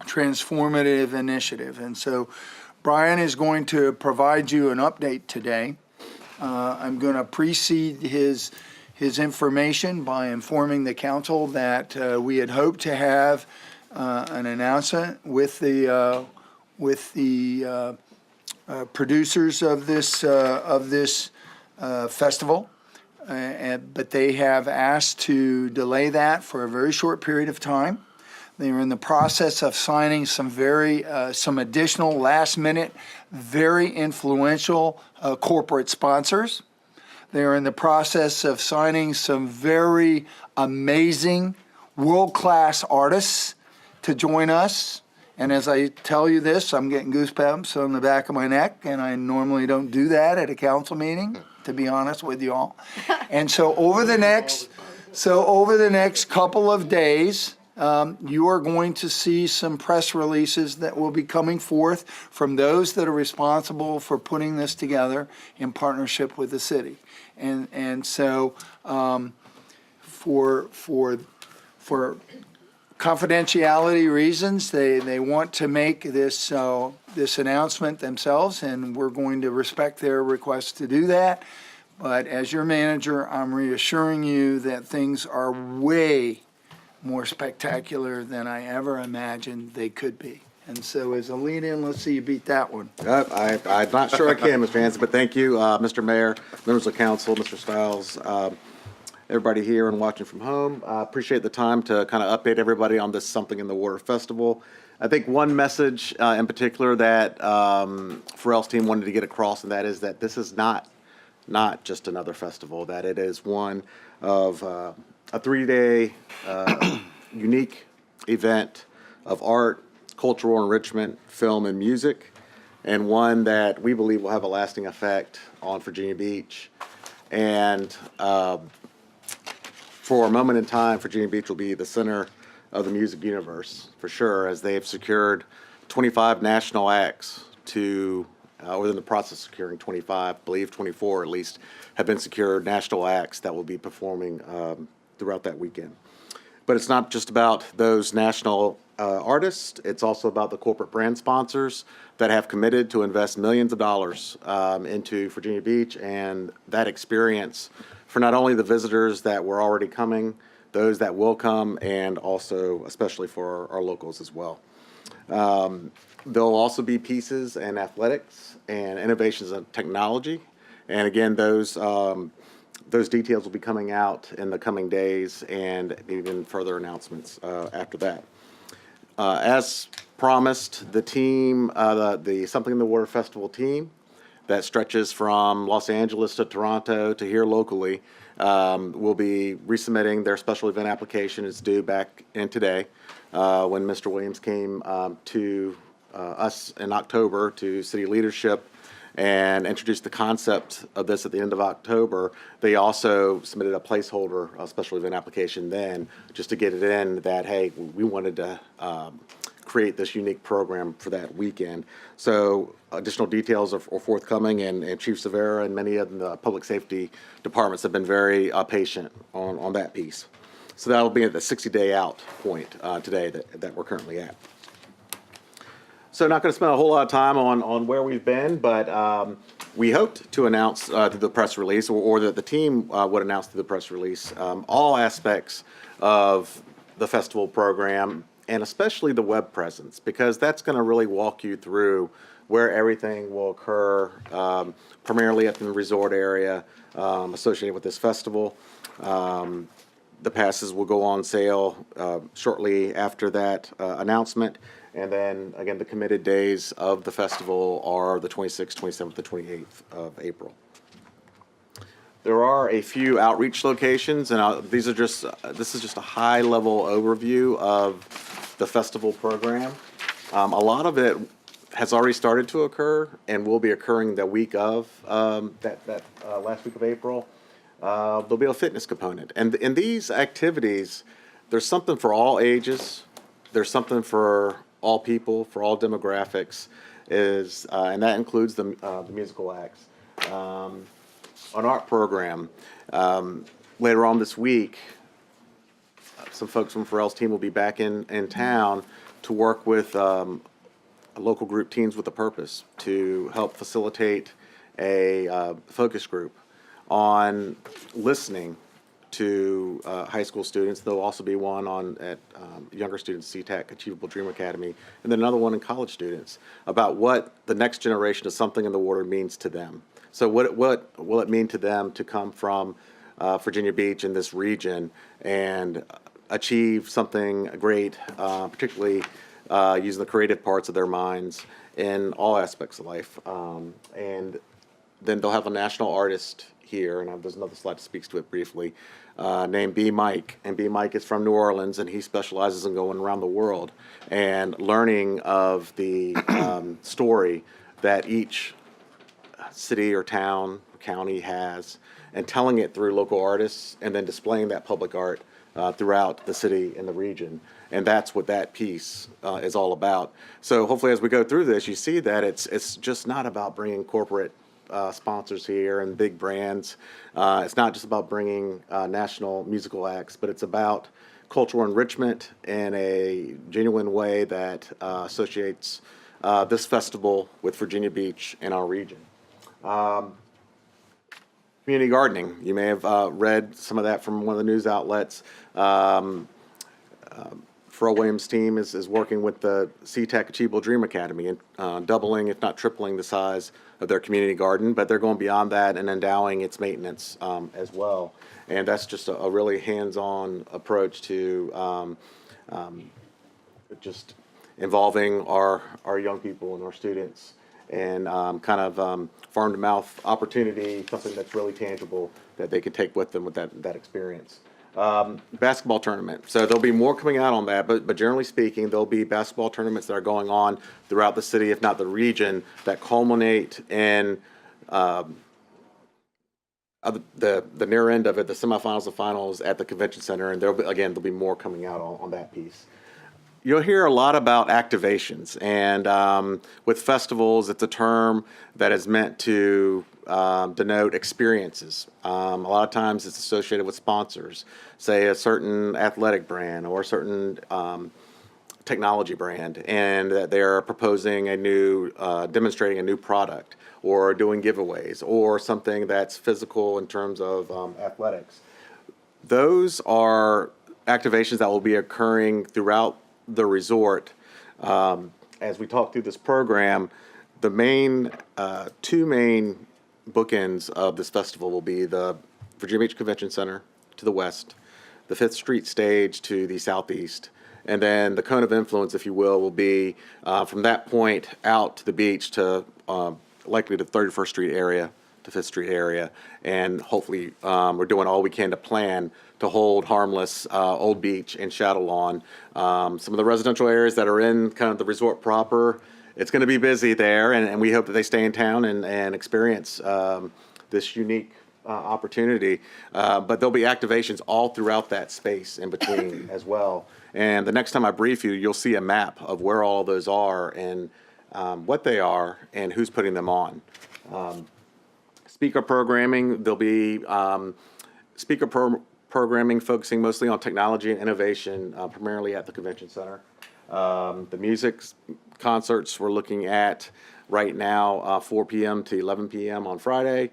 transformative initiative. And so Brian is going to provide you an update today. I'm going to precede his information by informing the council that we had hoped to have an announcement with the producers of this festival, but they have asked to delay that for a very short period of time. They are in the process of signing some additional last-minute, very influential corporate sponsors. They are in the process of signing some very amazing, world-class artists to join us. And as I tell you this, I'm getting goosebumps on the back of my neck, and I normally don't do that at a council meeting, to be honest with you all. And so over the next couple of days, you are going to see some press releases that will be coming forth from those that are responsible for putting this together in partnership with the city. And so for confidentiality reasons, they want to make this announcement themselves, and we're going to respect their request to do that. But as your manager, I'm reassuring you that things are way more spectacular than I ever imagined they could be. And so as a lead-in, let's see you beat that one. I'm not sure I can, Mr. Hanson, but thank you, Mr. Mayor, members of council, Mr. Stiles, everybody here and watching from home. I appreciate the time to kind of update everybody on this Something in the Water Festival. I think one message in particular that Pharrell's team wanted to get across, and that is that this is not just another festival, that it is one of a 3-day unique event of art, cultural enrichment, film, and music, and one that we believe will have a lasting effect on Virginia Beach. And for a moment in time, Virginia Beach will be the center of the music universe, for sure, as they have secured 25 national acts to, or in the process of securing 25, I believe 24 at least, have been secured national acts that will be performing throughout that weekend. But it's not just about those national artists, it's also about the corporate brand sponsors that have committed to invest millions of dollars into Virginia Beach and that experience for not only the visitors that were already coming, those that will come, and also especially for our locals as well. There'll also be pieces in athletics and innovations in technology. And again, those details will be coming out in the coming days and even further announcements after that. As promised, the team, the Something in the Water Festival team that stretches from Los Angeles to Toronto to here locally will be resubmitting their special event application. It's due back in today. When Mr. Williams came to us in October to city leadership and introduced the concept of this at the end of October, they also submitted a placeholder, a special event application then, just to get it in that, hey, we wanted to create this unique program for that weekend. So additional details are forthcoming, and Chief Severa and many of the public safety departments have been very patient on that piece. So that'll be at the 60-day out point today that we're currently at. So not going to spend a whole lot of time on where we've been, but we hoped to announce through the press release, or that the team would announce through the press release, all aspects of the festival program, and especially the web presence, because that's going to really walk you through where everything will occur, primarily at the resort area associated with this festival. The passes will go on sale shortly after that announcement. And then, again, the committed days of the festival are the 26th, 27th, and 28th of April. There are a few outreach locations, and this is just a high-level overview of the festival program. A lot of it has already started to occur and will be occurring the week of that last week of April. There'll be a fitness component. And in these activities, there's something for all ages. There's something for all people, for all demographics, and that includes the musical acts. An art program. Later on this week, some folks from Pharrell's team will be back in town to work with a local group, Teens with a Purpose, to help facilitate a focus group on listening to high school students. There'll also be one at younger students, CTAC, Achievable Dream Academy, and then another one in college students about what the next generation of Something in the Water means to them. So what will it mean to them to come from Virginia Beach in this region and achieve something great, particularly using the creative parts of their minds in all aspects of life. And then they'll have a national artist here, and there's another slide that speaks to it briefly, named B. Mike. And B. Mike is from New Orleans, and he specializes in going around the world and learning of the story that each city or town, or county has, and telling it through local artists, and then displaying that public art throughout the city and the region. And that's what that piece is all about. So hopefully as we go through this, you see that it's just not about bringing corporate sponsors here and big brands. It's not just about bringing national musical acts, but it's about cultural enrichment in a genuine way that associates this festival with Virginia Beach and our region. Community gardening. You may have read some of that from one of the news outlets. Pharrell Williams' team is working with the CTAC Achievable Dream Academy and doubling, if not tripling, the size of their community garden, but they're going beyond that and endowing its maintenance as well. And that's just a really hands-on approach to just involving our young people and our students, and kind of farm-to-mouth opportunity, something that's really tangible that they can take with them with that experience. Basketball tournament. So there'll be more coming out on that, but generally speaking, there'll be basketball tournaments that are going on throughout the city, if not the region, that culminate in the near end of it, the semifinals and finals at the convention center, and there'll be more coming out on that piece. You'll hear a lot about activations, and with festivals, it's a term that is meant to denote experiences. A lot of times it's associated with sponsors, say a certain athletic brand or a certain technology brand, and that they're proposing demonstrating a new product, or doing giveaways, or something that's physical in terms of athletics. Those are activations that will be occurring throughout the resort. As we talk through this program, the two main bookends of this festival will be the Virginia Beach Convention Center to the west, the 5th Street stage to the southeast, and then the cone of influence, if you will be from that point out to the beach to likely the 31st Street area to 5th Street area, and hopefully we're doing all we can to plan to hold harmless Old Beach and Shadow Lawn. Some of the residential areas that are in kind of the resort proper, it's going to be busy there, and we hope that they stay in town and experience this unique opportunity. But there'll be activations all throughout that space in between as well. And the next time I brief you, you'll see a map of where all those are and what they are and who's putting them on. Speaker programming, there'll be speaker programming focusing mostly on technology and innovation, primarily at the convention center. The music concerts we're looking at right now, 4 p.m. to 11 p.m. on Friday,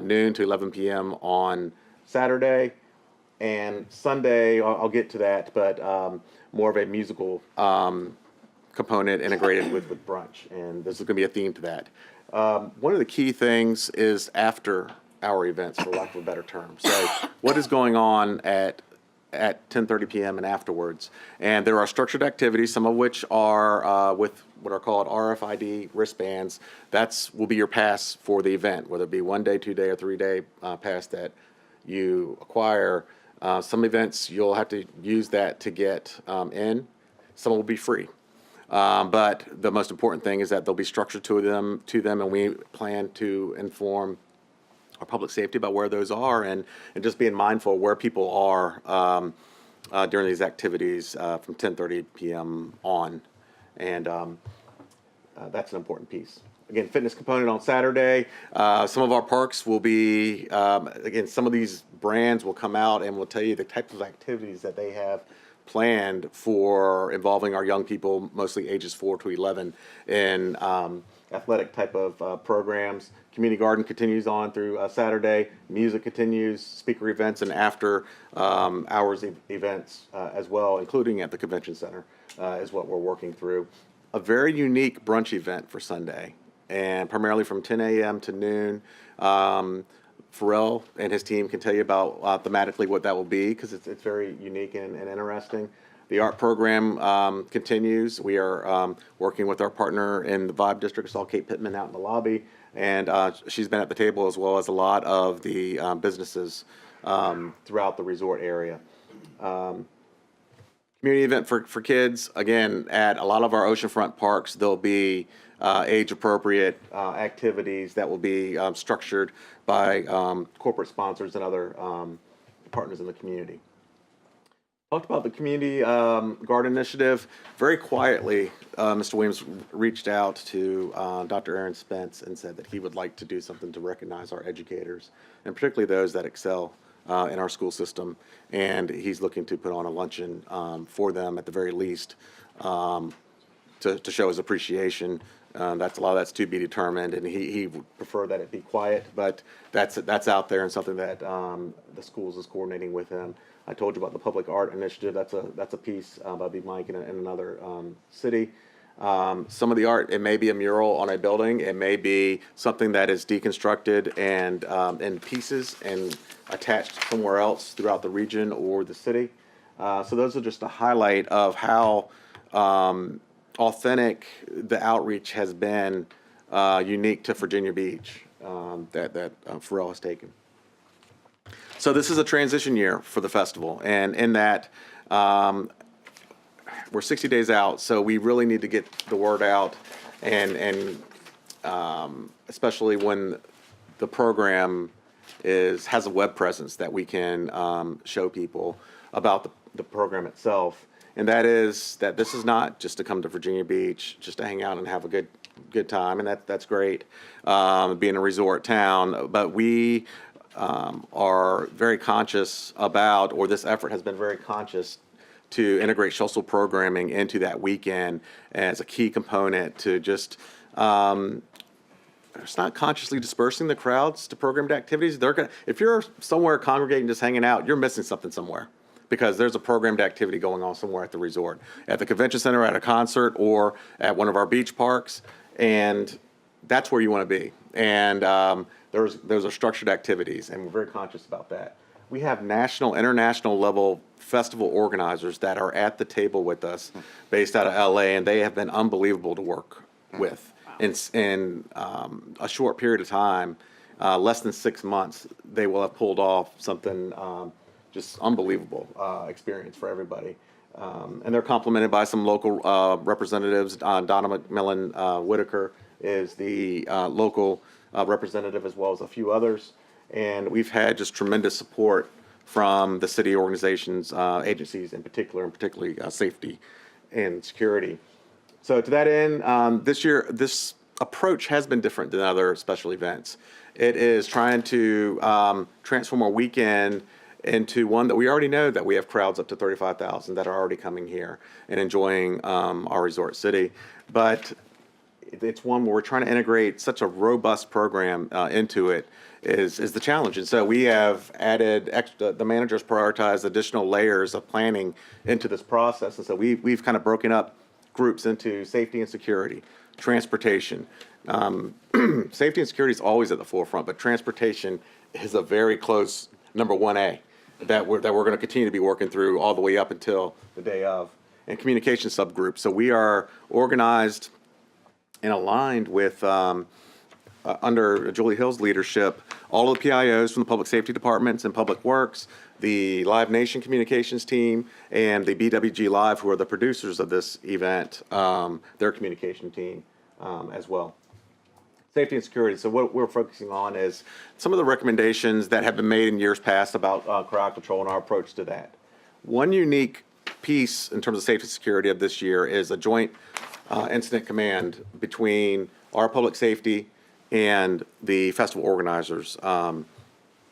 noon to 11 p.m. on Saturday, and Sunday, I'll get to that, but more of a musical component integrated with brunch, and there's going to be a theme to that. One of the key things is after our events, for lack of a better term. So what is going on at 10:30 p.m. and afterwards? And there are structured activities, some of which are with what are called RFID wristbands. Will be your pass for the event, whether it be 1 day, 2 day, or 3 day pass that you acquire. Some events you'll have to use that to get in. Some will be free. But the most important thing is that there'll be structure to them, and we plan to inform our public safety about where those are, and just being mindful where people are during these activities from 10:30 p.m. on, and that's an important piece. Again, fitness component on Saturday. Some of our parks will be, again, some of these brands will come out and will tell you the types of activities that they have planned for involving our young people, mostly ages 4 to 11, in athletic type of programs. Community garden continues on through Saturday. Music continues, speaker events, and after hours events as well, including at the convention center, is what we're working through. A very unique brunch event for Sunday, and primarily from 10 a.m. to noon. Pharrell and his team can tell you about thematically what that will be, because it's very unique and interesting. The art program continues. We are working with our partner in the Vibe District, Saw Kate Pittman, out in the lobby, and she's been at the table as well as a lot of the businesses throughout the resort area. Community event for kids. Again, at a lot of our oceanfront parks, there'll be age-appropriate activities that will be structured by corporate sponsors and other partners in the community. Talked about the community garden initiative. Very quietly, Mr. Williams reached out to Dr. Aaron Spence and said that he would like to do something to recognize our educators, and particularly those that excel in our school system. And he's looking to put on a luncheon for them at the very least to show his appreciation. That's a lot of that's to be determined, and he would prefer that it be quiet, but that's out there and something that the schools is coordinating with him. I told you about the public art initiative. That's a piece by B. Mike in another city. Some of the art, it may be a mural on a building. It may be something that is deconstructed and in pieces and attached somewhere else throughout the region or the city. So those are just a highlight of how authentic the outreach has been, unique to Virginia Beach, that Pharrell has taken. So this is a transition year for the festival, and in that we're 60 days out, so we really need to get the word out, and especially when the program has a web presence that we can show people about the program itself. And that is that this is not just to come to Virginia Beach, just to hang out and have a good time, and that's great, being a resort town. But we are very conscious about, or this effort has been very conscious to integrate social programming into that weekend as a key component to just, it's not consciously dispersing the crowds to programmed activities. If you're somewhere congregating, just hanging out, you're missing something somewhere, because there's a programmed activity going on somewhere at the resort, at the convention center, at a concert, or at one of our beach parks, and that's where you want to be. And those are structured activities, and we're very conscious about that. We have national, international level festival organizers that are at the table with us, based out of LA, and they have been unbelievable to work with. In a short period of time, less than 6 months, they will have pulled off something just unbelievable experience for everybody. And they're complemented by some local representatives. Donna McMillan Whitaker is the local representative, as well as a few others. And we've had just tremendous support from the city organizations, agencies in particular, and particularly safety and security. So to that end, this year, this approach has been different than other special events. It is trying to transform our weekend into one that we already know that we have crowds up to 35,000 that are already coming here and enjoying our resort city. But it's one where we're trying to integrate such a robust program into it is the challenge. And so we have added the managers prioritized additional layers of planning into this process. And so we've kind of broken up groups into safety and security, transportation. Safety and security is always at the forefront, but transportation is a very close number 1A that we're going to continue to be working through all the way up until the day of. And communication subgroups. So we are organized and aligned with, under Julie Hill's leadership, all of the PIOs from the public safety departments and public works, the Live Nation communications team, and the BWG Live, who are the producers of this event, their communication team as well. Safety and security. So what we're focusing on is some of the recommendations that have been made in years past about crowd control and our approach to that. One unique piece in terms of safety and security of this year is a joint incident command between our public safety and the festival organizers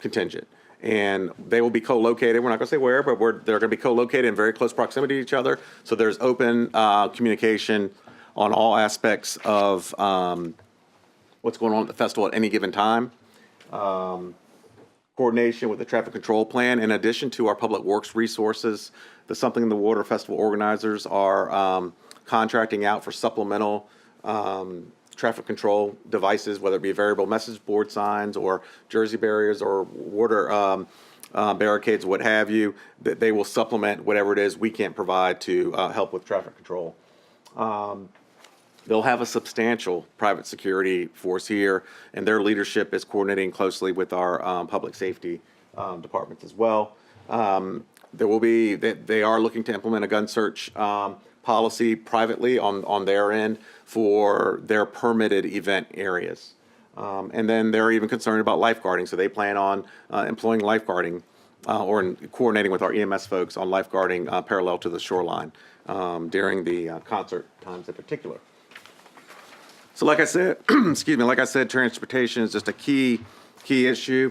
contingent. And they will be co-located. We're not going to say where, but they're going to be co-located in very close proximity to each other. So there's open communication on all aspects of what's going on at the festival at any given time. Coordination with the traffic control plan, in addition to our public works resources. The Something in the Water Festival organizers are contracting out for supplemental traffic control devices, whether it be variable message board signs or jersey barriers or water barricades, what have you. That they will supplement whatever it is we can't provide to help with traffic control. They'll have a substantial private security force here, and their leadership is coordinating closely with our public safety departments as well. There will be, they are looking to implement a gun search policy privately on their end for their permitted event areas. And then they're even concerned about lifeguarding, so they plan on employing lifeguarding or coordinating with our EMS folks on lifeguarding parallel to the shoreline during the concert times in particular. So like I said, excuse me, like I said, transportation is just a key issue.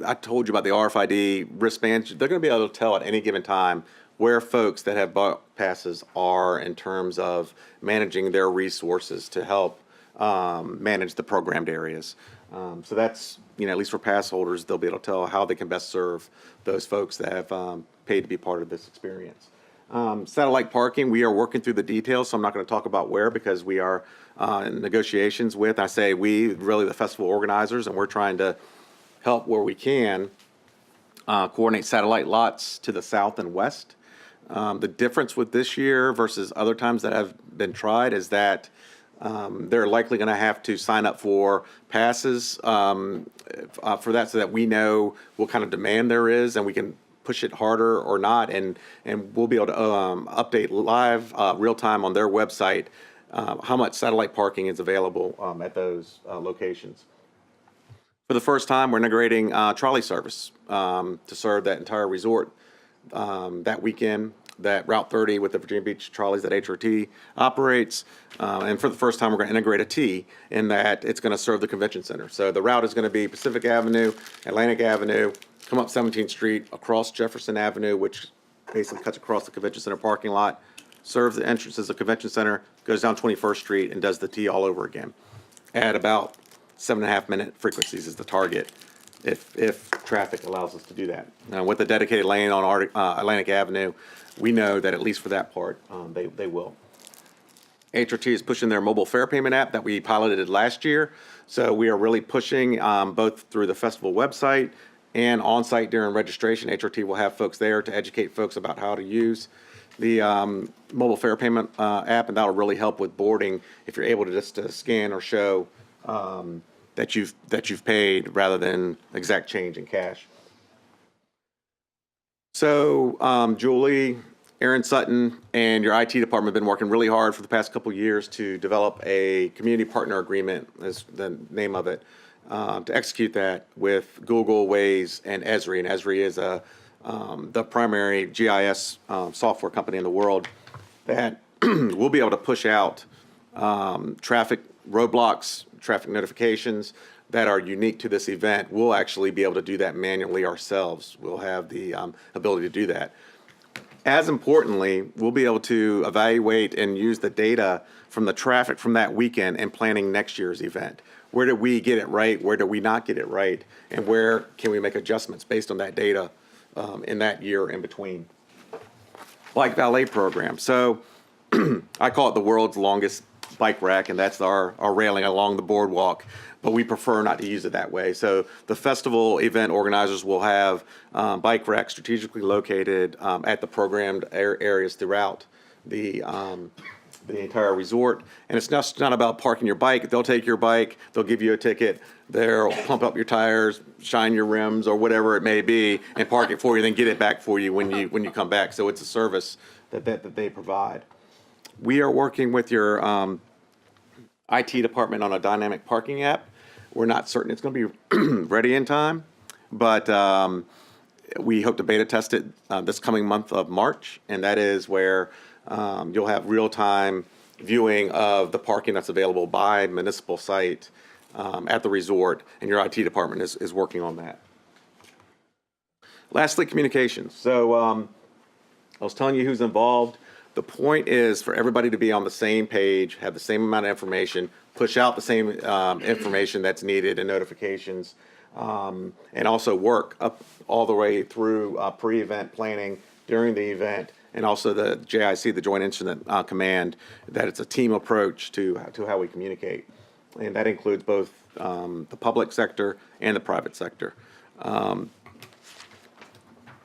I told you about the RFID wristbands. They're going to be able to tell at any given time where folks that have bought passes are in terms of managing their resources to help manage the programmed areas. So that's, at least for pass holders, they'll be able to tell how they can best serve those folks that have paid to be part of this experience. Satellite parking, we are working through the details, so I'm not going to talk about where because we are in negotiations with, I say we, really the festival organizers, and we're trying to help where we can coordinate satellite lots to the south and west. The difference with this year versus other times that have been tried is that they're likely going to have to sign up for passes for that so that we know what kind of demand there is and we can push it harder or not, and we'll be able to update live real time on their website how much satellite parking is available at those locations. For the first time, we're integrating trolley service to serve that entire resort that weekend. That Route 30 with the Virginia Beach trolleys that HRT operates. And for the first time, we're going to integrate a T in that it's going to serve the convention center. So the route is going to be Pacific Avenue, Atlantic Avenue, come up 17th Street, across Jefferson Avenue, which basically cuts across the convention center parking lot, serves the entrances of the convention center, goes down 21st Street, and does the T all over again. At about 7.5-minute frequencies is the target if traffic allows us to do that. Now, with the dedicated lane on Atlantic Avenue, we know that at least for that part, they will. HRT is pushing their mobile fare payment app that we piloted last year. So we are really pushing both through the festival website and on-site during registration. HRT will have folks there to educate folks about how to use the mobile fare payment app, and that'll really help with boarding if you're able to just scan or show that you've paid rather than exact change in cash. So Julie, Aaron Sutton, and your IT department have been working really hard for the past couple of years to develop a community partner agreement, is the name of it, to execute that with Google, Waze, and Esri. And Esri is the primary GIS software company in the world that will be able to push out traffic roadblocks, traffic notifications, that are unique to this event, we'll actually be able to do that manually ourselves. We'll have the ability to do that. As importantly, we'll be able to evaluate and use the data from the traffic from that weekend and planning next year's event. Where did we get it right? Where did we not get it right? And where can we make adjustments based on that data in that year in between? Bike valet program. So I call it the world's longest bike rack, and that's our railing along the boardwalk, but we prefer not to use it that way. So the festival event organizers will have bike racks strategically located at the programmed areas throughout the entire resort. And it's not about parking your bike. They'll take your bike, they'll give you a ticket, they'll pump up your tires, shine your rims, or whatever it may be, and park it for you, then get it back for you when you come back. So it's a service that they provide. We are working with your IT department on a dynamic parking app. We're not certain it's going to be ready in time, but we hope to beta test it this coming month of March, and that is where you'll have real-time viewing of the parking that's available by municipal site at the resort, and your IT department is working on that. Lastly, communications. So I was telling you who's involved. The point is for everybody to be on the same page, have the same amount of information, push out the same information that's needed and notifications, and also work up all the way through pre-event planning during the event, and also the JIC, the Joint Incident Command, that it's a team approach to how we communicate. And that includes both the public sector and the private sector.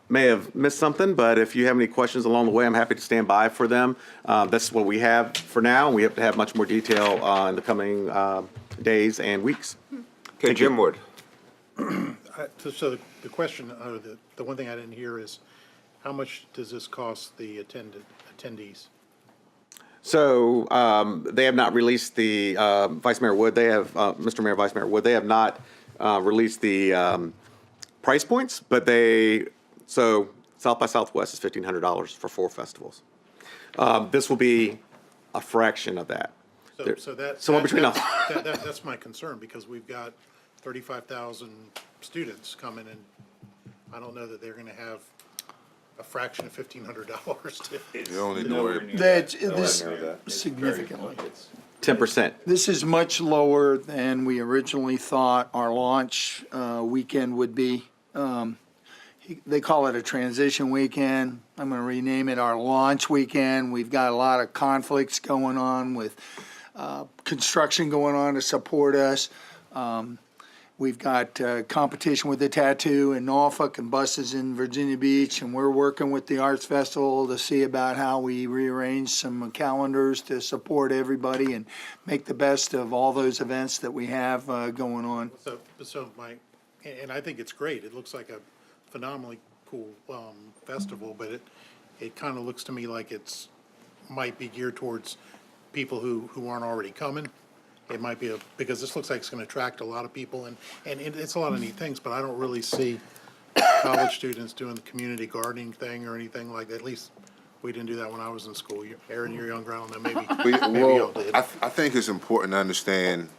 May have missed something, but if you have any questions along the way, I'm happy to stand by for them. That's what we have for now. We hope to have much more detail in the coming days and weeks. Okay, Jim Wood. So the question, the one thing I didn't hear is, how much does this cost the attendees? So they have not released the, Vice Mayor Wood, they have, Mr. Mayor, Vice Mayor Wood, they have not released the price points, but so South by Southwest is $1,500 for 4 festivals. This will be a fraction of that. That's my concern, because we've got 35,000 students coming, and I don't know that they're going to have a fraction of $1,500 You only do it. This significantly. 10%. This is much lower than we originally thought our launch weekend would be. They call it a transition weekend. I'm going to rename it our launch weekend. We've got a lot of conflicts going on with construction going on to support us. We've got competition with the tattoo in Norfolk and buses in Virginia Beach, and we're working with the Arts Festival to see about how we rearrange some calendars to support everybody and make the best of all those events that we have going on. And I think it's great. It looks like a phenomenally cool festival, but it kind of looks to me like it's might be geared towards people who aren't already coming. It might be because this looks like it's going to attract a lot of people, and it's a lot of neat things, but I don't really see college students doing the community gardening thing or anything like that. At least we didn't do that when I was in school. Aaron, you're younger, I don't know, maybe y'all did. I think it's important to understand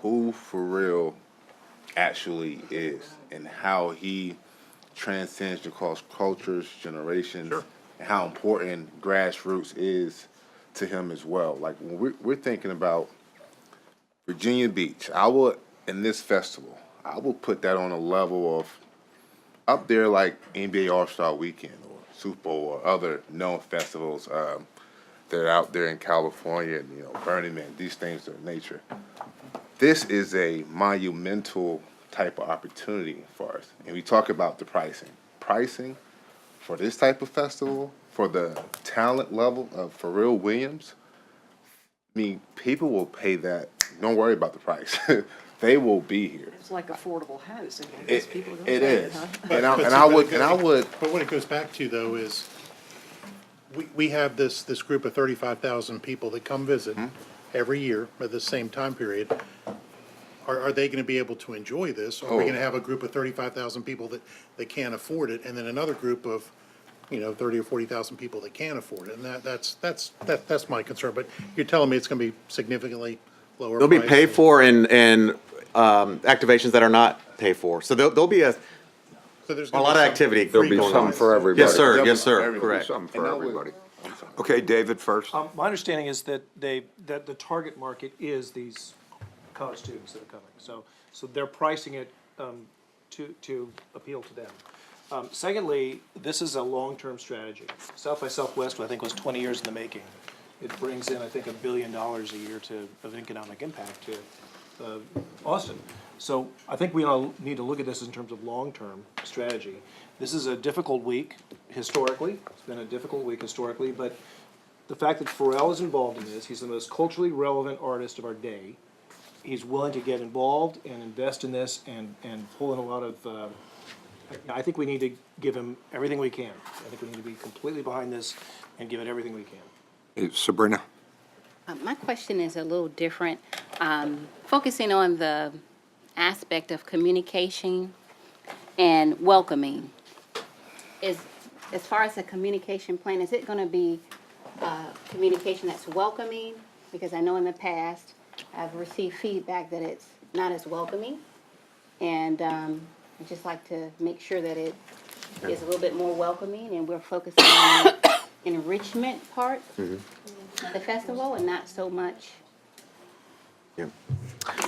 who for real actually is and how he transcends across cultures, generations, and how important grassroots is to him as well. Like when we're thinking about Virginia Beach, in this festival, I will put that on a level of up there like NBA All-Star Weekend or Super Bowl or other known festivals that are out there in California, and, Burning Man, these things of nature. This is a monumental type of opportunity for us. And we talk about the pricing. Pricing for this type of festival, for the talent level of Pharrell Williams, I mean, people will pay that. Don't worry about the price. They will be here. It's like affordable housing. It is. But what it goes back to, though, is we have this group of 35,000 people that come visit every year at the same time period. Are they going to be able to enjoy this? Or are we going to have a group of 35,000 people that can't afford it, and then another group of 30 or 40,000 people that can afford it? And that's my concern. But you're telling me it's going to be significantly lower. They'll be paid for in activations that are not paid for. So there'll be a there's a gonna lot be of some- activity. There'll be going something on. for everybody. Yes, sir. Yes, There'll sir. be Correct. something for everybody. Okay, David first. My understanding is that that the target market is these college students that are coming. So they're pricing it to appeal to them. Secondly, this is a long-term strategy. South by Southwest, I think, was 20 years in the making. It brings in, I think, $1 billion a year of economic impact to Austin. So I think we all need to look at this in terms of long-term strategy. This is a difficult week historically. It's been a difficult week historically, but the fact that Pharrell is involved in this, he's the most culturally relevant artist of our day. He's willing to get involved and invest in this and pull in a lot of, I think we need to give him everything we can. I think we need to be completely behind this and give it everything we can. Hey, Sabrina. My question is a little different, focusing on the aspect of communication and welcoming. As far as the communication plan, is it going to be communication that's welcoming? Because I know in the past, I've received feedback that it's not as welcoming. And I'd just like to make sure that it is a little bit more welcoming and we're focusing on the enrichment part of the festival and not so much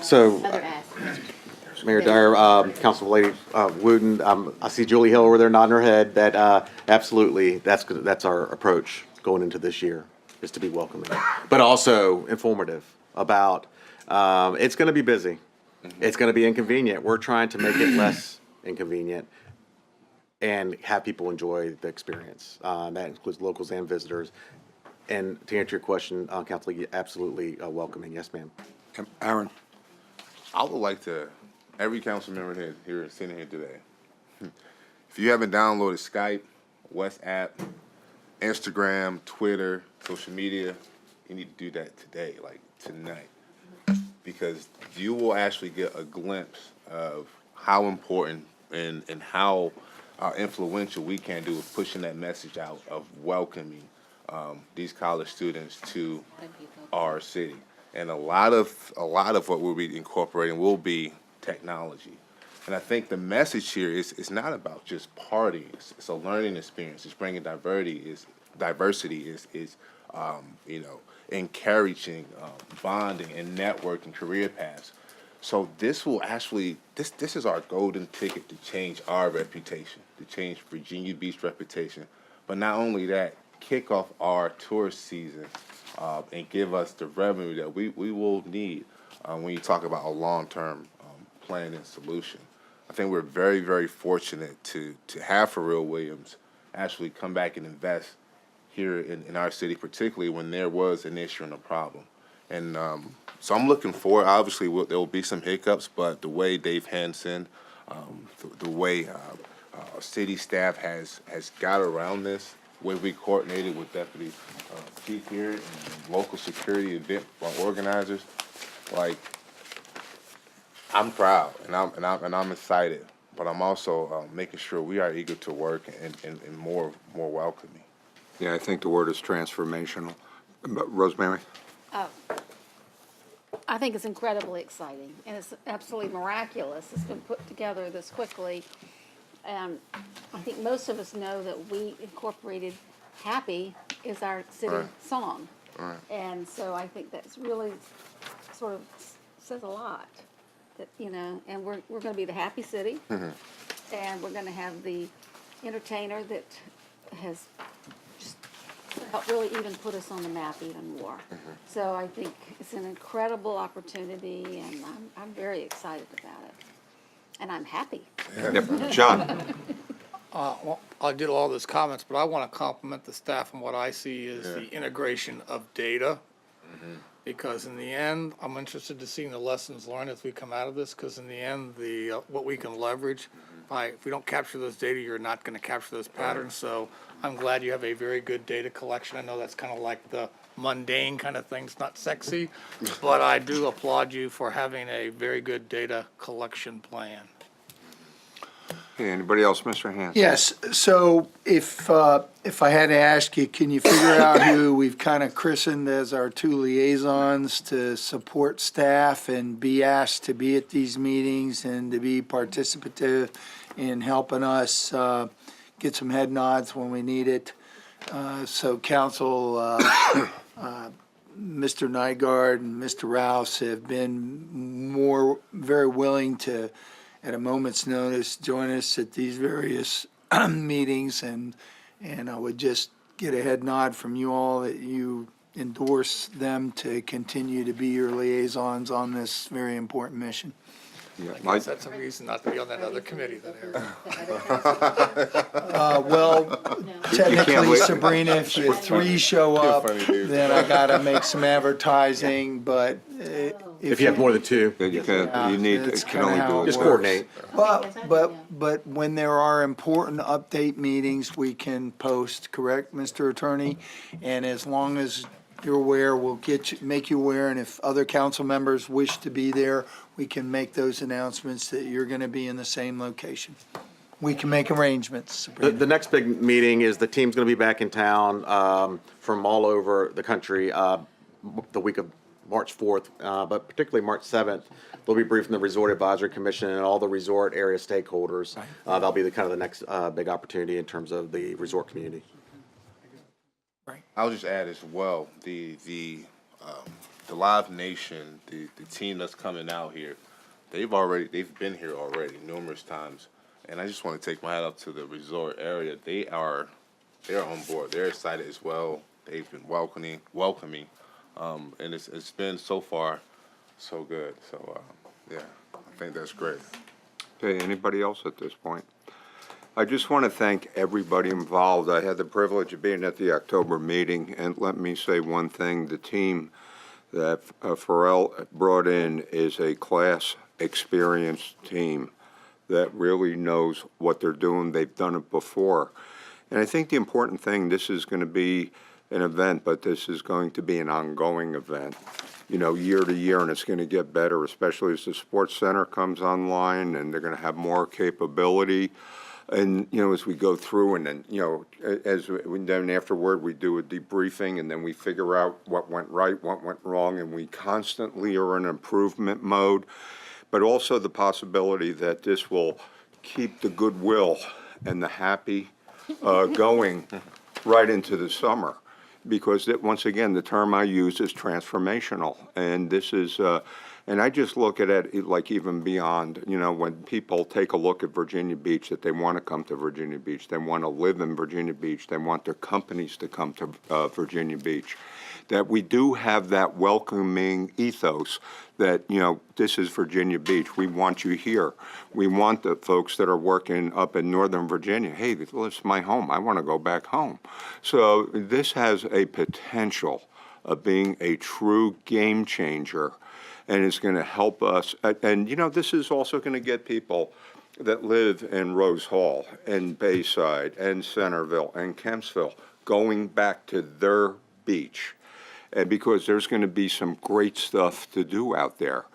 So, other aspects. Mayor Dyer, Council Lady Wooten, I see Julie Hill over there nodding her head, that absolutely, that's our approach going into this year, is to be welcoming, but also informative about, it's gonna be busy. It's gonna be inconvenient. We're trying to make it less inconvenient and have people enjoy the experience. That includes locals and visitors. And to answer your question, Council, absolutely welcoming. Yes, ma'am. Aaron. I would like to, every council member here sitting here today, if you haven't downloaded Skype, WhatsApp, Instagram, Twitter, social media, you need to do that today, like tonight, because you will actually get a glimpse of how important and how influential we can do with pushing that message out of welcoming these college students to our city. And a lot of what we'll be incorporating will be technology. And I think the message here is not about just partying. It's a learning experience. It's bringing diversity. Is encouraging bonding and networking, career paths. So this will actually this is our golden ticket to change our reputation, to change Virginia Beach's reputation. But not only that, kick off our tourist season and give us the revenue that we will need when you talk about a long-term plan and solution. I think we're very, very fortunate to have Pharrell Williams actually come back and invest here in our city, particularly when there was an issue and a problem. And so I'm looking forward. Obviously, there will be some hiccups, but the way Dave Hansen, the way city staff has got around this, where we coordinated with Deputy Chief here and local security event organizers, like I'm proud and I'm excited, but I'm also making sure we are eager to work and more welcoming. Yeah, I think the word is transformational. Rosemary? I think it's incredibly exciting, and it's absolutely miraculous. It's been put together this quickly. And I think most of us know that we incorporated Happy is our city song. Right. And so I think that's really sort of says a lot. That, and we're going to be the happy city, and we're going to have the entertainer that has just helped really even put us on the map even more. So I think it's an incredible opportunity, and I'm very excited about it. And I'm happy. Yep. John? Well, I did all those comments, but I want to compliment the staff on what I see is the integration of data. Because in the end, I'm interested to seeing the lessons learned as we come out of this, because in the end, what we can leverage, if we don't capture those data, you're not going to capture those patterns. So I'm glad you have a very good data collection. I know that's kind of like the mundane kind of thing. It's not sexy, but I do applaud you for having a very good data collection plan. Okay, anybody else? Mr. Hanson? Yes, so if I had to ask you, can you figure out who we've kind of christened as our two liaisons to support staff and be asked to be at these meetings and to be participative in helping us get some head nods when we need it? So council, Mr. Nygaard and Mr. Rouse have been very willing to, at a moment's notice, join us at these various meetings, and I would just get a head nod from you all that you endorse them to continue to be your liaisons on this very important mission. Yeah, I guess that's a reason not to be on that other committee then, Eric. Well, technically, wait. Sabrina, if you three show up, funny dude. then I gotta make some advertising, but If you have more than two, Yeah, you can, you need, that's can only kinda how do it it. just works. coordinate. But when there are important update meetings, we can post, correct, Mr. Attorney? And as long as you're aware, we'll make you aware, and if other council members wish to be there, we can make those announcements that you're gonna be in the same location. We can make arrangements, Sabrina. The next big meeting is the team's going to be back in town from all over the country the week of March 4th, but particularly March 7th. They'll be briefing the Resort Advisory Commission and all the resort area stakeholders. That'll be the kind of the next big opportunity in terms of the resort community. I'll just add as well, the Live Nation, the team that's coming out here, they've been here already numerous times. And I just want to take my hat up to the resort area. They're on board. They're excited as well. They've been welcoming, and it's been so far so good. So yeah, I think that's great. Okay, anybody else at this point? I just want to thank everybody involved. I had the privilege of being at the October meeting, and let me say one thing. The team that Pharrell brought in is a class experienced team that really knows what they're doing. They've done it before. And I think the important thing, this is going to be an event, but this is going to be an ongoing event, year to year, and it's going to get better, especially as the sports center comes online and they're going to have more capability. And, as we go through and then, then afterward, we do a debriefing and then we figure out what went right, what went wrong, and we constantly are in improvement mode. But also the possibility that this will keep the goodwill and the happy going right into the summer. Because once again, the term I use is transformational. And this is, and I just look at it like even beyond, when people take a look at Virginia Beach, that they want to come to Virginia Beach, they want to live in Virginia Beach, they want their companies to come to Virginia Beach, that we do have that welcoming ethos that, this is Virginia Beach. We want you here. We want the folks that are working up in Northern Virginia. Hey, this is my home. I want to go back home. So this has a potential of being a true game changer, and it's going to help us. And, this is also going to get people that live in Rose Hall and Bayside and Centerville and Kempsville going back to their beach. And because there's going to be some great stuff to do out there.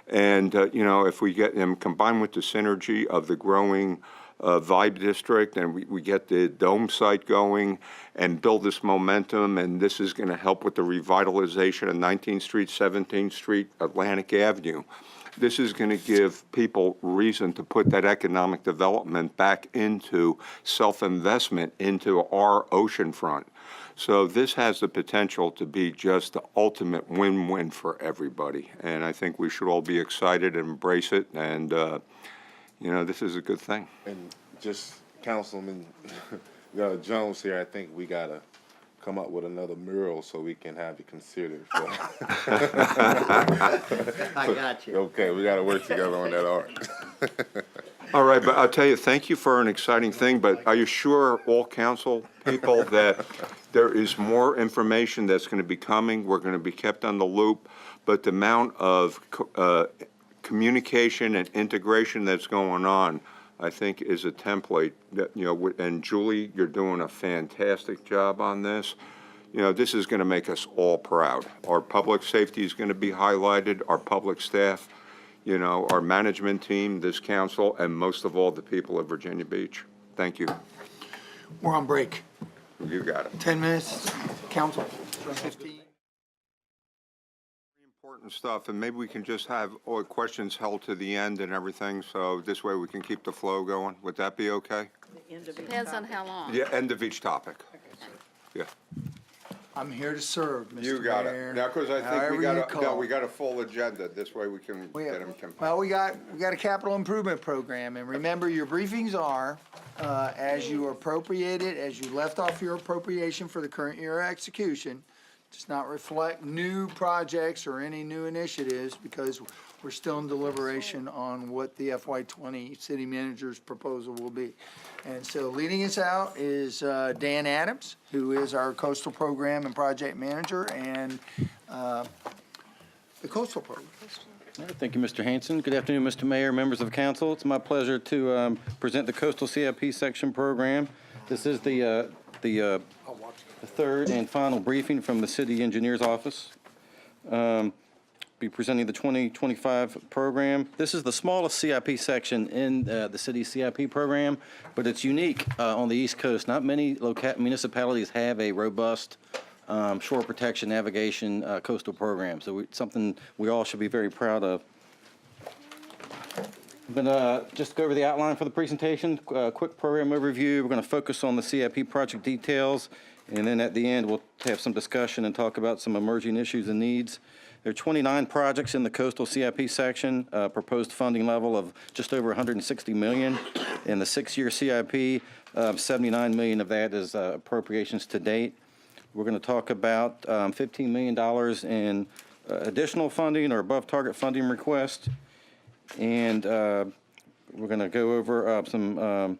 And, if we get them combined with the synergy of the growing Vibe District, and we get the Dome site going and build this momentum, and this is going to help with the revitalization of 19th Street, 17th Street, Atlantic Avenue. This is going to give people reason to put that economic development back into self-investment into our oceanfront. So this has the potential to be just the ultimate win-win for everybody. And I think we should all be excited and embrace it. And, this is a good thing. And just Councilman Jones here, I think we got to come up with another mural so we can have it considered. I got you. Okay, we got to work together on that art. All right, but I'll tell you, thank you for an exciting thing, but I assure all council people that there is more information that's going to be coming. We're going to be kept on the loop, but the amount of communication and integration that's going on, I think, is a template that, and Julie, you're doing a fantastic job on this. This is going to make us all proud. Our public safety is going to be highlighted, our public staff. you know, our management team, this council, and most of all, the people of Virginia Beach. Thank you. We're on break. You got it. 10 minutes, council, 15. Important stuff, and maybe we can just have all questions held to the end and everything, so this way we can keep the flow going. Would that be okay? Depends on how long. Yeah, end of each topic. Yeah. I'm here to serve, Mr. You got Mayor. it. Now, because I think However we you got call. we got a full agenda. This way we can get them compact. Well, we got a capital improvement program, and remember, your briefings are, as you appropriate it, as you left off your appropriation for the current year execution, does not reflect new projects or any new initiatives, because we're still in deliberation on what the FY20 city manager's proposal will be. And so leading us out is Dan Adams, who is our coastal program and project manager, and the coastal program. Thank you, Mr. Hanson. Good afternoon, Mr. Mayor, members of council. It's my pleasure to present the Coastal CIP Section Program. This is the third and final briefing from the City Engineer's Office. Be presenting the 2025 program. This is the smallest CIP section in the city's CIP program, but it's unique on the East Coast. Not many municipalities have a robust shore protection navigation coastal program, so it's something we all should be very proud of. I'm going to just go over the outline for the presentation, quick program overview. We're going to focus on the CIP project details, and then at the end we'll have some discussion and talk about some emerging issues and needs. There are 29 projects in the coastal CIP section, proposed funding level of just over 160 million. In the 6-year CIP, 79 million of that is appropriations to date. We're going to talk about $15 million in additional funding or above target funding request. And we're going to go over some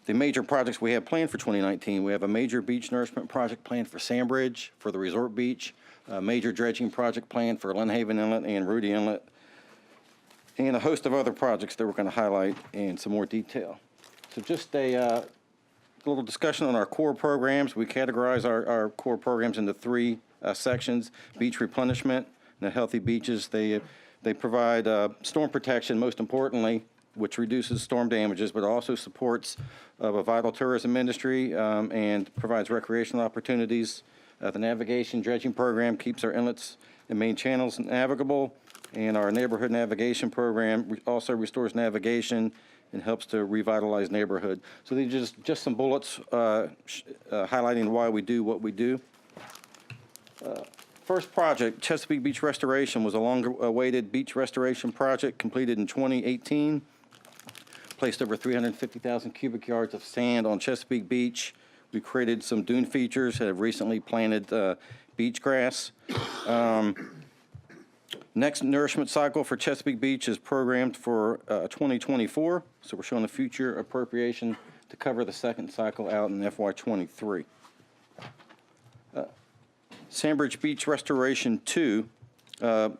the major projects we have planned for 2019. We have a major beach nourishment project planned for Sandbridge for the resort beach, a major dredging project planned for Lynn Haven Inlet and Rudy Inlet, and a host of other projects that we're going to highlight in some more detail. So just a little discussion on our core programs. We categorize our core programs into 3 sections: beach replenishment and healthy beaches. They provide storm protection, most importantly, which reduces storm damages, but also supports a vital tourism industry and provides recreational opportunities. The navigation dredging program keeps our inlets and main channels navigable, and our neighborhood navigation program also restores navigation and helps to revitalize neighborhood. So these are just some bullets highlighting why we do what we do. First project, Chesapeake Beach Restoration, was a long-awaited beach restoration project completed in 2018. Placed over 350,000 cubic yards of sand on Chesapeake Beach. We created some dune features, have recently planted beach grass. Next nourishment cycle for Chesapeake Beach is programmed for 2024. So we're showing a future appropriation to cover the second cycle out in FY23. Sandbridge Beach Restoration 2,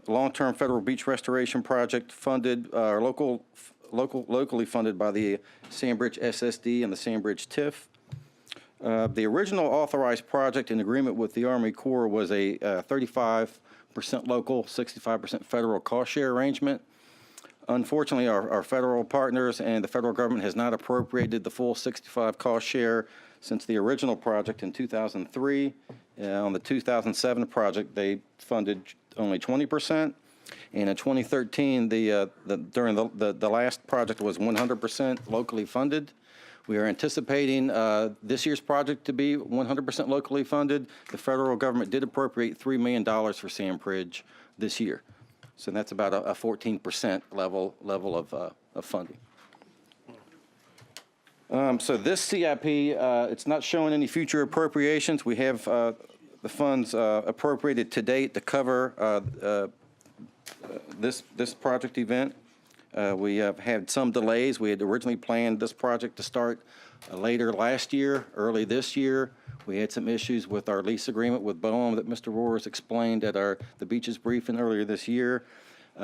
long-term federal beach restoration project funded, locally funded by the Sandbridge SSD and the Sandbridge TIF. The original authorized project in agreement with the Army Corps was a 35% local, 65% federal cost share arrangement. Unfortunately, our federal partners and the federal government has not appropriated the full 65 cost share since the original project in 2003. On the 2007 project, they funded only 20%. And in 2013, during the last project was 100% locally funded. We are anticipating this year's project to be 100% locally funded. The federal government did appropriate $3 million for Sandbridge this year. So that's about a 14% level of funding. So this CIP, it's not showing any future appropriations. We have the funds appropriated to date to cover this project event. We have had some delays. We had originally planned this project to start later last year, early this year. We had some issues with our lease agreement with BOEM that Mr. Roars explained at the beaches briefing earlier this year.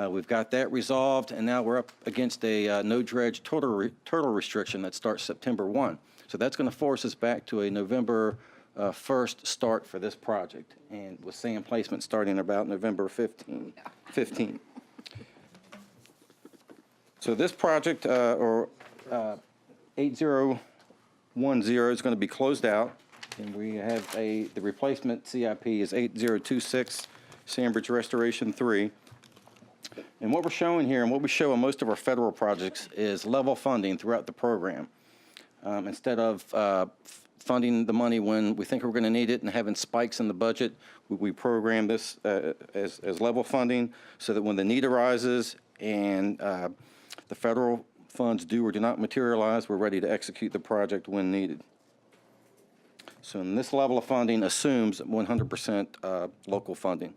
We've got that resolved, and now we're up against a no dredge turtle restriction that starts September 1. So that's going to force us back to a November 1st start for this project, and with sand placement starting about November 15. So this project, 8010 is going to be closed out, and we have the replacement CIP is 8026, Sandbridge Restoration 3. And what we're showing here, and what we show on most of our federal projects, is level funding throughout the program. Instead of funding the money when we think we're going to need it and having spikes in the budget, we program this as level funding so that when the need arises and the federal funds do or do not materialize, we're ready to execute the project when needed. So in this level of funding assumes 100% local funding.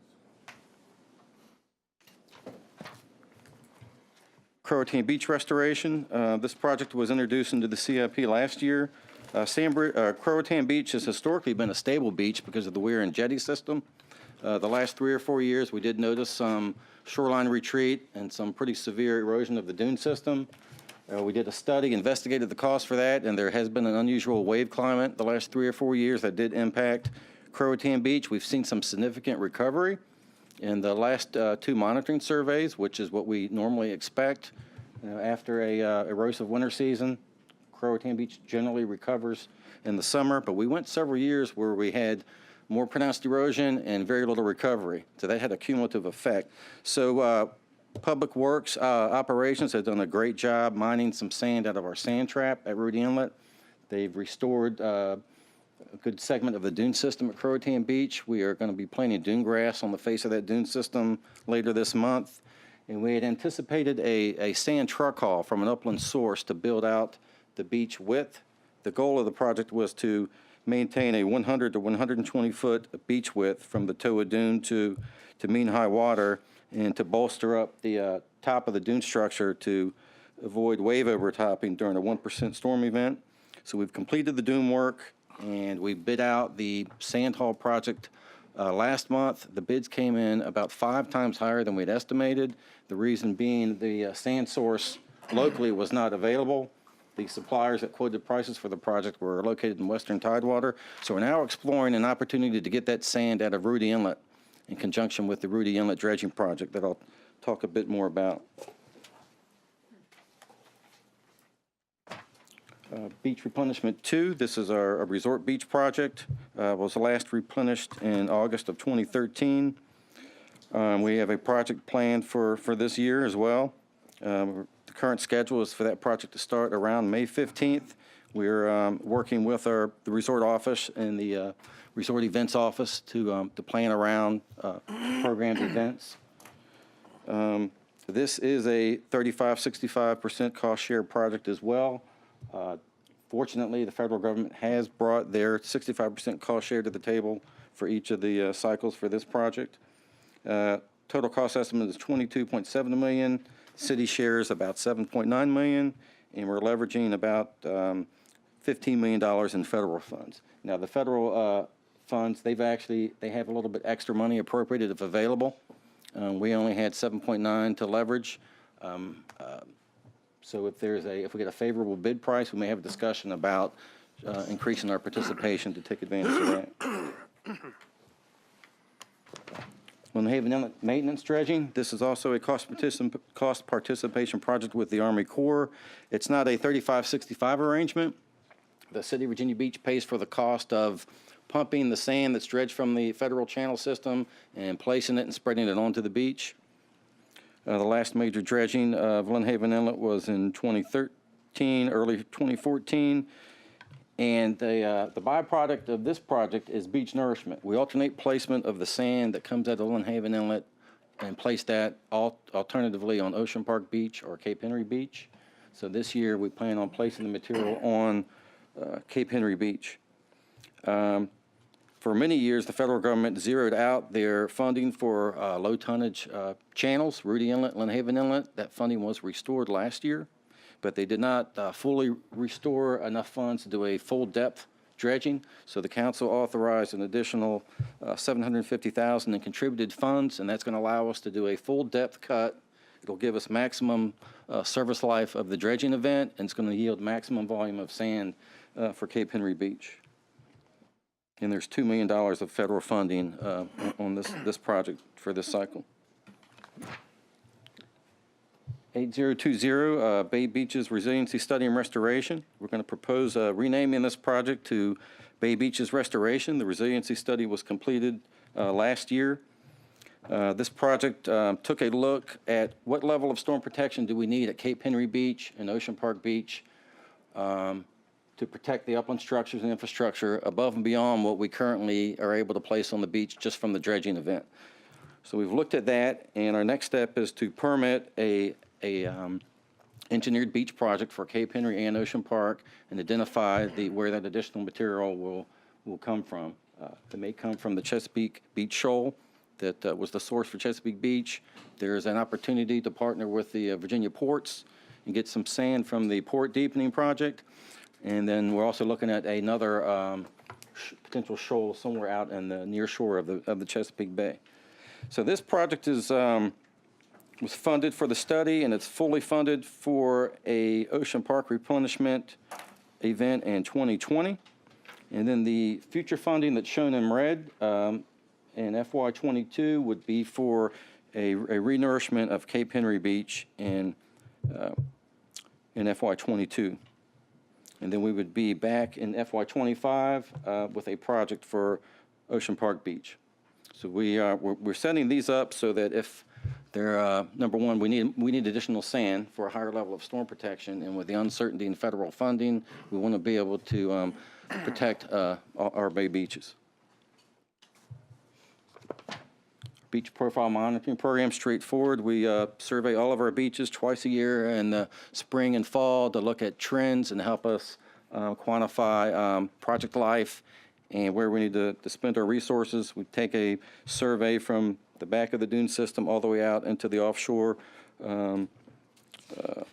Croatan Beach Restoration. This project was introduced into the CIP last year. Croatan Beach has historically been a stable beach because of the weir and jetty system. The last 3 or 4 years, we did notice some shoreline retreat and some pretty severe erosion of the dune system. We did a study, investigated the cost for that, and there has been an unusual wave climate the last 3 or 4 years that did impact Croatan Beach. We've seen some significant recovery in the last 2 monitoring surveys, which is what we normally expect. After a erosive winter season, Croatan Beach generally recovers in the summer, but we went several years where we had more pronounced erosion and very little recovery. So that had a cumulative effect. So Public Works operations have done a great job mining some sand out of our sand trap at Rudy Inlet. They've restored a good segment of the dune system at Croatan Beach. We are going to be planting dune grass on the face of that dune system later this month. And we had anticipated a sand truck haul from an upland source to build out the beach width. The goal of the project was to maintain a 100 to 120 foot beach width from the toe of dune to mean high water, and to bolster up the top of the dune structure to avoid wave overtopping during a 1% storm event. So we've completed the dune work, and we bid out the sand haul project last month. The bids came in about 5 times higher than we'd estimated. The reason being the sand source locally was not available. The suppliers that quoted prices for the project were located in western Tidewater. So we're now exploring an opportunity to get that sand out of Rudy Inlet in conjunction with the Rudy Inlet dredging project that I'll talk a bit more about. Beach Replenishment 2, this is our resort beach project. Was last replenished in August of 2013. We have a project planned for this year as well. The current schedule is for that project to start around May 15th. We're working with the resort office and the resort events office to plan around programmed events. This is a 35-65% cost share project as well. Fortunately, the federal government has brought their 65% cost share to the table for each of the cycles for this project. Total cost estimate is $22.7 million. City share is about $7.9 million, and we're leveraging about $15 million in federal funds. Now, the federal funds, they have a little bit extra money appropriated if available. We only had 7.9 to leverage. So if we get a favorable bid price, we may have a discussion about increasing our participation to take advantage of that. Lynn Haven Inlet maintenance dredging. This is also a cost participation project with the Army Corps. It's not a 35-65 arrangement. The City of Virginia Beach pays for the cost of pumping the sand that's dredged from the federal channel system and placing it and spreading it onto the beach. The last major dredging of Lynn Haven Inlet was in 2013, early 2014. And the byproduct of this project is beach nourishment. We alternate placement of the sand that comes out of Lynn Haven Inlet and place that alternatively on Ocean Park Beach or Cape Henry Beach. So this year we plan on placing the material on Cape Henry Beach. For many years, the federal government zeroed out their funding for low tonnage channels, Rudy Inlet, Lynn Haven Inlet. That funding was restored last year, but they did not fully restore enough funds to do a full depth dredging. So the council authorized an additional $750,000 in contributed funds, and that's going to allow us to do a full depth cut. It'll give us maximum service life of the dredging event, and it's going to yield maximum volume of sand for Cape Henry Beach. And there's $2 million of federal funding on this project for this cycle. 8020, Bay Beaches Resiliency Study and Restoration. We're going to propose renaming this project to Bay Beaches Restoration. The resiliency study was completed last year. This project took a look at what level of storm protection do we need at Cape Henry Beach and Ocean Park Beach to protect the upland structures and infrastructure above and beyond what we currently are able to place on the beach just from the dredging event. So we've looked at that, and our next step is to permit a engineered beach project for Cape Henry and Ocean Park and identify where that additional material will come from. It may come from the Chesapeake Beach Shoal that was the source for Chesapeake Beach. There's an opportunity to partner with the Virginia ports and get some sand from the port deepening project. And then we're also looking at another potential shoal somewhere out in the near shore of the Chesapeake Bay. So this project is was funded for the study, and it's fully funded for a Ocean Park replenishment event in 2020. And then the future funding that's shown in red in FY22 would be for a renourishment of Cape Henry Beach in FY22. And then we would be back in FY25 with a project for Ocean Park Beach. So we're setting these up so that if they're, number one, we need additional sand for a higher level of storm protection, and with the uncertainty in federal funding, we want to be able to protect our bay beaches. Beach profile monitoring program, straightforward. We survey all of our beaches twice a year in the spring and fall to look at trends and help us quantify project life and where we need to spend our resources. We take a survey from the back of the dune system all the way out into the offshore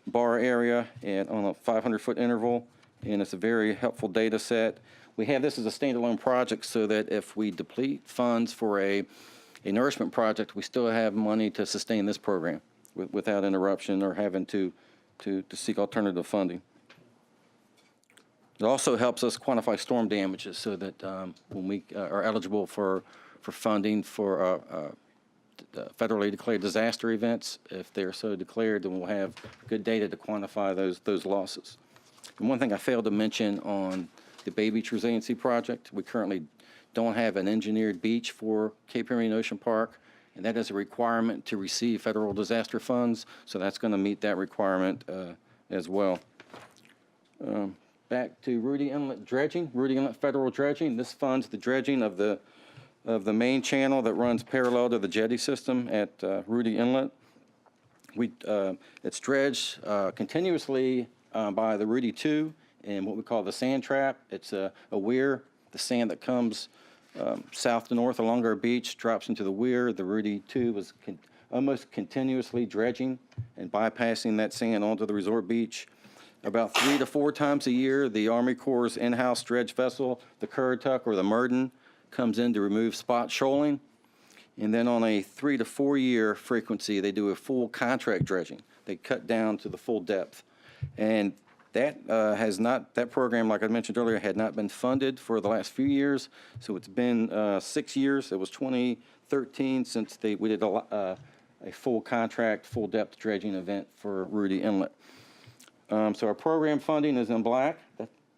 bar area and on a 500-foot interval, and it's a very helpful data set. We have this as a standalone project so that if we deplete funds for a nourishment project, we still have money to sustain this program without interruption or having to seek alternative funding. It also helps us quantify storm damages so that when we are eligible for funding for federally declared disaster events, if they're so declared, then we'll have good data to quantify those losses. And one thing I failed to mention on the Bay Beach Resiliency Project, we currently don't have an engineered beach for Cape Henry and Ocean Park, and that is a requirement to receive federal disaster funds, so that's going to meet that requirement as well. Back to Rudy Inlet dredging, Rudy Inlet federal dredging. This funds the dredging of the main channel that runs parallel to the jetty system at Rudy Inlet. It's dredged continuously by the Rudy 2 and what we call the sand trap. It's a weir. The sand that comes south to north along our beach drops into the weir. The Rudy 2 was almost continuously dredging and bypassing that sand onto the resort beach. About 3 to 4 times a year, the Army Corps' in-house dredge vessel, the Currituck or the Murden, comes in to remove spot shoaling. And then on a 3 to 4 year frequency, they do a full contract dredging. They cut down to the full depth. And that that program, like I mentioned earlier, had not been funded for the last few years. So it's been 6 years. It was 2013 since we did a full contract, full depth dredging event for Rudy Inlet. So our program funding is in black.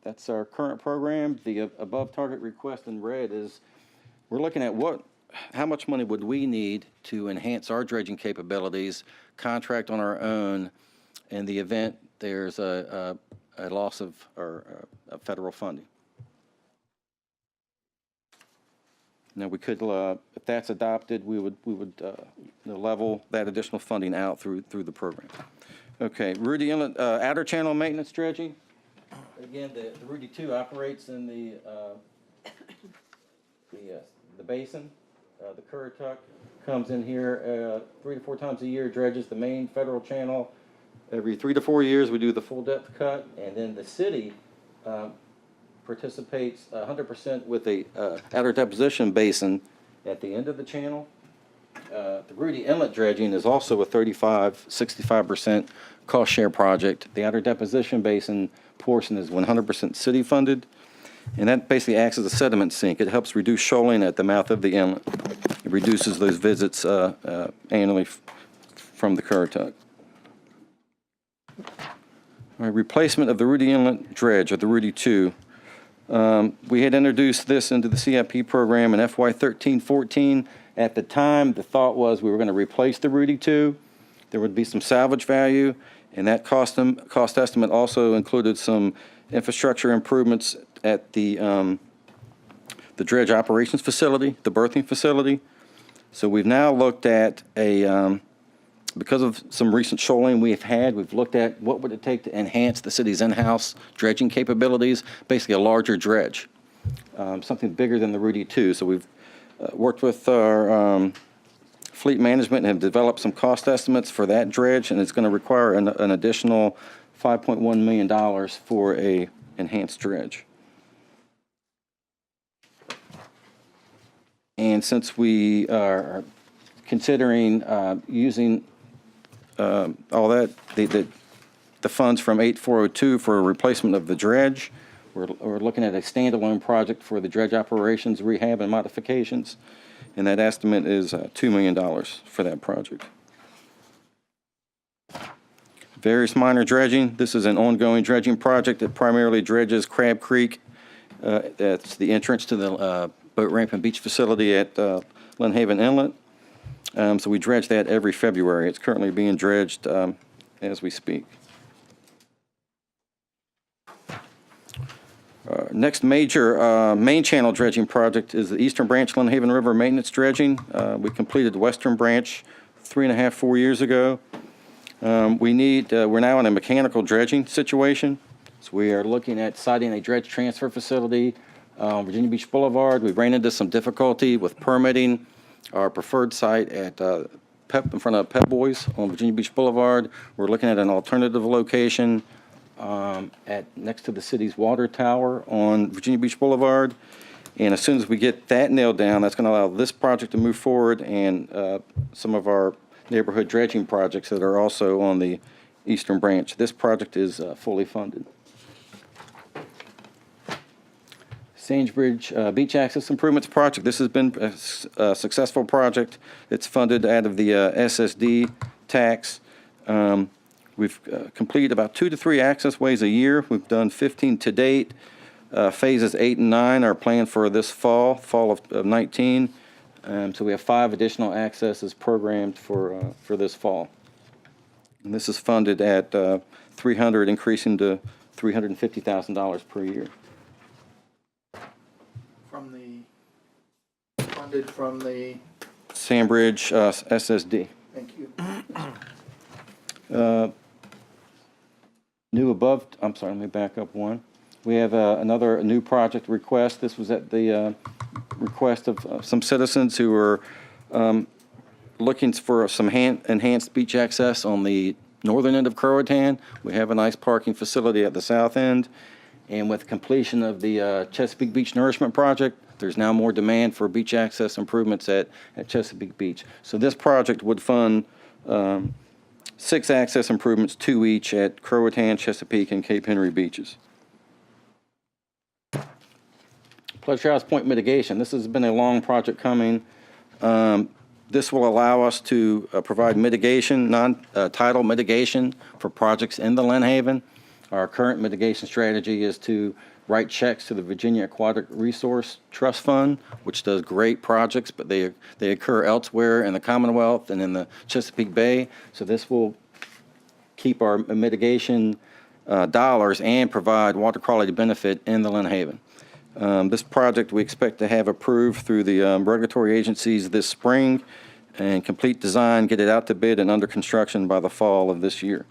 That's our current program. The above target request in red is we're looking at how much money would we need to enhance our dredging capabilities, contract on our own, in the event there's a loss of federal funding. Now we could, if that's adopted, we would level that additional funding out through the program. Okay, Rudy Inlet outer channel maintenance dredging. Again, the Rudy 2 operates in the basin. The Currituck comes in here 3 to 4 times a year, dredges the main federal channel. Every 3 to 4 years, we do the full depth cut, and then the city participates 100% with a outer deposition basin at the end of the channel. The Rudy Inlet dredging is also a 65% cost share project. The outer deposition basin portion is 100% city funded, and that basically acts as a sediment sink. It helps reduce shoaling at the mouth of the inlet. It reduces those visits annually from the Currituck. All right, replacement of the Rudy Inlet Dredge, or the Rudy 2. We had introduced this into the CIP program in FY 13-14. At the time, the thought was we were going to replace the Rudy 2. There would be some salvage value, and that cost estimate also included some infrastructure improvements at the dredge operations facility, the berthing facility. So we've now looked at because of some recent shoaling we've looked at what would it take to enhance the city's in-house dredging capabilities, basically a larger dredge, something bigger than the Rudy 2. So we've worked with our fleet management and have developed some cost estimates for that dredge, and it's going to require an additional $5.1 million for a enhanced dredge. And since we are considering using all that, the funds from 8402 for a replacement of the dredge, we're looking at a standalone project for the dredge operations, rehab, and modifications, and that estimate is $2 million for that project. Various minor dredging. This is an ongoing dredging project that primarily dredges Crab Creek. That's the entrance to the boat ramp and beach facility at Lynnhaven Inlet. So we dredge that every February. It's currently being dredged as we speak. Next major main channel dredging project is the Eastern Branch Lynnhaven River maintenance dredging. We completed the Western Branch 3.5–4 years ago. We're now in a mechanical dredging situation. So we are looking at siting a dredge transfer facility on Virginia Beach Boulevard. We ran into some difficulty with permitting our preferred site at in front of Pep Boys on Virginia Beach Boulevard. We're looking at an alternative location next to the city's water tower on Virginia Beach Boulevard. And as soon as we get that nailed down, that's going to allow this project to move forward and some of our neighborhood dredging projects that are also on the Eastern Branch. This project is fully funded. Sainsbridge Beach Access Improvements Project. This has been a successful project. It's funded out of the SSD tax. We've completed about 2 to 3 access ways a year. We've done 15 to date. Phases 8 and 9 are planned for this fall of 19. So we have 5 additional accesses programmed for this fall. And this is funded at $300, increasing to $350,000 per year. Funded from the, Sainsbridge SSD. thank you. I'm sorry, let me back up one. We have another new project request. This was at the request of some citizens who were looking for some enhanced beach access on the northern end of Croatan. We have a nice parking facility at the south end. And with completion of the Chesapeake Beach Nourishment Project, there's now more demand for beach access improvements at Chesapeake Beach. So this project would fund 6 access improvements, 2 each at Croatan, Chesapeake, and Cape Henry beaches. Pleasure House Point mitigation. This has been a long project coming. This will allow us to provide mitigation, non-tidal mitigation for projects in the Lynnhaven. Our current mitigation strategy is to write checks to the Virginia Aquatic Resource Trust Fund, which does great projects, but they occur elsewhere in the Commonwealth and in the Chesapeake Bay. So this will keep our mitigation dollars and provide water quality benefit in the Lynnhaven. This project we expect to have approved through the regulatory agencies this spring and complete design, get it out to bid and under construction by the fall of this year.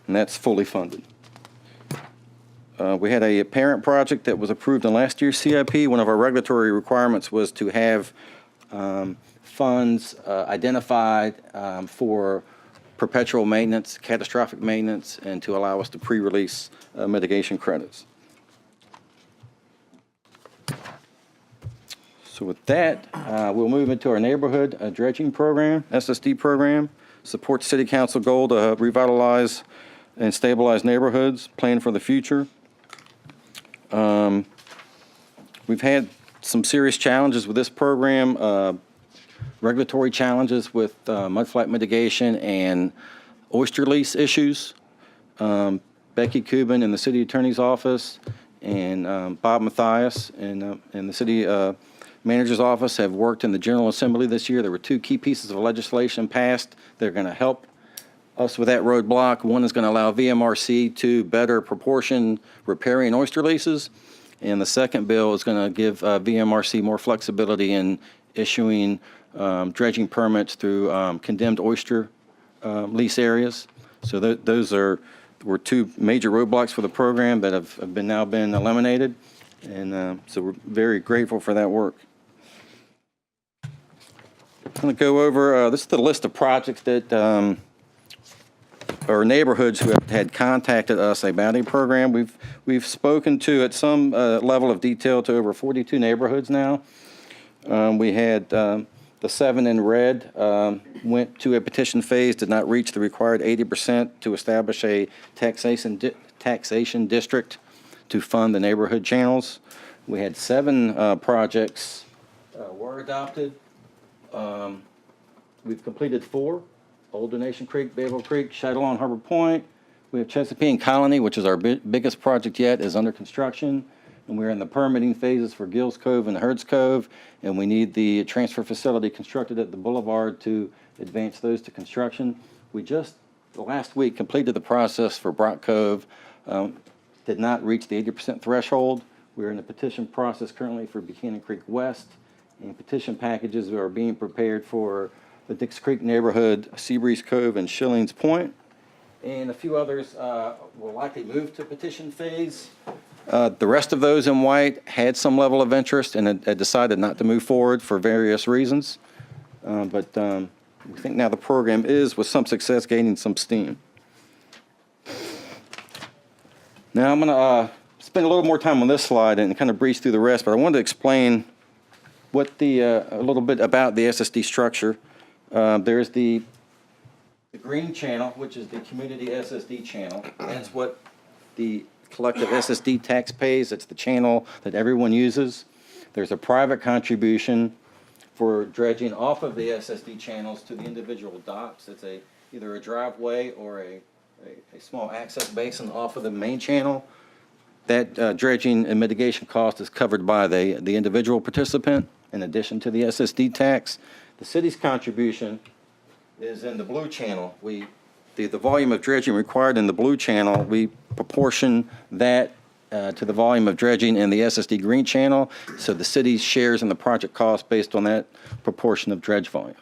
And that's fully funded. We had a parent project that was approved in last year's CIP. One of our regulatory requirements was to have funds identified for perpetual maintenance, catastrophic maintenance, and to allow us to pre-release mitigation credits. So with that, we'll move into our neighborhood dredging program, SSD program. Supports City Council goal to revitalize and stabilize neighborhoods, plan for the future. We've had some serious challenges with this program, regulatory challenges with mudflat mitigation and oyster lease issues. Becky Kubin in the city attorney's office and Bob Mathias in the city manager's office have worked in the General Assembly this year. There were two key pieces of legislation passed that are going to help us with that roadblock. One is going to allow VMRC to better proportion riparian oyster leases, and the second bill is going to give VMRC more flexibility in issuing dredging permits through condemned oyster lease areas. So those were two major roadblocks for the program that have now been eliminated, and so we're very grateful for that work. I'm going to go over, this is the list of projects that, or neighborhoods who have had contacted us about a program. We've spoken to, at some level of detail, to over 42 neighborhoods now. We had the 7 in red went to a petition phase, did not reach the required 80% to establish a taxation district to fund the neighborhood channels. We had 7 projects were adopted. We've completed 4, Old Donation Creek, Bayville Creek, Shadowlawn, Harbor Point. We have Chesapeake Colony, which is our biggest project yet, is under construction. And we're in the permitting phases for Gills Cove and Herds Cove. And we need the transfer facility constructed at the boulevard to advance those to construction. We just, last week, completed the process for Brock Cove. Did not reach the 80% threshold. We're in the petition process currently for Buchanan Creek West. And petition packages are being prepared for the Dix Creek neighborhood, Seabreeze Cove, and Schillings Point. And a few others will likely move to petition phase. The rest of those in white had some level of interest and had decided not to move forward for various reasons. But we think now the program is, with some success, gaining some steam. Now I'm going to spend a little more time on this slide and kind of breeze through the rest, but I wanted to explain what a little bit about the SSD structure. There's the green channel, which is the community SSD channel. That's what the collective SSD tax pays. It's the channel that everyone uses. There's a private contribution for dredging off of the SSD channels to the individual docks. It's either a driveway or a small access basin off of the main channel. That dredging and mitigation cost is covered by the individual participant in addition to the SSD tax. The city's contribution is in the blue channel. The volume of dredging required in the blue channel, we proportion that to the volume of dredging in the SSD green channel, so the city shares in the project cost based on that proportion of dredge volume.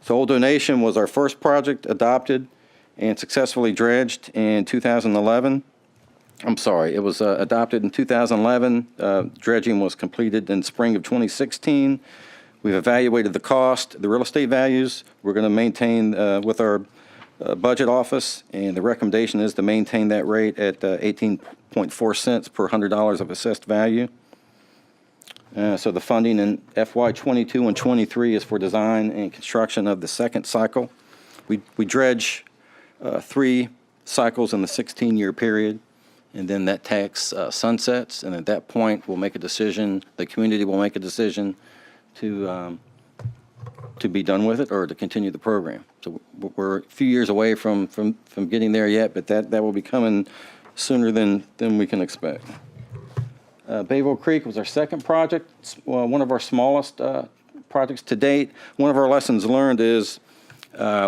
So Old Donation was our first project adopted and successfully dredged in 2011. I'm sorry, it was adopted in 2011. Dredging was completed in spring of 2016. We've evaluated the cost, the real estate values. We're going to maintain with our budget office, and the recommendation is to maintain that rate at 18.4 cents per $100 of assessed value. So the funding in FY 22 and 23 is for design and construction of the second cycle. We dredge 3 cycles in the 16-year period. And then that tax sunsets, and at that point, we'll make a decision, the community will make a decision to be done with it or to continue the program. So we're a few years away from getting there yet, but that will be coming sooner than we can expect. Bayville Creek was our second project, one of our smallest projects to date. One of our lessons learned is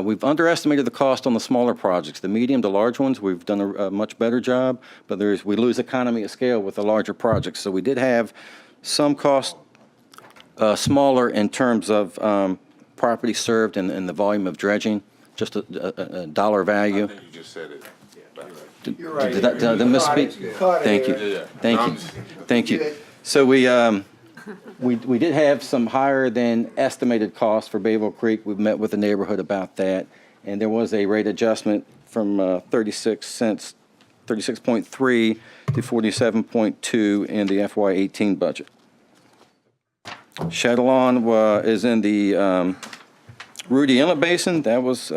we've underestimated the cost on the smaller projects. The medium to large ones, we've done a much better job, but we lose economy of scale with the larger projects. So we did have some cost smaller in terms of property served and the volume of dredging, just a dollar value. I think you just said it. You're right. Did I misspeak? Thank you. Thank you. So we did have some higher than estimated costs for Bayville Creek. We've met with the neighborhood about that, and there was a rate adjustment from 36 cents, 36.3 to 47.2 in the FY18 budget. Shadowlawn is in the Rudy Inlet Basin. That was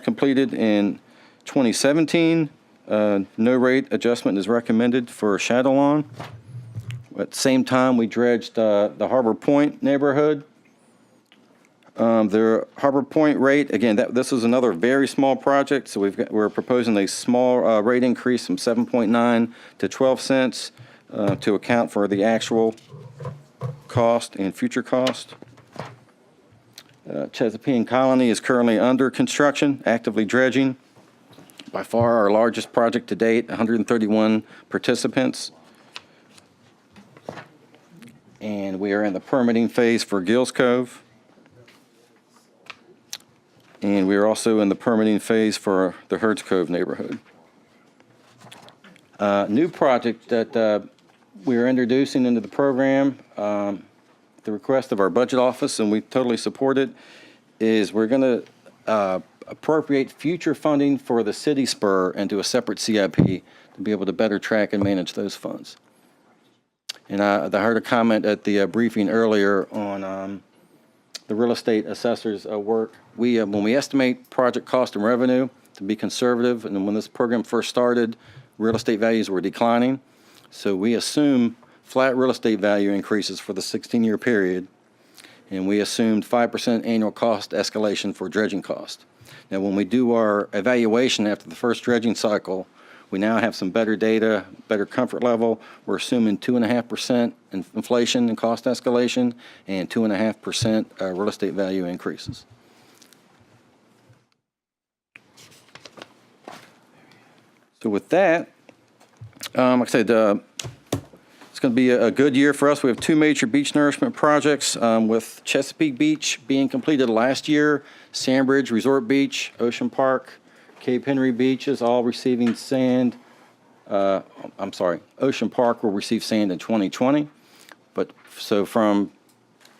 completed in 2017. No rate adjustment is recommended for Shadowlawn. At the same time, we dredged the Harbor Point neighborhood. The Harbor Point rate, again, this is another very small project, so we're proposing a small rate increase from 7.9 to 12 cents to account for the actual cost and future cost. Chesapeake Colony is currently under construction, actively dredging. By far our largest project to date, 131 participants. And we are in the permitting phase for Gills Cove. And we are also in the permitting phase for the Hertz Cove neighborhood. New project that we are introducing into the program, the request of our budget office, and we totally support it, is we're going to appropriate future funding for the city spur into a separate CIP to be able to better track and manage those funds. And I heard a comment at the briefing earlier on the real estate assessor's work. When we estimate project cost and revenue to be conservative, and when this program first started, real estate values were declining. So we assume flat real estate value increases for the 16-year period, and we assumed 5% annual cost escalation for dredging cost. Now, when we do our evaluation after the first dredging cycle, we now have some better data, better comfort level. We're assuming 2.5% inflation and cost escalation and 2.5% real estate value increases. So with that, like I said, it's going to be a good year for us. We have two major beach nourishment projects with Chesapeake Beach being completed last year, Sandbridge Resort Beach, Ocean Park, Cape Henry Beaches all receiving sand. Ocean Park will receive sand in 2020. But so from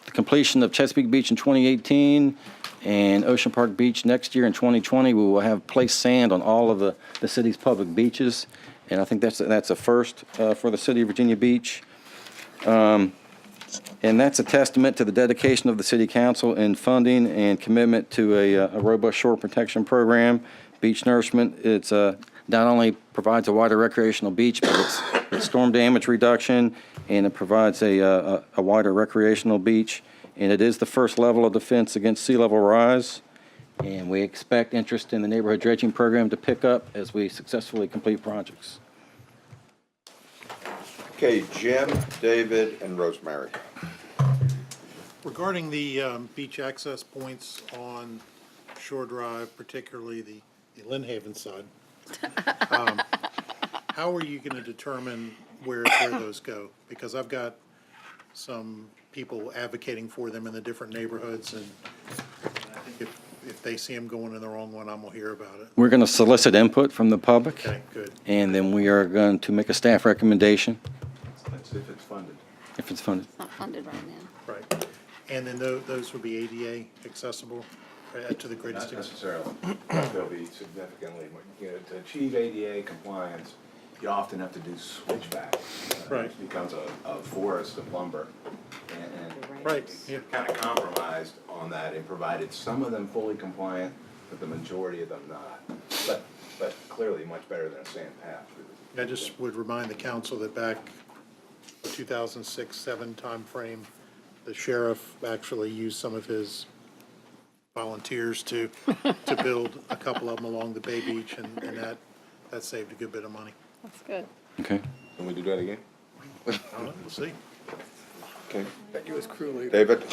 the completion of Chesapeake Beach in 2018 and Ocean Park Beach next year in 2020, we will have placed sand on all of the city's public beaches. And I think that's a first for the city of Virginia Beach. And that's a testament to the dedication of the city council in funding and commitment to a robust shore protection program. Beach nourishment, it's not only provides a wider recreational beach, but it's storm damage reduction, and it provides a wider recreational beach. And it is the first level of defense against sea level rise. And we expect interest in the neighborhood dredging program to pick up as we successfully complete projects. Okay, Jim, David, and Rosemary. Regarding the beach access points on Shore Drive, particularly the Lynn side, how are you going to determine where those go? Because I've got some people advocating for them in the different neighborhoods, and I think if they see them going in the wrong one, I'm going to hear about it. We're going to solicit input from the public. Okay, good. And then we are going to make a staff recommendation. That's if it's funded. If it's funded. It's not funded right now. Right. And then those would be ADA accessible to the greatest Not extent? necessarily. They'll be significantly, to achieve ADA compliance, you often have to do switchback. Right. It becomes a forest of lumber. And Right, yeah. kind of compromised on that and provided some of them fully compliant, but the majority of them not. But clearly much better than a sand path. I just would remind the council that back 2006-07 timeframe, the sheriff actually used some of his volunteers to build a couple of them along the Bay Beach, and that saved a good bit of money. That's good. Okay. Can we do that again? I don't know, we'll see. Okay. Becky was cruel. David?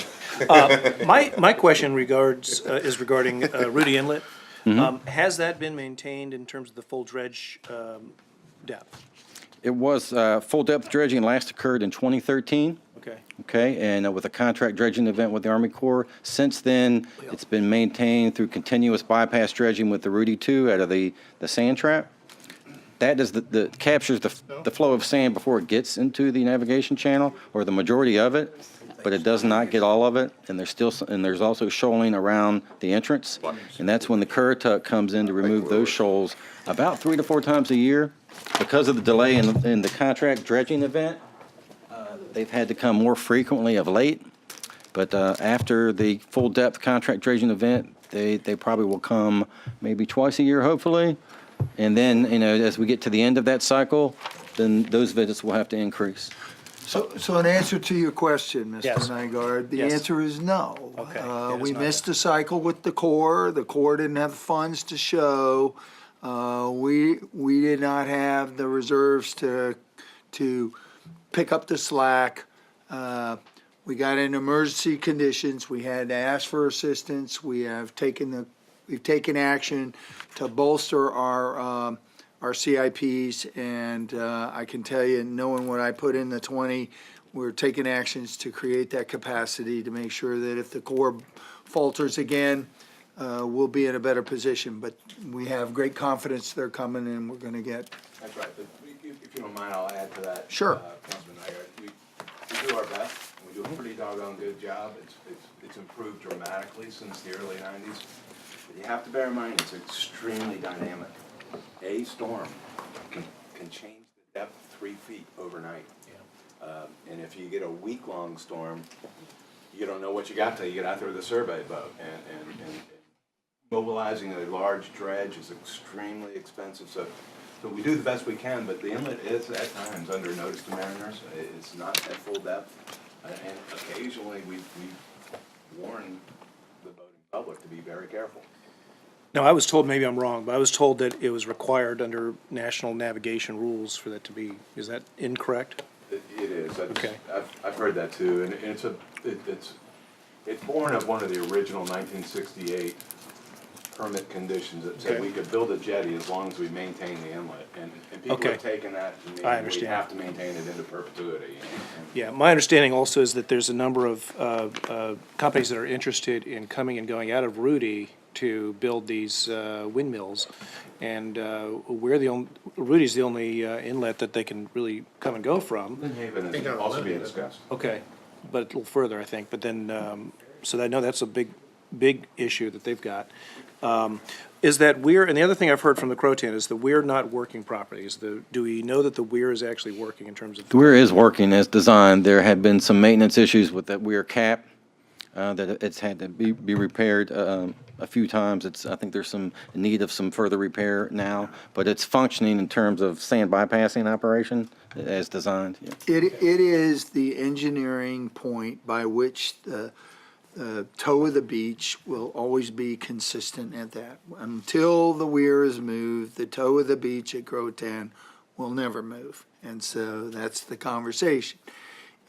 My question is regarding Rudy Inlet. Has that been maintained in terms of the full dredge depth? It was full depth dredging last occurred in 2013. Okay. Okay, and with a contract dredging event with the Army Corps. Since then, it's been maintained through continuous bypass dredging with the Rudy 2 out of the sand trap. That is captures the flow of sand before it gets into the navigation channel, or the majority of it, but it does not get all of it. And there's also shoaling around the entrance, and that's when the Currituck comes in to remove those shoals about 3 to 4 times a year. Because of the delay in the contract dredging event, they've had to come more frequently of late. But after the full depth contract dredging event, they probably will come maybe twice a year, hopefully. And then, as we get to the end of that cycle, then those visits will have to increase. So in answer to your question, Mr. Yes. Nygaard, the Yes. answer is no. Okay. Yeah, it's We not missed a cycle with the Corps. The Corps didn't have the funds to show. We did not have the reserves to pick up the slack. We got in emergency conditions. We had to ask for assistance. We've taken action to bolster our CIPs, and I can tell you, knowing what I put in the 20, we're taking actions to create that capacity to make sure that if the Corps falters again, we'll be in a better position. But we have great confidence they're coming, and we're going to get. That's right, but if you don't mind, I'll add to that. Sure. Councilman Nygaard, we do our best, we do a pretty doggone good job. It's improved dramatically since the early 90s. But you have to bear in mind, it's extremely dynamic. A storm can change the depth 3 feet overnight. And if you get a week-long storm, you don't know what you got till you get out there with a survey boat. And mobilizing a large dredge is extremely expensive. So we do the best we can, but the inlet is at times under notice to mariners. It's not at full depth. And occasionally we warn the boating public to be very careful. No, I was told, maybe I'm wrong, but I was told that it was required under national navigation rules for that to be, is that incorrect? It is. Okay. I've heard that too, and it's born of one of the original 1968 permit conditions that said Okay. we could build a jetty as long as we maintain the inlet, and people Okay. have taken that to mean I we understand. have to maintain it into perpetuity. Yeah, my understanding also is that there's a number of companies that are interested in coming and going out of Rudy to build these windmills, and Rudy's the only inlet that they can really come and go from. Lynn Haven is also being discussed. Okay, but a little further, I think, but then, so I know that's a big issue that they've got. Is that weir, and the other thing I've heard from the Croatan is the weir not working properly. Do we know that the weir is actually working in terms of? The weir is working as designed. There had been some maintenance issues with that weir cap, that it's had to be repaired a few times. I think there's some need of some further repair now, but it's functioning in terms of sand bypassing operation as designed. Yeah. It is the engineering point by which the toe of the beach will always be consistent at that. Until the weir is moved, the toe of the beach at Croatan will never move. And so that's the conversation.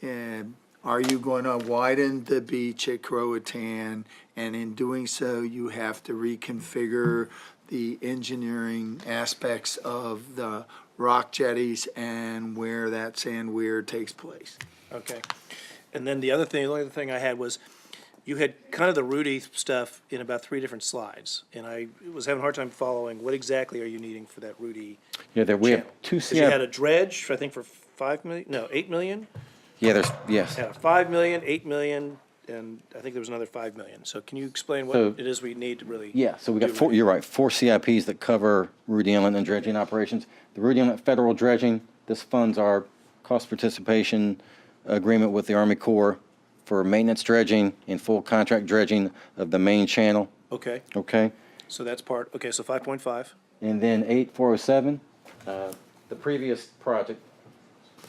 And are you going to widen the beach at Croatan? And in doing so, you have to reconfigure the engineering aspects of the rock jetties and where that sand weir takes place. Okay. And then the only other thing I had was, you had kind of the Rudy stuff in about 3 different slides, and I was having a hard time following, what exactly are you needing for that Rudy Yeah, we have channel? two 'Cause you had a CIP. dredge, I think for 5 million, no, 8 million? Yeah, yes. Yeah, 5 million, 8 million, and I think there was another 5 million. So can you explain what So- it is we need to really? Yeah, so we got do four, Rudy? you're right, 4 CIPs that cover Rudy Inlet and dredging operations. The Rudy Inlet federal dredging, this funds our cost participation agreement with the Army Corps for maintenance dredging and full contract dredging of the main channel, Okay, okay? so that's okay, so 5.5. And then 8407, the previous project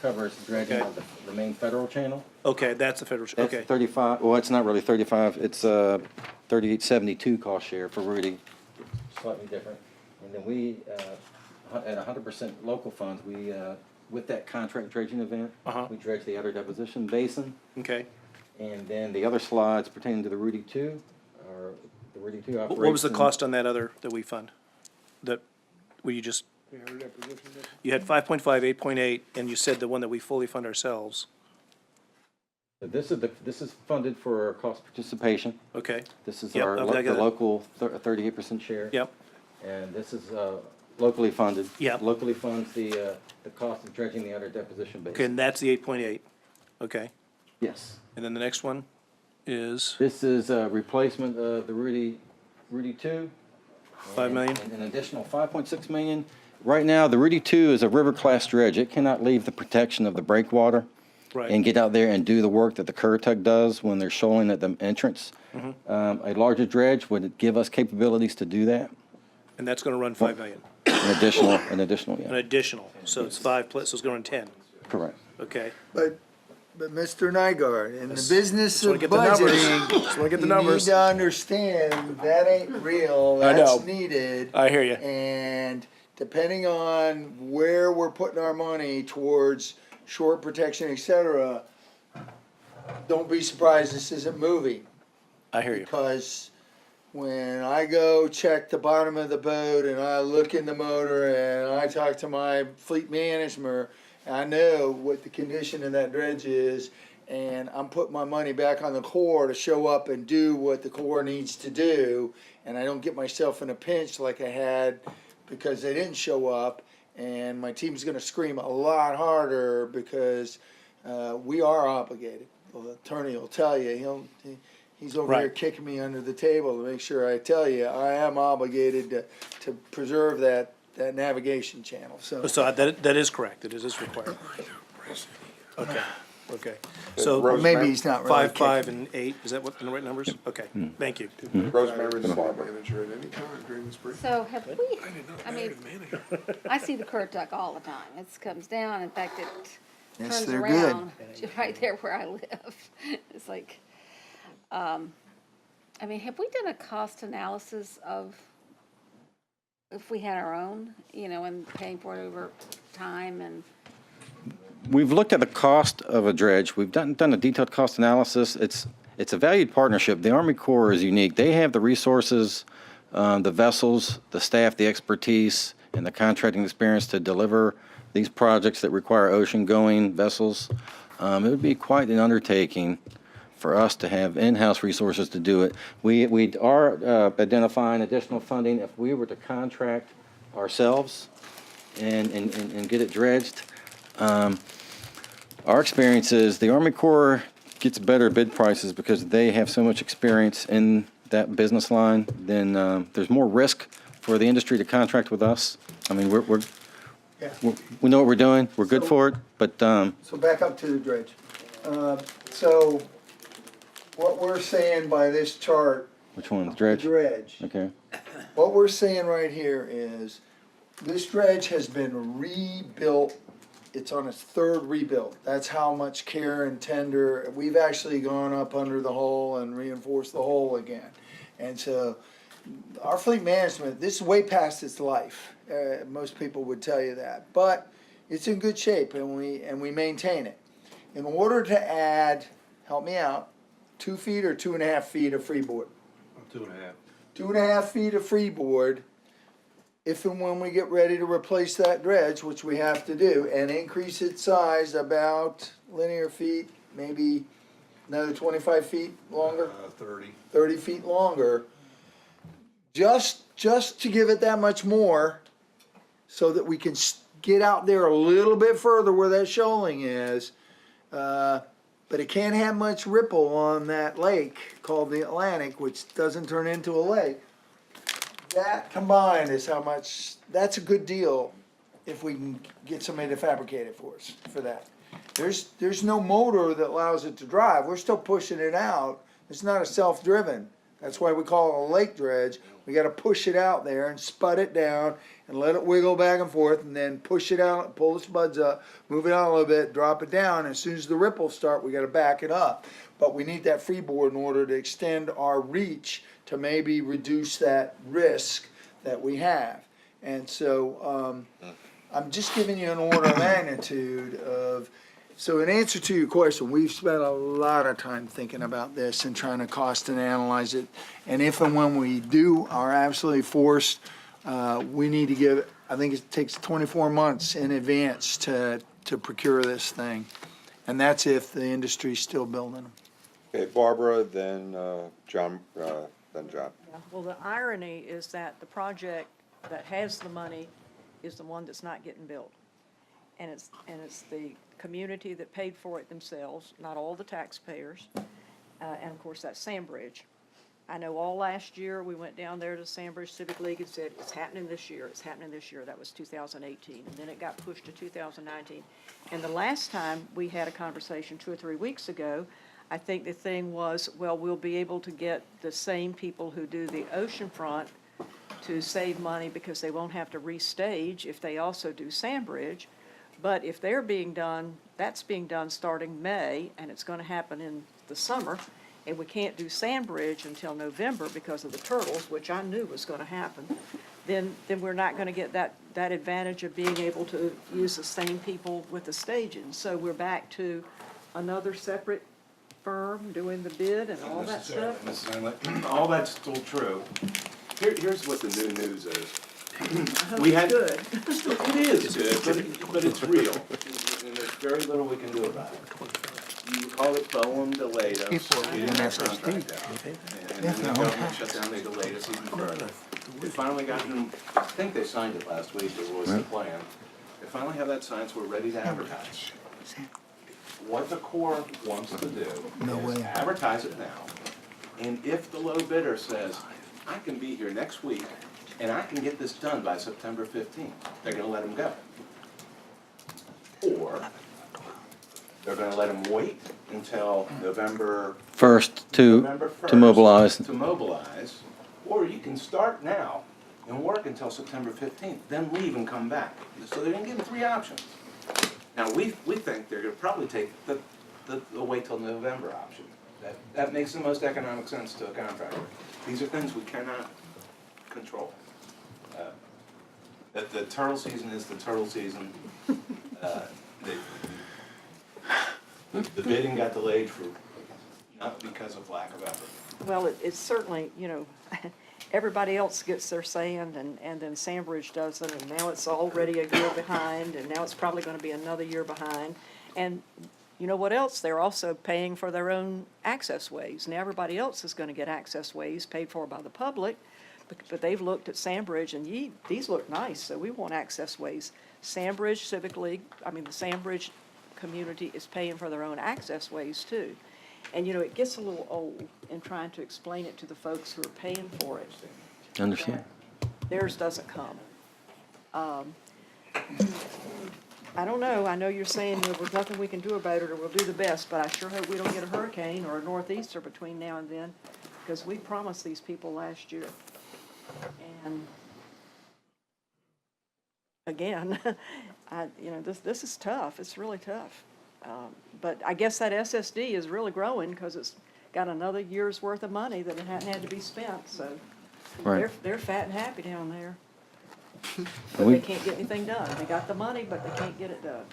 covers dredging Okay. of the main federal channel. Okay, that's the federal, That's okay. 35, well, it's not really 35, it's 3872 cost share for Rudy, slightly different. And then we, at 100% local funds, we, with that contract dredging event, we dredge the outer deposition basin. Okay. And then the other slides pertaining to the Rudy 2, or the Rudy 2 operations. What was the cost on that other, that we fund? That, you had 5.5, 8.8, and you said the one that we fully fund ourselves. This is funded for our cost participation. Okay. This is Yep, our, okay, I got the it. local 38% share. Yep. And this is locally funded. Yep. Locally funds the cost of dredging the outer deposition basin. Okay, and that's the 8.8. Okay. Yes. And then the next one is? This is a replacement of the Rudy 2. 5 million? And an additional 5.6 million. Right now, the Rudy 2 is a river class dredge. It cannot leave the protection of the breakwater Right. and get out there and do the work that the Currituck does when they're shoaling at the entrance. A larger dredge would give us capabilities to do that. And that's gonna run 5 million? An additional, An yeah. additional, so it's 5 plus, so it's gonna run 10. Correct. Okay. But But Mr. Nygaard, in the Let's- business let's of get the numbers. budgeting, Let's get the you need numbers. to understand that ain't real, I know. that's needed. I hear you. And depending on where we're putting our money towards short protection, et cetera, don't be surprised this isn't moving. I hear you. Because when I go check the bottom of the boat and I look in the motor and I talk to my fleet manager, I know what the condition of that dredge is, and I'm putting my money back on the Corps to show up and do what the Corps needs to do, and I don't get myself in a pinch like I had because they didn't show up, and my team's gonna scream a lot harder because we are obligated. Well, the attorney will tell you, he's over here Right. kicking me under the table to make sure I tell you, I am obligated to preserve that navigation channel, so. So that is correct, it is required. Okay, okay. So. Maybe he's not really 5, 5, kicking. and 8, is that what, the right numbers? Okay, thank you. Rosemary City Barber. manager at any time during this briefing. So have we, I mean, Married manager. I see the current duck all the time. It comes down, in fact, it Yes, turns they're good. around right there where I live. It's like, I mean, have we done a cost analysis of if we had our own, and paying for it over time and? We've looked at the cost of a dredge. We've done a detailed cost analysis. It's a valued partnership. The Army Corps is unique. They have the resources, the vessels, the staff, the expertise, and the contracting experience to deliver these projects that require ocean-going vessels. It would be quite an undertaking for us to have in-house resources to do it. We are identifying additional funding if we were to contract ourselves and get it dredged. Our experience is the Army Corps gets better bid prices because they have so much experience in that business line. Then there's more risk for the industry to contract with us. I mean, we know what we're doing. We're good for it, but So back up to the dredge. So what we're saying by this chart, which one? The the dredge? dredge, Okay. what we're saying right here is this dredge has been rebuilt. It's on its third rebuild. That's how much care and tender. We've actually gone up under the hull and reinforced the hull again. And so our fleet management, this is way past its life. Most people would tell you that, but it's in good shape and we maintain it. In order to add, help me out, 2 feet or 2.5 feet of freeboard? 2.5. 2.5 feet of freeboard, if and when we get ready to replace that dredge, which we have to do, and increase its size about linear feet, maybe another 25 feet longer, 30 feet longer, just to give it that much more, so that we can get out there a little bit further where that shoaling is. But it can't have much ripple on that lake called the Atlantic, which doesn't turn into a lake. That combined is how much, that's a good deal if we can get somebody to fabricate it for us, for that. There's no motor that allows it to drive. We're still pushing it out. It's not a self-driven. That's why we call it a lake dredge. We gotta push it out there and spud it down and let it wiggle back and forth and then push it out, pull the spuds up, move it out a little bit, drop it down. As soon as the ripples start, we gotta back it up. But we need that freeboard in order to extend our reach to maybe reduce that risk that we have. And so, I'm just giving you an order of magnitude of, so in answer to your question, we've spent a lot of time thinking about this and trying to cost and analyze it. And if and when we are absolutely forced, we need to give, I think it takes 24 months in advance to procure this thing. And that's if the industry's still building them. Okay, Barbara, then John, then John. Yeah, well, the irony is that the project that has the money is the one that's not getting built. And it's the community that paid for it themselves, not all the taxpayers. And of course, that's Sandbridge. I know all last year, we went down there to Sandbridge Civic League and said, it's happening this year, it's happening this year. That was 2018. And then it got pushed to 2019. And the last time we had a conversation 2 or 3 weeks ago, I think the thing was, well, we'll be able to get the same people who do the oceanfront to save money because they won't have to restage if they also do Sandbridge. But if they're being done, that's being done starting May, and it's gonna happen in the summer, and we can't do Sandbridge until November because of the turtles, which I knew was gonna happen, then we're not gonna get that advantage of being able to use the same people with the staging. So we're back to another separate firm doing the bid and all that stuff. Mrs. Hanley, all that's still true. Here's what the new news is. We had Good. It is good, but it's real, and there's very little we can do about it. You call it Boehm delayed us, we didn't have a contract out, and then the government shut down, they delayed us even further. We finally got them, I think they signed it last week, it was the plan. They finally have that signed, so we're ready to advertise. What the Corps wants to do is advertise it now, and if the low bidder says, I can be here next week, and I can get this done by September 15th, they're gonna let him go. Or they're gonna let him wait until November First to 1st mobilize. to mobilize, or you can start now and work until September 15th, then leave and come back. So they're gonna give them 3 options. Now, we think they're gonna probably take the wait till November option. That makes the most economic sense to a contractor. These are things we cannot control. The turtle season is the turtle season. The bidding got delayed not because of lack of effort. Well, it's certainly, everybody else gets their sand and then Sandbridge doesn't, and now it's already a year behind, and now it's probably gonna be another year behind. And you know what else? They're also paying for their own access ways. Now, everybody else is gonna get access ways paid for by the public, but they've looked at Sandbridge and these look nice, so we want access ways. Sandbridge Civic League, the Sandbridge community is paying for their own access ways too. And, it gets a little old in trying to explain it to the folks who are paying for it. Understand. Theirs doesn't come. I don't know, I know you're saying there's nothing we can do about it, or we'll do the best, but I sure hope we don't get a hurricane or a northeaster between now and then, because we promised these people last year. And again, this is tough, it's really tough. But I guess that SSD is really growing because it's got another year's worth of money that it hadn't had to be spent, so Right. they're fat and happy down there. But they can't get anything done. They got the money, but they can't get it done.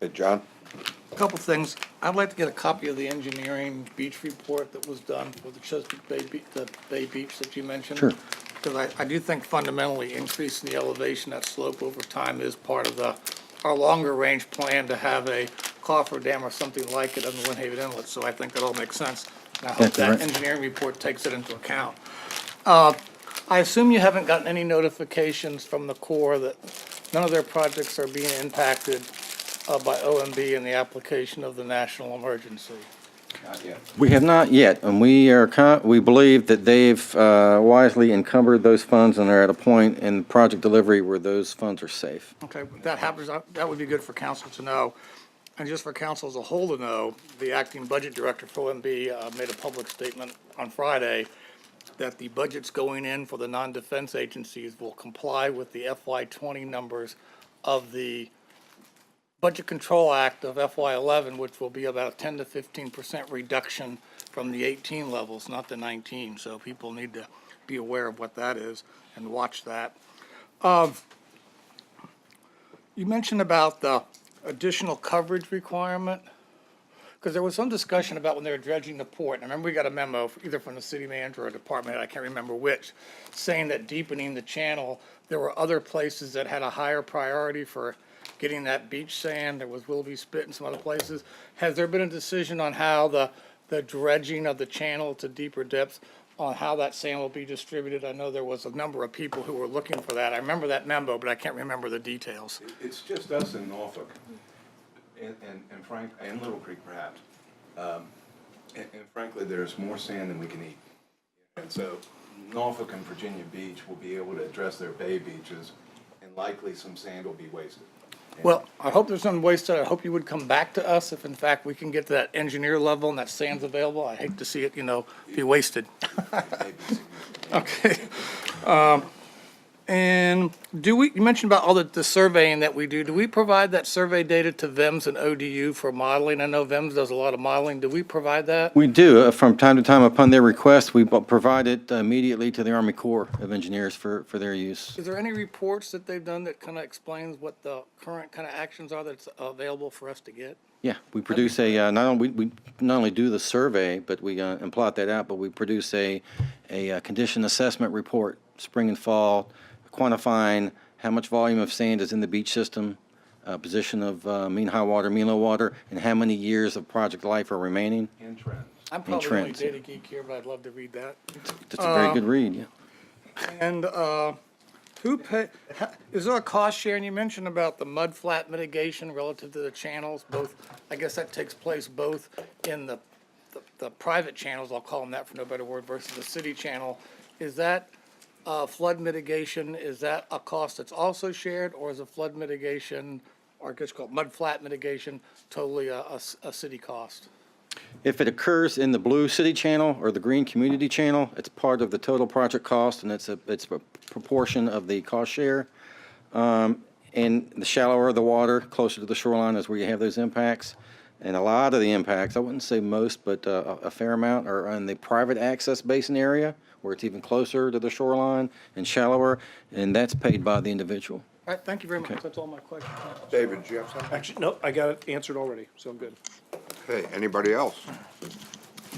Hey, John? A couple things. I'd like to get a copy of the engineering beach report that was done for the Chesapeake Bay Beach that you mentioned. Sure. Because I do think fundamentally increasing the elevation, that slope over time is part of our longer range plan to have a coffer dam or something like it on the Windhaven Inlet. So I think that all makes sense. And I hope That's that right. engineering report takes it into account. I assume you haven't gotten any notifications from the Corps that none of their projects are being impacted by OMB in the application of the national emergency. Not yet. We have not yet, and we believe that they've wisely encumbered those funds and are at a point in project delivery where those funds are safe. Okay, if that happens, that would be good for council to know. And just for council as a whole to know, the acting budget director for OMB made a public statement on Friday that the budgets going in for the non-defense agencies will comply with the FY20 numbers of the Budget Control Act of FY11, which will be about a 10 to 15% reduction from the 18 levels, not the 19. So people need to be aware of what that is and watch that. You mentioned about the additional coverage requirement, because there was some discussion about when they were dredging the port. And I remember we got a memo either from the city manager or a department head, I can't remember which, saying that deepening the channel, there were other places that had a higher priority for getting that beach sand. There was Willoughby Spit and some other places. Has there been a decision on how the dredging of the channel to deeper depths, on how that sand will be distributed? I know there was a number of people who were looking for that. I remember that memo, but I can't remember the details. It's just us in Norfolk, and Frank, and Little Creek perhaps. And frankly, there's more sand than we can eat. And so Norfolk and Virginia Beach will be able to address their bay beaches, and likely some sand will be wasted. Well, I hope there's none wasted. I hope you would come back to us if in fact we can get to that engineer level and that sand's available. I hate to see it, be wasted. Okay. And you mentioned about all the surveying that we do. Do we provide that survey data to VEMS and ODU for modeling? I know VEMS does a lot of modeling. Do we provide that? We do. From time to time, upon their request, we provide it immediately to the Army Corps of Engineers for their use. Is there any reports that they've done that kind of explains what the current kind of actions are that's available for us to get? Yeah, we produce we not only do the survey, but we and plot that out, but we produce a condition assessment report, spring and fall, quantifying how much volume of sand is in the beach system, position of mean high water, mean low water, and how many years of project life are remaining. And trends. I'm probably the only trends. data geek here, but I'd love to read that. It's a very good read, yeah. And is there a cost sharing? You mentioned about the mud flat mitigation relative to the channels, both, I guess that takes place both in the private channels, I'll call them that for no better word, versus the city channel. Is that flood mitigation, is that a cost that's also shared, or is a flood mitigation, or I guess called mud flat mitigation, totally a city cost? If it occurs in the blue city channel or the green community channel, it's part of the total project cost, and it's a proportion of the cost share. And the shallower the water, closer to the shoreline is where you have those impacts. And a lot of the impacts, I wouldn't say most, but a fair amount are in the private access basin area, where it's even closer to the shoreline and shallower, and that's paid by the individual. All right, thank you very much. That's all my questions. David, do you have something? Actually, no, I got it answered already, so I'm good. Okay, anybody else?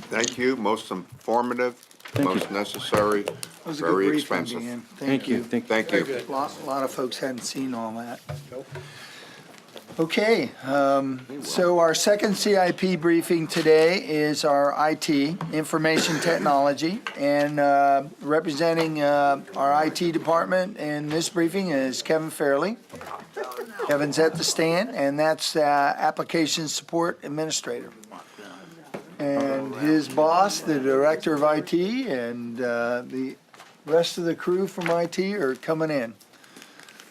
Thank you, most informative, most necessary, That was a good very briefing, expensive. Dan. Thank you. Thank you. A lot of folks hadn't seen all that. Okay, so our second CIP briefing today is our IT, Information Technology, and representing our IT department in this briefing is Kevin Fairley. Kevin's at the stand, and that's Application Support Administrator. And his boss, the Director of IT, and the rest of the crew from IT are coming in.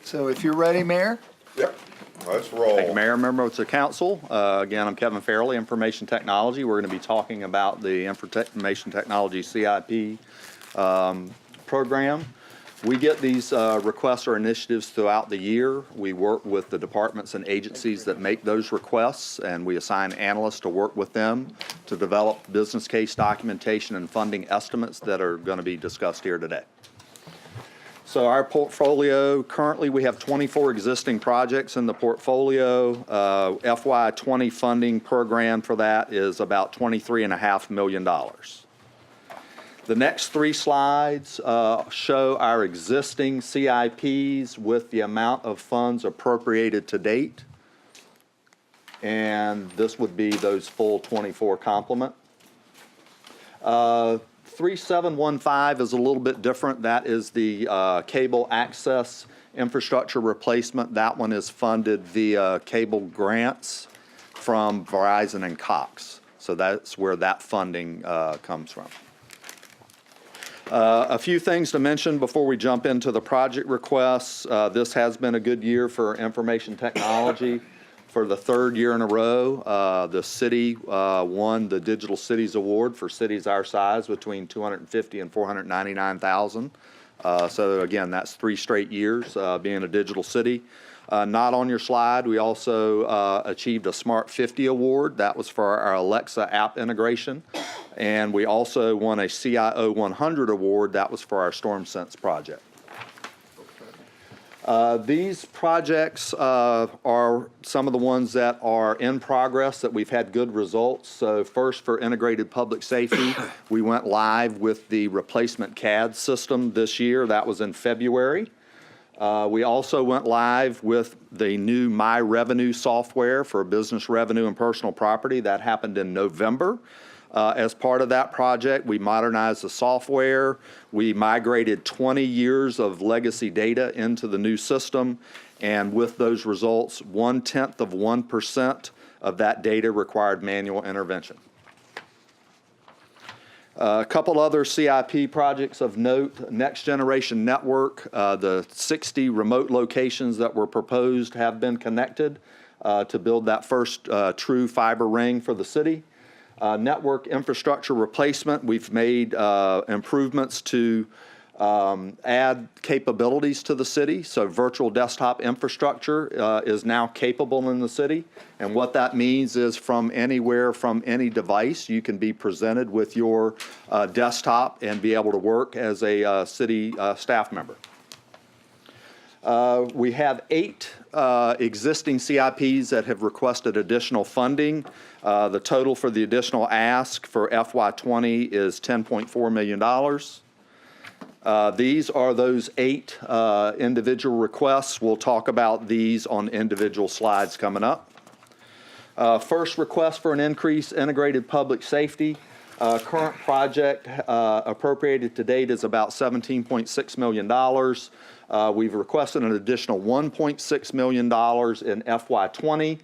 So if you're ready, Mayor? Yep, let's roll. Thank you, Mayor, members of council. Again, I'm Kevin Fairley, Information Technology. We're going to be talking about the Information Technology CIP program. We get these requests or initiatives throughout the year. We work with the departments and agencies that make those requests, and we assign analysts to work with them to develop business case documentation and funding estimates that are going to be discussed here today. So our portfolio, currently we have 24 existing projects in the portfolio. FY20 funding program for that is about $23.5 million. The next three slides show our existing CIPs with the amount of funds appropriated to date. And this would be those full 24 complement. 3715 is a little bit different. That is the cable access infrastructure replacement. That one is funded via cable grants from Verizon and Cox. So that's where that funding comes from. A few things to mention before we jump into the project requests. This has been a good year for information technology. For the third year in a row, the city won the Digital Cities Award for cities our size between 250 and 499,000. So again, that's 3 straight years being a digital city. Not on your slide, we also achieved a Smart 50 award. That was for our Alexa app integration. And we also won a CIO 100 award. That was for our StormSense project. These projects are some of the ones that are in progress that we've had good results. So first, for integrated public safety, we went live with the replacement CAD system this year. That was in February. We also went live with the new My Revenue software for business revenue and personal property. That happened in November. As part of that project, we modernized the software. We migrated 20 years of legacy data into the new system. And with those results, 0.1% of that data required manual intervention. A couple other CIP projects of note. Next Generation Network, the 60 remote locations that were proposed have been connected to build that first true fiber ring for the city. Network infrastructure replacement, we've made improvements to add capabilities to the city. So virtual desktop infrastructure is now capable in the city. And what that means is from anywhere, from any device, you can be presented with your desktop and be able to work as a city staff member. We have 8 existing CIPs that have requested additional funding. The total for the additional ask for FY20 is $10.4 million. These are those 8 individual requests. We'll talk about these on individual slides coming up. First request for an increase, integrated public safety. Current project appropriated to date is about $17.6 million. We've requested an additional $1.6 million in FY20.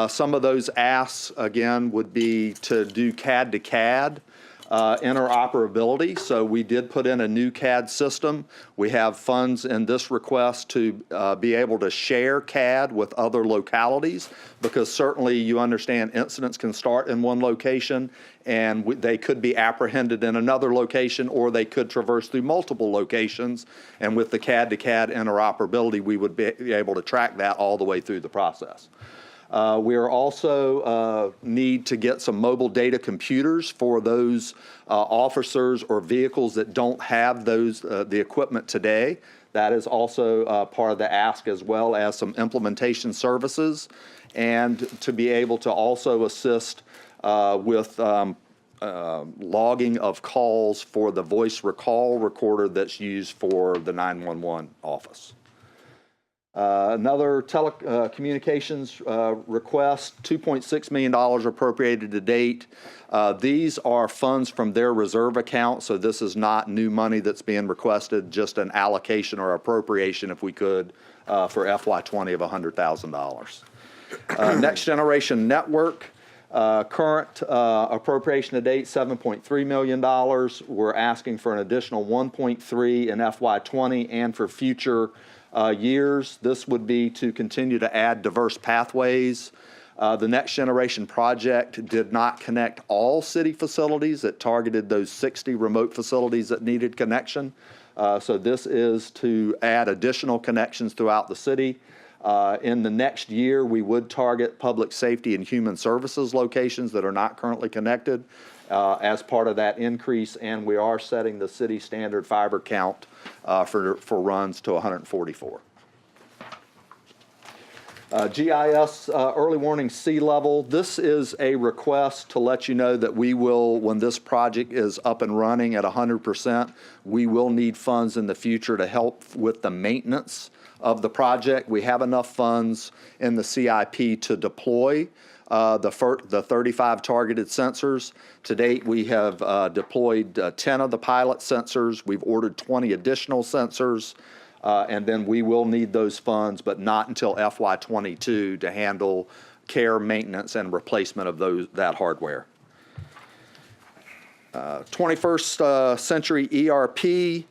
Some of those asks, again, would be to do CAD to CAD interoperability. So we did put in a new CAD system. We have funds in this request to be able to share CAD with other localities, because certainly you understand incidents can start in one location and they could be apprehended in another location, or they could traverse through multiple locations. And with the CAD to CAD interoperability, we would be able to track that all the way through the process. We are also need to get some mobile data computers for those officers or vehicles that don't have those the equipment today. That is also part of the ask, as well as some implementation services, and to be able to also assist with logging of calls for the voice recall recorder that's used for the 911 office. Another telecommunications request, $2.6 million appropriated to date. These are funds from their reserve account, so this is not new money that's being requested, just an allocation or appropriation, if we could, for FY20 of $100,000. Next Generation Network, current appropriation to date, $7.3 million. We're asking for an additional $1.3 in FY20 and for future years. This would be to continue to add diverse pathways. The Next Generation project did not connect all city facilities. It targeted those 60 remote facilities that needed connection. So this is to add additional connections throughout the city. In the next year, we would target public safety and human services locations that are not currently connected as part of that increase, and we are setting the city standard fiber count for runs to 144. GIS early warning sea level. This is a request to let you know that we will, when this project is up and running at 100%, we will need funds in the future to help with the maintenance of the project. We have enough funds in the CIP to deploy the 35 targeted sensors. To date, we have deployed 10 of the pilot sensors. We've ordered 20 additional sensors, and then we will need those funds, but not until FY22 to handle care, maintenance, and replacement of that hardware. 21st Century ERP.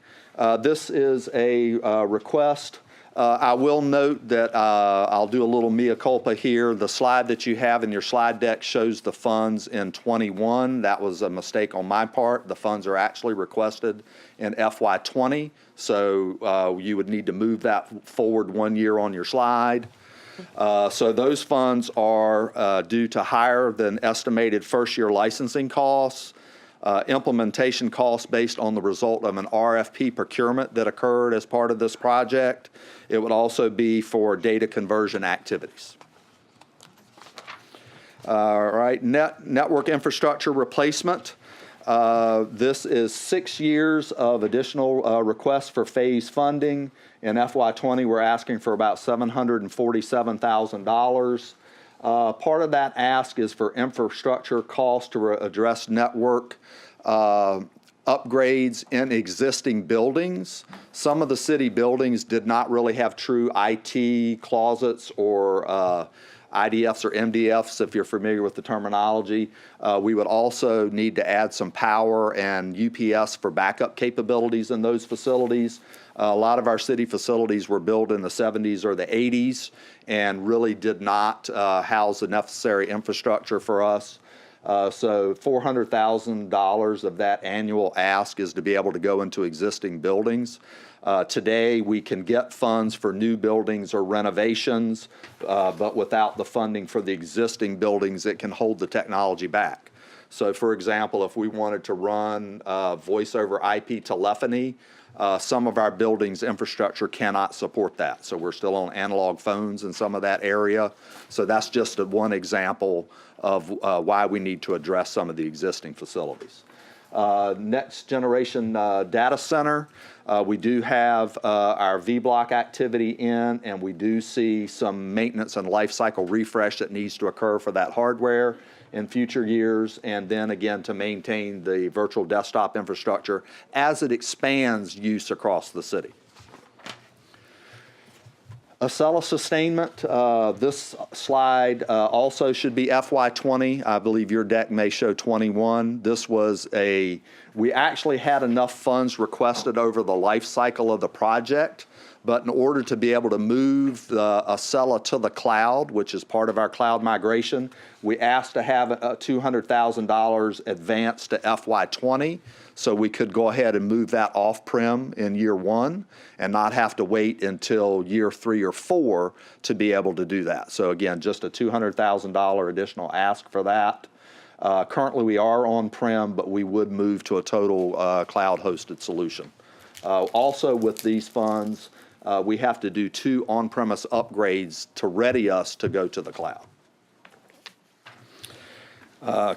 This is a request. I will note that I'll do a little mea culpa here. The slide that you have in your slide deck shows the funds in 21. That was a mistake on my part. The funds are actually requested in FY20, so you would need to move that forward 1 year on your slide. So those funds are due to higher than estimated first-year licensing costs, implementation costs based on the result of an RFP procurement that occurred as part of this project. It would also be for data conversion activities. All right, network infrastructure replacement. This is 6 years of additional requests for phase funding. In FY20, we're asking for about $747,000. Part of that ask is for infrastructure costs to address network upgrades in existing buildings. Some of the city buildings did not really have true IT closets or IDFs or MDFs, if you're familiar with the terminology. We would also need to add some power and UPS for backup capabilities in those facilities. A lot of our city facilities were built in the 70s or the 80s and really did not house the necessary infrastructure for us. So $400,000 of that annual ask is to be able to go into existing buildings. Today, we can get funds for new buildings or renovations, but without the funding for the existing buildings, it can hold the technology back. So for example, if we wanted to run voice over IP telephony, some of our buildings' infrastructure cannot support that. So we're still on analog phones in some of that area. So that's just one example of why we need to address some of the existing facilities. Next generation data center, we do have our V-block activity in, and we do see some maintenance and life cycle refresh that needs to occur for that hardware in future years, and then again to maintain the virtual desktop infrastructure as it expands use across the city. Acela sustainment, this slide also should be FY20. I believe your deck may show 21. This was we actually had enough funds requested over the life cycle of the project, but in order to be able to move the Acela to the cloud, which is part of our cloud migration, we asked to have $200,000 advanced to FY20, so we could go ahead and move that off-prem in year 1 and not have to wait until year 3 or 4 to be able to do that. So again, just a $200,000 additional ask for that. Currently, we are on-prem, but we would move to a total cloud-hosted solution. Also, with these funds, we have to do 2 on-premise upgrades to ready us to go to the cloud.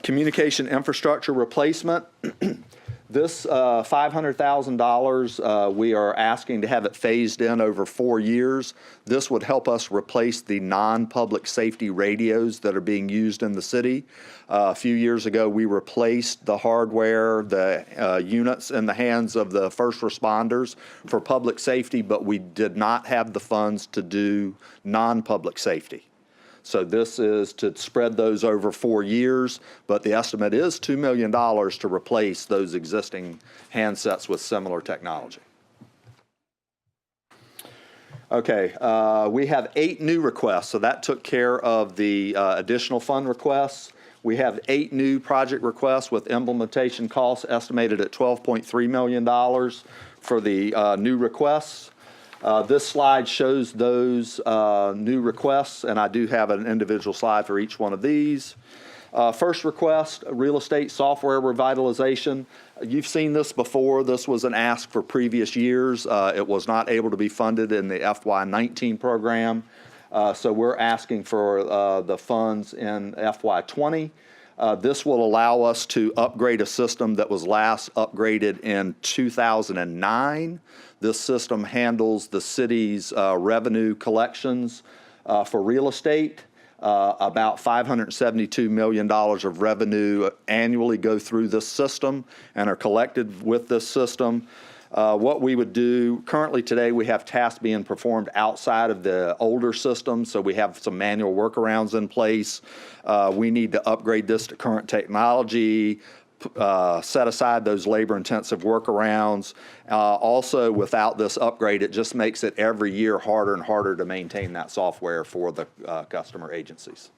Communication infrastructure replacement. This $500,000, we are asking to have it phased in over 4 years. This would help us replace the non-public safety radios that are being used in the city. A few years ago, we replaced the hardware, the units in the hands of the first responders for public safety, but we did not have the funds to do non-public safety. So this is to spread those over 4 years, but the estimate is $2 million to replace those existing handsets with similar technology. Okay, we have 8 new requests, so that took care of the additional fund requests. We have 8 new project requests with implementation costs estimated at $12.3 million for the new requests. This slide shows those new requests, and I do have an individual slide for each one of these. First request, real estate software revitalization. You've seen this before. This was an ask for previous years. It was not able to be funded in the FY19 program, so we're asking for the funds in FY20. This will allow us to upgrade a system that was last upgraded in 2009. This system handles the city's revenue collections for real estate. About $572 million of revenue annually go through this system and are collected with this system. What we would do, currently today we have tasks being performed outside of the older system, so we have some manual workarounds in place. We need to upgrade this to current technology, set aside those labor-intensive workarounds. Also, without this upgrade, it just makes it every year harder and harder to maintain that software for the customer agencies.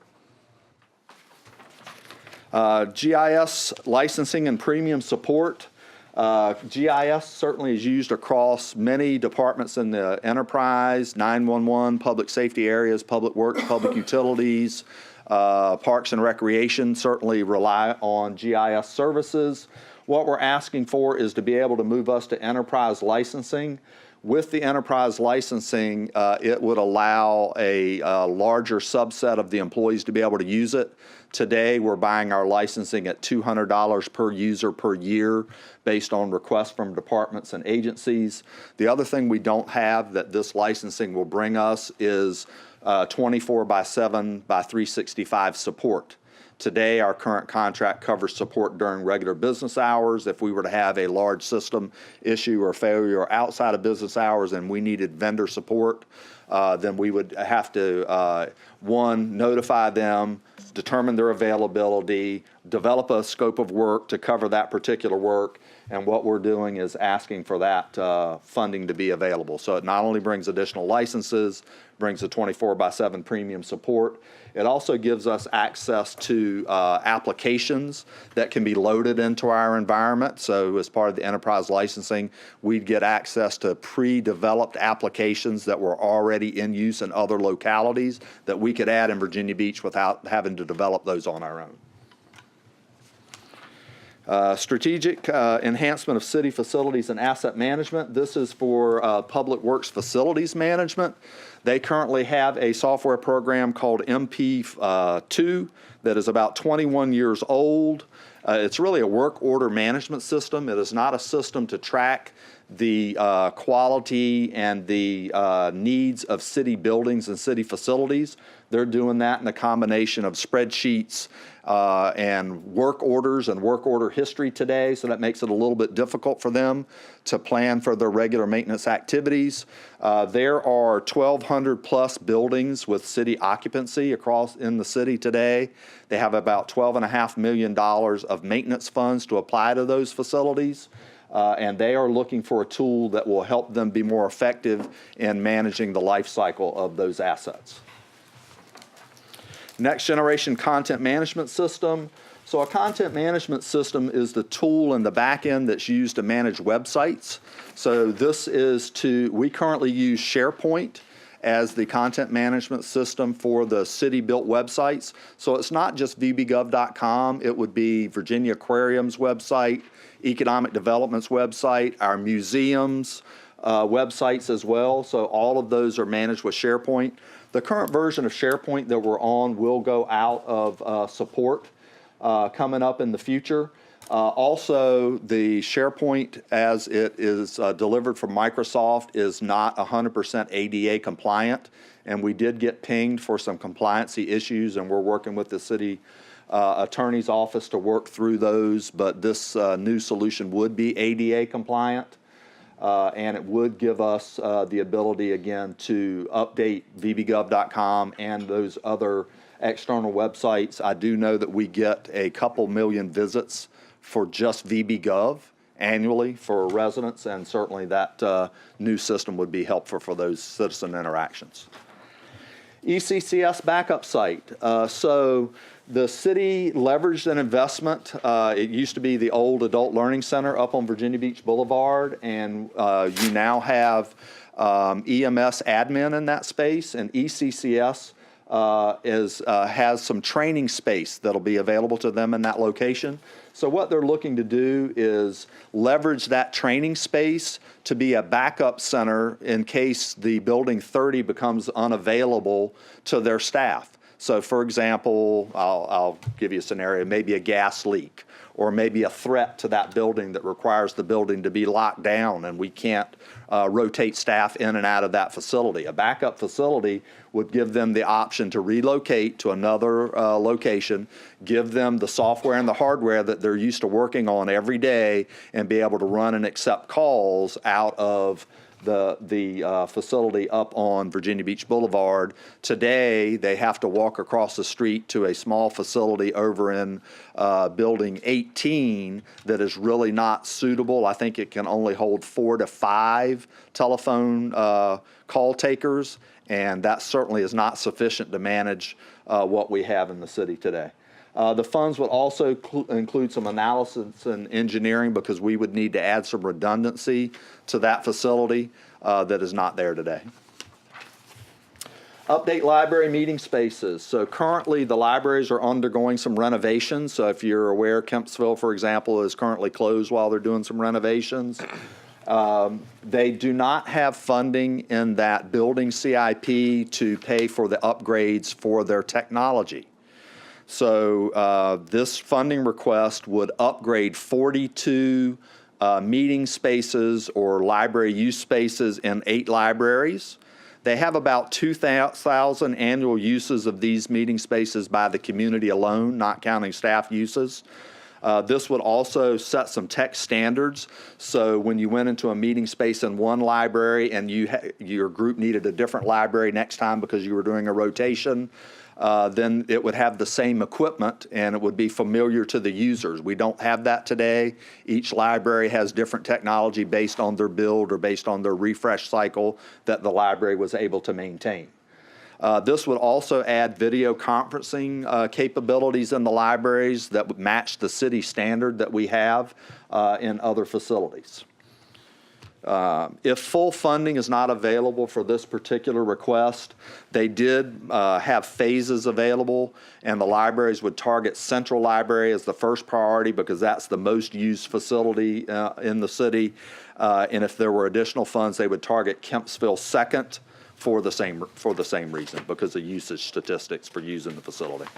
GIS licensing and premium support. GIS certainly is used across many departments in the enterprise, 911, public safety areas, public works, public utilities. Parks and Recreation certainly rely on GIS services. What we're asking for is to be able to move us to enterprise licensing. With the enterprise licensing, it would allow a larger subset of the employees to be able to use it. Today, we're buying our licensing at $200 per user per year based on requests from departments and agencies. The other thing we don't have that this licensing will bring us is 24/7 by 365 support. Today, our current contract covers support during regular business hours. If we were to have a large system issue or failure outside of business hours and we needed vendor support, then we would have to, one, notify them, determine their availability, develop a scope of work to cover that particular work, and what we're doing is asking for that funding to be available. So it not only brings additional licenses, brings a 24/7 premium support, it also gives us access to applications that can be loaded into our environment. So as part of the enterprise licensing, we'd get access to pre-developed applications that were already in use in other localities that we could add in Virginia Beach without having to develop those on our own. Strategic enhancement of city facilities and asset management. This is for Public Works Facilities Management. They currently have a software program called MP2 that is about 21 years old. It's really a work order management system. It is not a system to track the quality and the needs of city buildings and city facilities. They're doing that in a combination of spreadsheets and work orders and work order history today, so that makes it a little bit difficult for them to plan for their regular maintenance activities. There are 1,200 plus buildings with city occupancy across in the city today. They have about $12.5 million of maintenance funds to apply to those facilities. And they are looking for a tool that will help them be more effective in managing the life cycle of those assets. Next generation content management system. So a content management system is the tool in the back end that's used to manage websites. So this is we currently use SharePoint as the content management system for the city-built websites. So it's not just vbgov.com, it would be Virginia Aquarium's website, Economic Development's website, our museums' websites as well. So all of those are managed with SharePoint. The current version of SharePoint that we're on will go out of support coming up in the future. Also, the SharePoint as it is delivered from Microsoft is not 100% ADA compliant, and we did get pinged for some compliancy issues, and we're working with the city attorney's office to work through those, but this new solution would be ADA compliant. And it would give us the ability, again, to update vbgov.com and those other external websites. I do know that we get a couple million visits for just vbgov annually for residents, and certainly that new system would be helpful for those citizen interactions. ECCS backup site. So the city leveraged an investment. It used to be the old Adult Learning Center up on Virginia Beach Boulevard, and you now have EMS admin in that space, and ECCS has some training space that'll be available to them in that location. So what they're looking to do is leverage that training space to be a backup center in case the Building 30 becomes unavailable to their staff. So for example, I'll give you a scenario, maybe a gas leak, or maybe a threat to that building that requires the building to be locked down and we can't rotate staff in and out of that facility. A backup facility would give them the option to relocate to another location, give them the software and the hardware that they're used to working on every day, and be able to run and accept calls out of the facility up on Virginia Beach Boulevard. Today, they have to walk across the street to a small facility over in Building 18 that is really not suitable. I think it can only hold 4 to 5 telephone call takers, and that certainly is not sufficient to manage what we have in the city today. The funds would also include some analysis and engineering, because we would need to add some redundancy to that facility that is not there today. Update library meeting spaces. So currently the libraries are undergoing some renovations. So if you're aware, Kempsville, for example, is currently closed while they're doing some renovations. They do not have funding in that building CIP to pay for the upgrades for their technology. So this funding request would upgrade 42 meeting spaces or library use spaces in 8 libraries. They have about 2,000 annual uses of these meeting spaces by the community alone, not counting staff uses. This would also set some tech standards. So when you went into a meeting space in one library and your group needed a different library next time because you were doing a rotation, then it would have the same equipment and it would be familiar to the users. We don't have that today. Each library has different technology based on their build or based on their refresh cycle that the library was able to maintain. This would also add video conferencing capabilities in the libraries that would match the city standard that we have in other facilities. If full funding is not available for this particular request, they did have phases available, and the libraries would target Central Library as the first priority because that's the most used facility in the city. And if there were additional funds, they would target Kempsville second for the same reason, because of usage statistics for using the facility.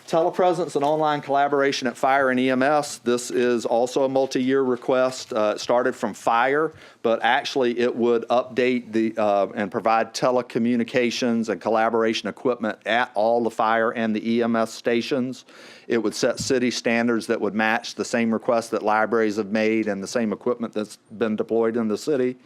Telepresence and online collaboration at Fire and EMS. This is also a multi-year request. It started from Fire, but actually it would update and provide telecommunications and collaboration equipment at all the fire and the EMS stations. It would set city standards that would match the same requests that libraries have made and the same equipment that's been deployed in the city.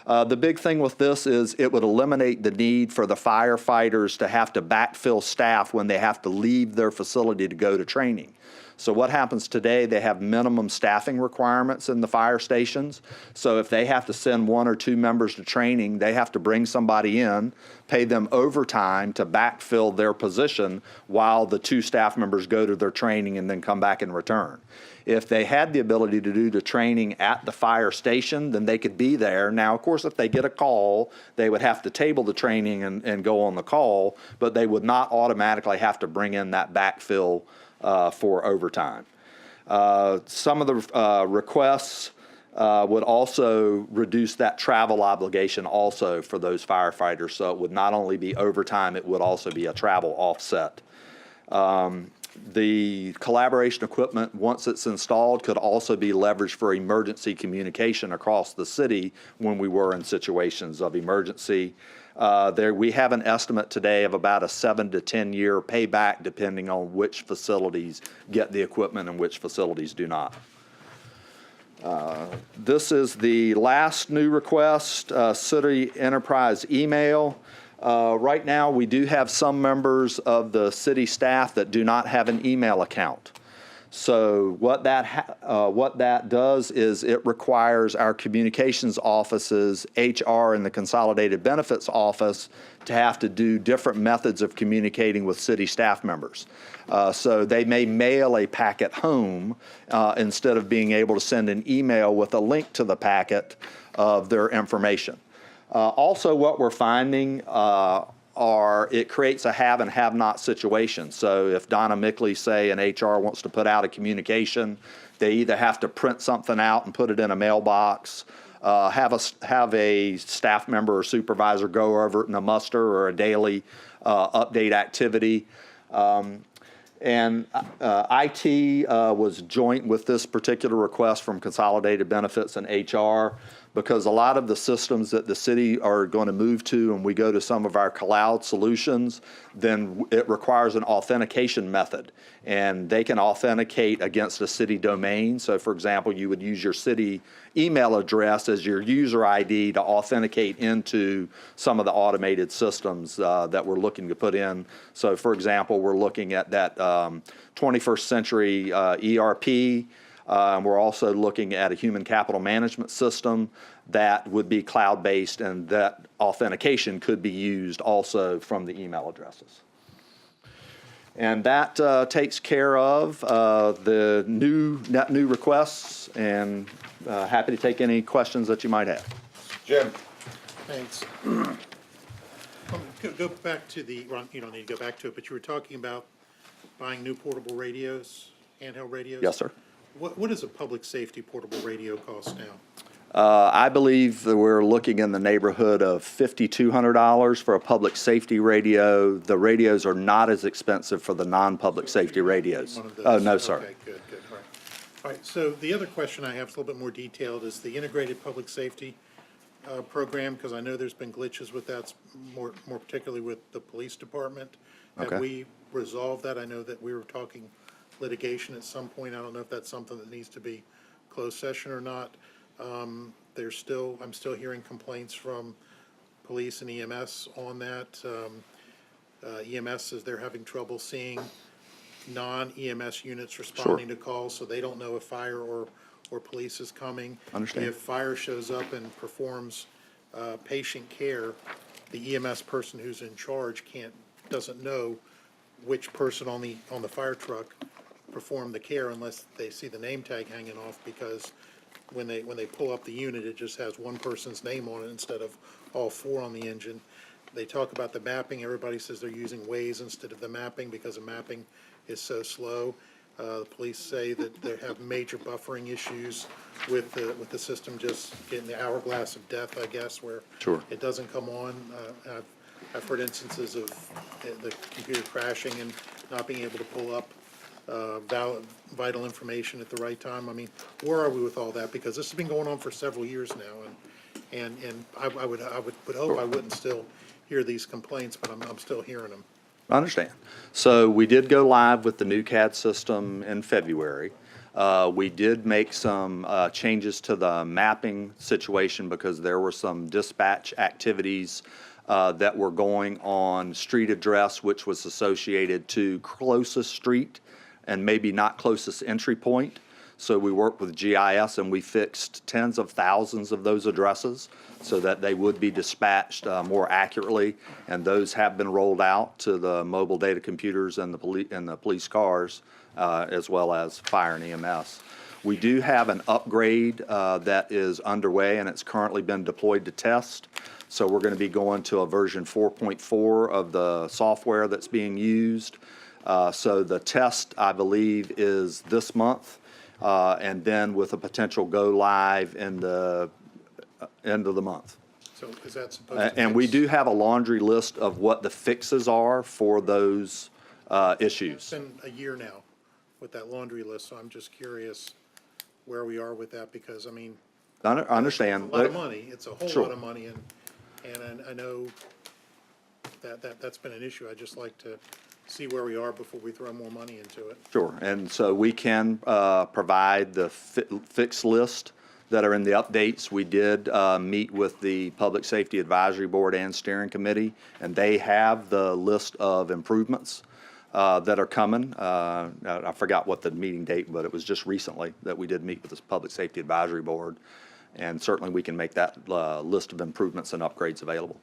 The big thing with this is it would eliminate the need for the firefighters to have to backfill staff when they have to leave their facility to go to training. So what happens today, they have minimum staffing requirements in the fire stations. So if they have to send 1 or 2 members to training, they have to bring somebody in, pay them overtime to backfill their position while the 2 staff members go to their training and then come back and return. If they had the ability to do the training at the fire station, then they could be there. Now, of course, if they get a call, they would have to table the training and go on the call, but they would not automatically have to bring in that backfill for overtime. Some of the requests would also reduce that travel obligation also for those firefighters. So it would not only be overtime, it would also be a travel offset. The collaboration equipment, once it's installed, could also be leveraged for emergency communication across the city when we were in situations of emergency. We have an estimate today of about a 7 to 10 year payback depending on which facilities get the equipment and which facilities do not. This is the last new request, City Enterprise email. Right now, we do have some members of the city staff that do not have an email account. So what that does is it requires our communications offices, HR, and the Consolidated Benefits Office to have to do different methods of communicating with city staff members. So they may mail a packet home instead of being able to send an email with a link to the packet of their information. Also, what we're finding it creates a have and have not situation. So if Donna Mickley, say, in HR wants to put out a communication, they either have to print something out and put it in a mailbox, have a staff member or supervisor go over it in a muster or a daily update activity. And IT was joint with this particular request from Consolidated Benefits and HR, because a lot of the systems that the city are going to move to, and we go to some of our cloud solutions, then it requires an authentication method. And they can authenticate against a city domain. So for example, you would use your city email address as your user ID to authenticate into some of the automated systems that we're looking to put in. So for example, we're looking at that 21st century ERP. We're also looking at a human capital management system that would be cloud-based, and that authentication could be used also from the email addresses. And that takes care of the net new requests, and happy to take any questions that you might have. Jim? Thanks. Go back to well, you don't need to go back to it, but you were talking about buying new portable radios, handheld radios? Yes, sir. What does a public safety portable radio cost now? I believe that we're looking in the neighborhood of $5,200 for a public safety radio. The radios are not as expensive for the non-public safety radios. Oh, no, sir. Okay, good, all right. All right, so the other question I have is a little bit more detailed, is the integrated public safety program, because I know there's been glitches with that, more particularly with the police department. Okay. Have we resolved that? I know that we were talking litigation at some point. I don't know if that's something that needs to be closed session or not. I'm still hearing complaints from police and EMS on that. EMS says they're having trouble seeing non-EMS units responding to calls, so they don't know if fire or police is coming. Understand. If fire shows up and performs patient care, the EMS person who's in charge doesn't know which person on the fire truck performed the care unless they see the name tag hanging off, because when they pull up the unit, it just has one person's name on it instead of all four on the engine. They talk about the mapping. Everybody says they're using Waze instead of the mapping because the mapping is so slow. The police say that they have major buffering issues with the system just getting the hourglass of death, I guess, where Sure. it doesn't come on. I've heard instances of the computer crashing and not being able to pull up vital information at the right time. I mean, where are we with all that? Because this has been going on for several years now, and I would hope I wouldn't still hear these complaints, but I'm still hearing them. I understand. So we did go live with the new CAD system in February. We did make some changes to the mapping situation because there were some dispatch activities that were going on street address, which was associated to closest street and maybe not closest entry point. So we worked with GIS and we fixed tens of thousands of those addresses so that they would be dispatched more accurately. And those have been rolled out to the mobile data computers and the police cars, as well as fire and EMS. We do have an upgrade that is underway and it's currently been deployed to test. So we're going to be going to a version 4.4 of the software that's being used. So the test, I believe, is this month. And then with a potential go live in the end of the month. So is that supposed to And we fix- do have a laundry list of what the fixes are for those It's issues. been a year now with that laundry list, so I'm just curious where we are with that, because, I mean, I understand. it's a lot of money. It's a whole Sure. lot of money, and I know that's been an issue. I'd just like to see where we are before we throw more money into it. Sure, and so we can provide the fix list that are in the updates. We did meet with the Public Safety Advisory Board and Steering Committee, and they have the list of improvements that are coming. I forgot what the meeting date, but it was just recently that we did meet with the Public Safety Advisory Board, and certainly we can make that list of improvements and upgrades available.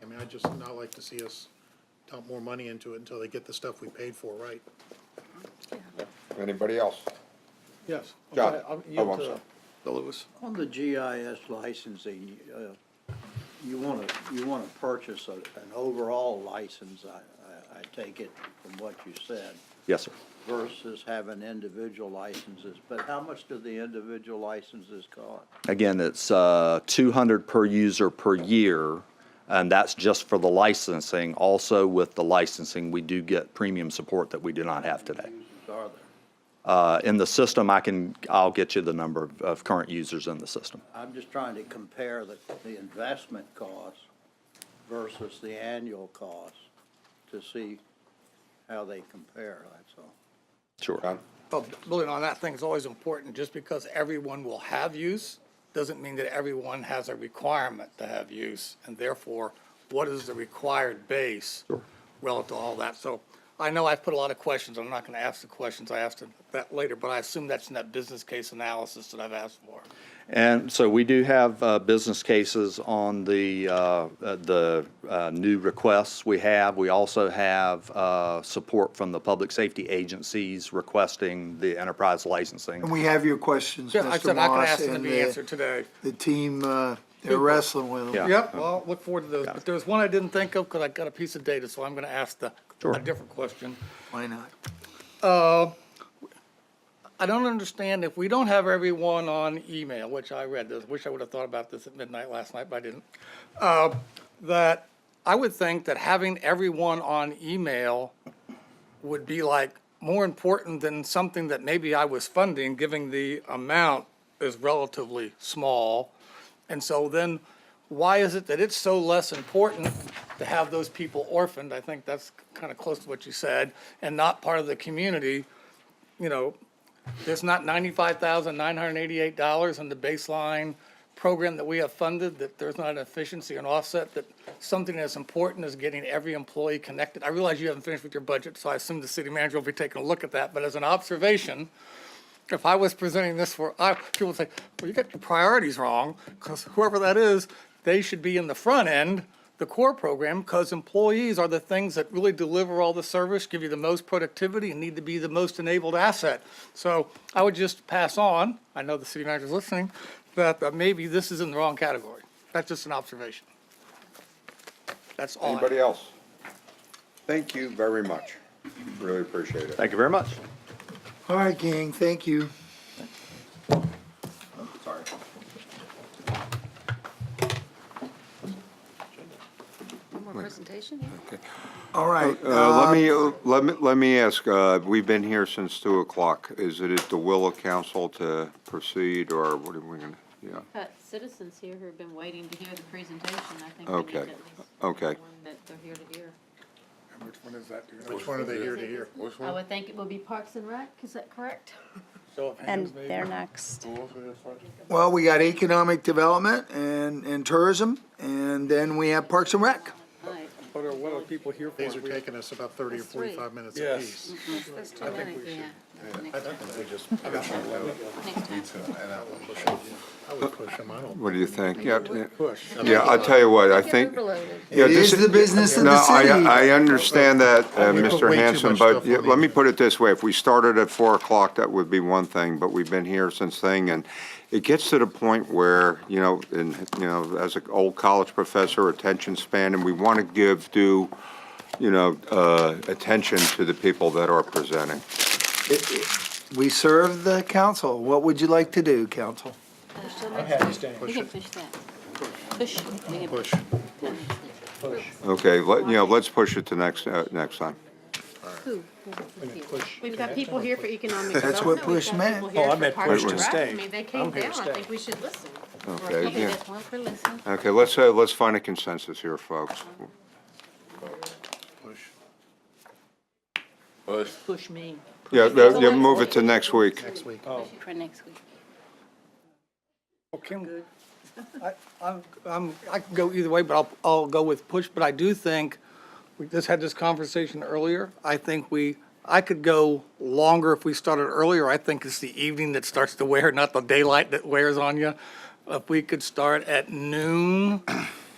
I mean, I'd just not like to see us dump more money into it until they get the stuff we paid for right. Anybody else? Yes. John. Okay, Oh, yield I'm to sorry. Lewis. On the GIS licensing, you want to purchase an overall license, I take it from what you said, Yes, sir. versus having individual licenses. But how much do the individual licenses cost? Again, it's 200 per user per year, and that's just for the licensing. Also, with the licensing, we do get premium support that we do not have today. Users are there? In the system, I'll get you the number of current users in the system. I'm just trying to compare the investment cost versus the annual cost to see how they compare, that's all. Sure. Well, building on that thing is always important. Just because everyone will have use doesn't mean that everyone has a requirement to have use. And therefore, what is the required base relative to all that? So I know I've put a lot of questions. I'm not going to ask the questions I asked that later, but I assume that's in that business case analysis that I've asked for. And so we do have business cases on the new requests we have. We also have support from the public safety agencies requesting the enterprise licensing. And we have your questions, Yeah, I Mr. said I can Moss, ask them to and be answered today. the team, they're wrestling with them. Yeah. Yep, well, look forward to those. But there's one I didn't think of because I got a piece of data, so I'm going to ask a different question. Why not? I don't understand if we don't have everyone on email, which I read this, wish I would have thought about this at midnight last night, but I didn't. That I would think that having everyone on email would be like more important than something that maybe I was funding, given the amount is relatively small. And so then why is it that it's so less important to have those people orphaned? I think that's kind of close to what you said, and not part of the community. You know, there's not $95,988 in the baseline program that we have funded, that there's not an efficiency and offset, that something as important as getting every employee connected. I realize you haven't finished with your budget, so I assume the city manager will be taking a look at that, but as an observation, if I was presenting this people would say, well, you got your priorities wrong, because whoever that is, they should be in the front end, the core program, because employees are the things that really deliver all the service, give you the most productivity, and need to be the most enabled asset. So I would just pass on, I know the city manager's listening, that maybe this is in the wrong category. That's just an observation. That's all. Anybody else? Thank you very much. Really appreciate it. Thank you very much. All right, gang, thank you. Sorry. One more presentation? All right. Let me ask, we've been here since 2 o'clock. Is it at the will of council to proceed, or what are we gonna, yeah? Got citizens here who have been waiting to hear the presentation. I think we need to Okay, at least okay. one that they're here to hear. Which one is that? Which one are they here to hear? I would think it would be Parks and Rec, is that correct? And They're next. Well, we got economic development and tourism, and then we have Parks and Rec. What are people here for? These are taking us about 30 or 45 minutes Yes. apiece. That's too many. I would push them, I don't. What do you think? Yeah, Push. yeah, I'll tell you what, I think. Yeah, It this is the business of the No, city. I understand that, We put Mr. way too Hanson, much but stuff yeah, on let me these. put it this way. If we started at 4 o'clock, that would be one thing, but we've been here since thing, and it gets to the point where, as an old college professor, attention span, and we want to give due, attention to the people that are presenting. We serve the council. What would you like to do, council? I'm happy to stay. We can push that. Push. We can Push. Okay, let's push it to next time. Who? We've got people here for economic That's development. what push We've got meant. people here Oh, I for meant Parks push and to Rec. stay. I mean, they I'm came here to down. I stay. think we should listen. Okay, Okay, yeah. that's one for listening. Okay, let's find a consensus here, folks. Push. Push me. Yeah, move it to next week. Next week. Oh, Push it for next week. okay. I can go either way, but I'll go with push, but I do think, we just had this conversation earlier, I think I could go longer if we started earlier. I think it's the evening that starts to wear, not the daylight that wears on you. If we could start at noon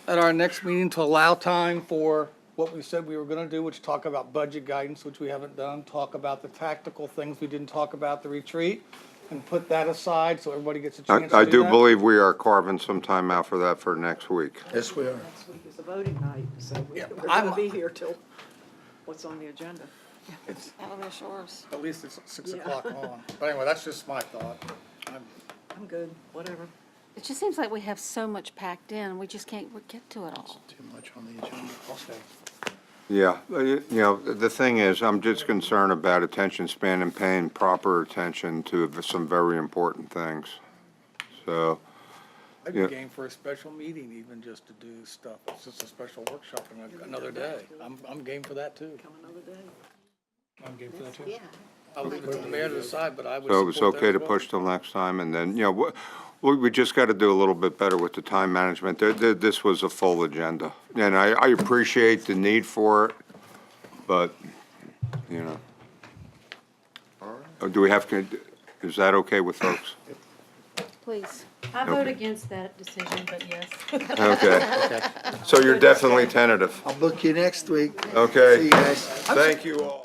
at our next meeting to allow time for what we said we were gonna do, which talk about budget guidance, which we haven't done, talk about the tactical things we didn't talk about, the retreat, and put that aside so everybody gets a chance to I do do that. believe we are carving some time out for that for next week. Yes, we are. Next week is a voting night, so we're I'm- gonna be here till what's on the agenda. Alabama Shores. At least it's 6 Yeah. o'clock on. But anyway, that's just my thought. I'm good, whatever. It just seems like we have so much packed in, we just can't get to it all. Too much on the agenda. I'll stay. Yeah, the thing is, I'm just concerned about attention span and paying proper attention to some very important things. So, I'd Yeah. be game for a special meeting even just to do stuff. It's just a special workshop another day. I'm game for that too. Come another day. I'm game for that too. Yeah. I'll leave it to the mayor to decide, but I would so it's support that okay as to well. push till next time, and then, we just got to do a little bit better with the time management. This was a full agenda, and I appreciate the need for it, but, do we have to, is that okay with folks? Please. I vote against that decision, but yes. Okay. So you're definitely tentative. I'll book you next week. Okay. See you guys. Thank you all.